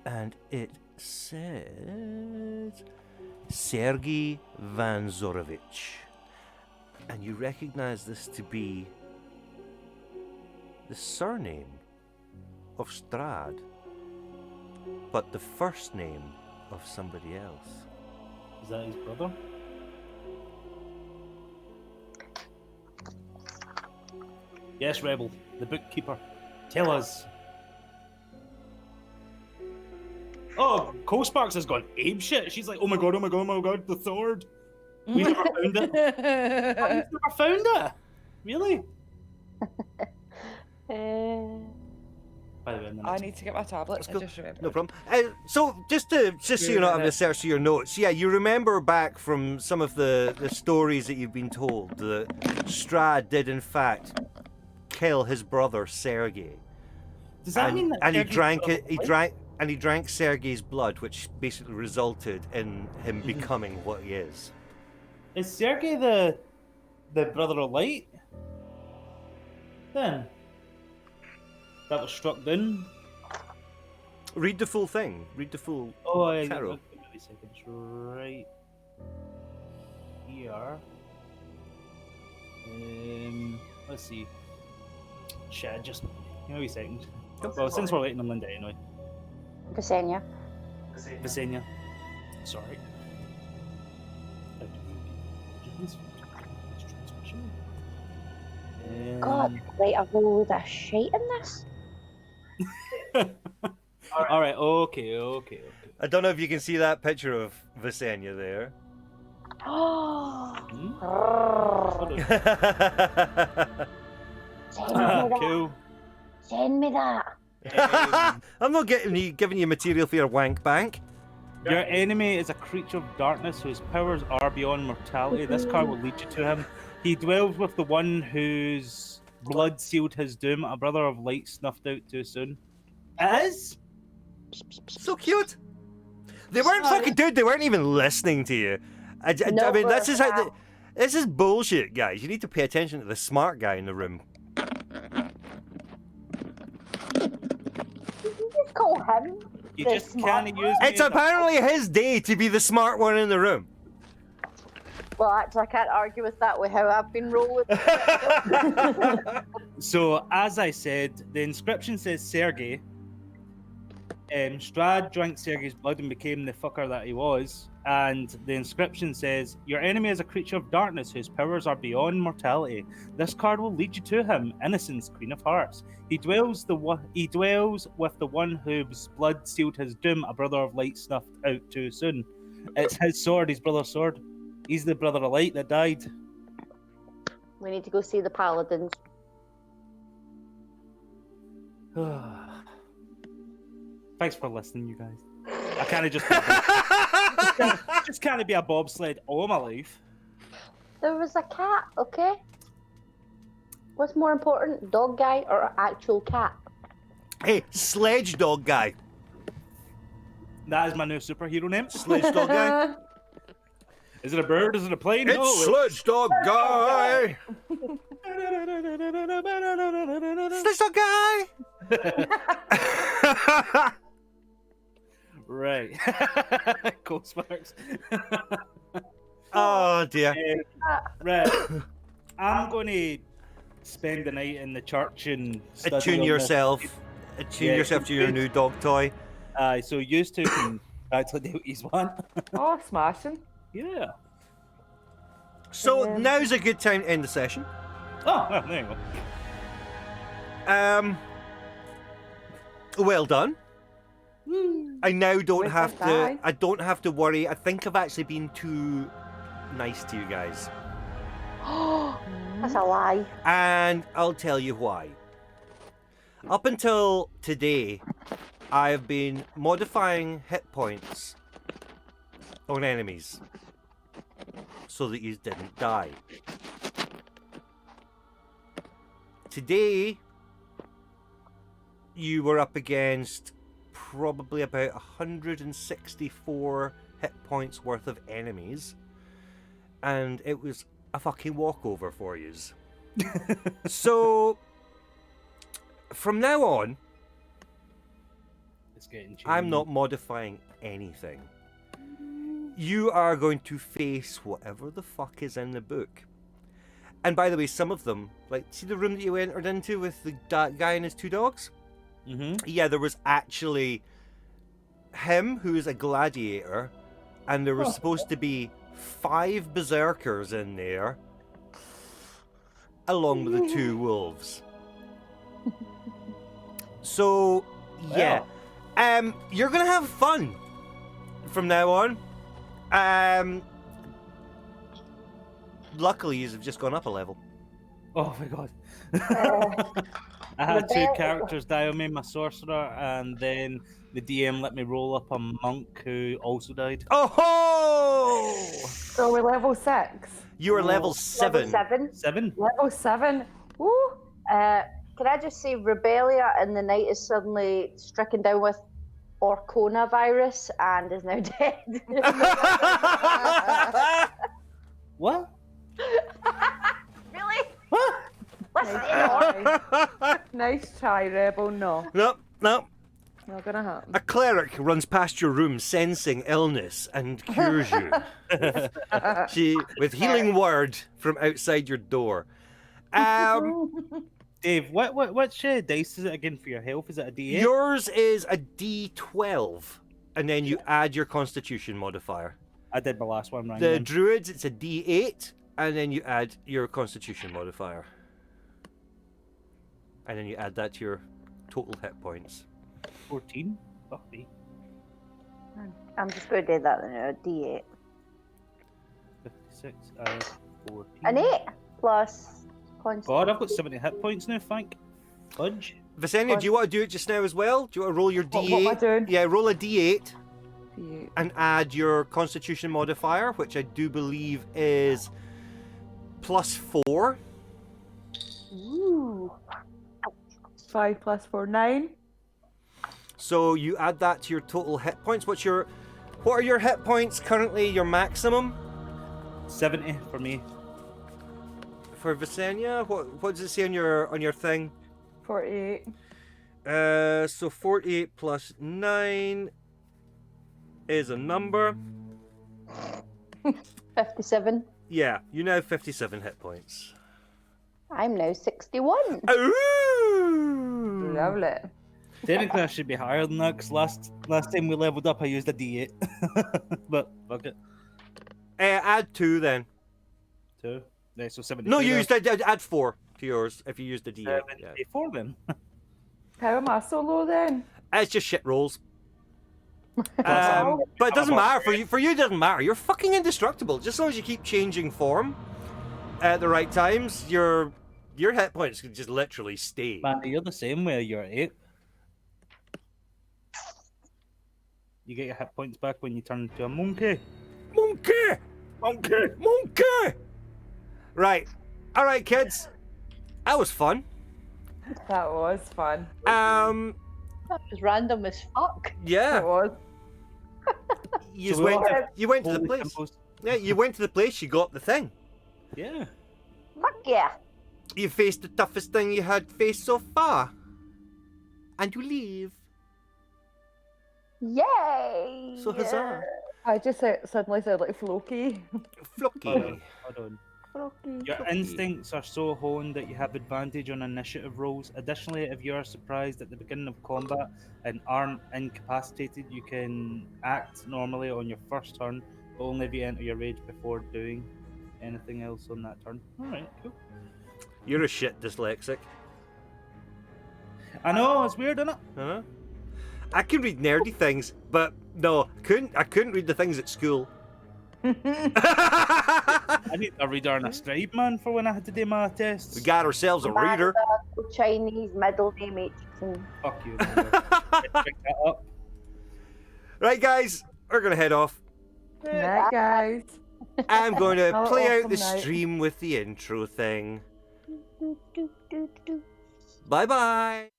and it says Sergei Vanzorovich, and you recognize this to be the surname of Strahd, but the first name of somebody else. Is that his brother? Yes, Rebel, the bookkeeper. Tell us. Oh, Cole Sparks has gone ape shit. She's like, oh my god, oh my god, oh my god, the sword. We never found it. Oh, we've never found it. Really? By the way, I need to get my tablet. I go. just remembered. No problem. So just so you're not having to search through your notes, yeah, you remember back from some of the stories that you've been told that Strahd did in fact kill his brother Sergei. Does that mean that and he Sergei's drank brother it? He was drank and he drank Sergei's blood, which basically resulted in him becoming what he is. Is Sergei the brother of light? Then that was struck down. Read the full thing. Read the full Oh, yeah, tarot. give me a second. It's right here. Let's see. Shit, just give me a second. Well, since we're waiting on Linda anyway. Ksenia. Visenya. Sorry. God, wait, I've rolled a shite in this. All right. Okay. I don't know if you can see that picture of Visenya there. Oh, send me that. Cool. Send me that. I'm not giving you material for your wank bank. Your enemy is a creature of darkness whose powers are beyond mortality. This card will lead you to him. He dwells with the one whose blood sealed his doom, a brother of light snuffed out too soon. It is? So cute. They weren't fucking dude. They weren't even listening to you. I mean, this is how. This is bullshit, guys. You need to pay attention to the smart guy in the room. Did you just call him? You The just smart can't use me It's as a- apparently his day to be the smart one in the room. Well, actually, I can't argue with that with how I've been rolling. So, as I said, the inscription says Sergei. Strahd drank Sergei's blood and became the fucker that he was. And the inscription says, your enemy is a creature of darkness whose powers are beyond mortality. This card will lead you to him, Innocence, Queen of Hearts. He dwells with the one whose blood sealed his doom, a brother of light snuffed out too soon. It's his sword, his brother's sword. He's the brother of light that died. We need to go see the paladins. Thanks for listening, you guys. I can't just can't be a bobsled all my life. There was a cat, okay? What's more important, dog guy or actual cat? Hey, sledge dog guy. That is my new superhero name. Sledge dog guy. Is it a bird? Is it a plane? It's No, sledge dog guy. Sledge dog guy. Right. Cool sparks. Oh dear. Right. I'm going to spend the night in the church and study Attune on this. yourself. Attune Yeah, yourself to your new dog toy. So used to can actually do what he's want. Oh, smashing. Yeah. So now's a good time to end the session. Oh, well, there you go. Well done. I now don't Wait, have to. bye. I don't have to worry. I think I've actually been too nice to you guys, That's a lie. and I'll tell you why. Up until today, I have been modifying hit points on enemies so that you didn't die. Today, you were up against probably about 164 hit points worth of enemies, and it was a fucking walkover for yous. So, from now on, It's getting cheap. I'm not modifying anything. You are going to face whatever the fuck is in the book. And by the way, some of them, like, see the room that you entered into with the guy and his two dogs? Mm-hmm. Yeah, there was actually him, who is a gladiator, and there was supposed to be 5 berserkers in there, along with the 2 wolves. So, yeah. You're gonna have fun from now on. Luckily, you've just gone up a level. Oh my god. Uh, I had 2 Rebel- characters die on me, my sorcerer, and then the DM let me roll up a monk who also died. Oh ho! So we're level 6. You are level level 7. 7. 7? Level 7. Woo! Can I just say, Rebelia in the night is suddenly stricken down with Orcona virus and is now dead. What? Really? What? Listen, Nice try, Rebel. No, Nope, nope. not gonna happen. A cleric runs past your room sensing illness and cures you. She with healing word from outside your door. Dave, what dice is it again for your health? Is it a D8? Yours is a D12, and then you add your Constitution modifier. I did my last one right. The druids, it's a D8, and then you add your Constitution modifier, and then you add that to your total hit points. 14. Fuck me. I'm just going to do that then. A D8. 56. 14. An 8 plus. God, I've got 70 hit points now. Thank fudge. Visenya, do you want to do it just now as well? Do you want to roll your D8? What am I doing? Yeah, roll a D8 D8. and add your Constitution modifier, which I do believe is +4. Ooh. 5 plus 4, 9. So you add that to your total hit points. What are your hit points currently? Your maximum 70 for me. for Visenya? What does it say on your thing? 48. So 48 plus 9 is a number. 57. Yeah, you now have 57 hit points. I'm now 61. Ooh! Lovely. Technically, I should be higher than that because last time we leveled up, I used a D8. But fuck it. Add 2 then. 2. Yeah, so 72. No, you used add 4 to yours if you used a D8. Yeah. 74 then. How am I so low then? It's just shit rolls. But it doesn't matter for you. For you, it doesn't matter. You're fucking indestructible. Just as long as you keep changing form at the right times, your hit points can just literally stay. Man, you're the same way. You're 8. You get your hit points back when you turn into a monkey. Monkey, monkey, monkey. Right, all right, kids. That was fun. That was fun. That was random as fuck. It Yeah. was. You So we all went. have You went to the Holy place. symbols. Yeah, you went to the place. You got the thing. Yeah. Fuck yeah. You faced the toughest thing you had faced so far, and you leave. Yay! So huzzah, I just suddenly said like Floki. Floki. Hold on. Floki. Your instincts are so honed that you have advantage on initiative rolls. Additionally, if you are surprised at the beginning of combat and aren't incapacitated, you can act normally on your first turn, but only if you enter your rage before doing anything else on that turn. Alright, cool. You're a shit dyslexic. I know, it's weird, isn't it? Huh? I can read nerdy things, but no, I couldn't read the things at school. I need a reader and a Strahd, man, for when I had to do my tests. We got ourselves a reader. Chinese, middle name, H. Fuck you. Pick that up. Right, guys, we're gonna head off. Night, guys. I'm going to Have an play out awesome the night. stream with the intro thing. Do, do, do, do. Bye bye.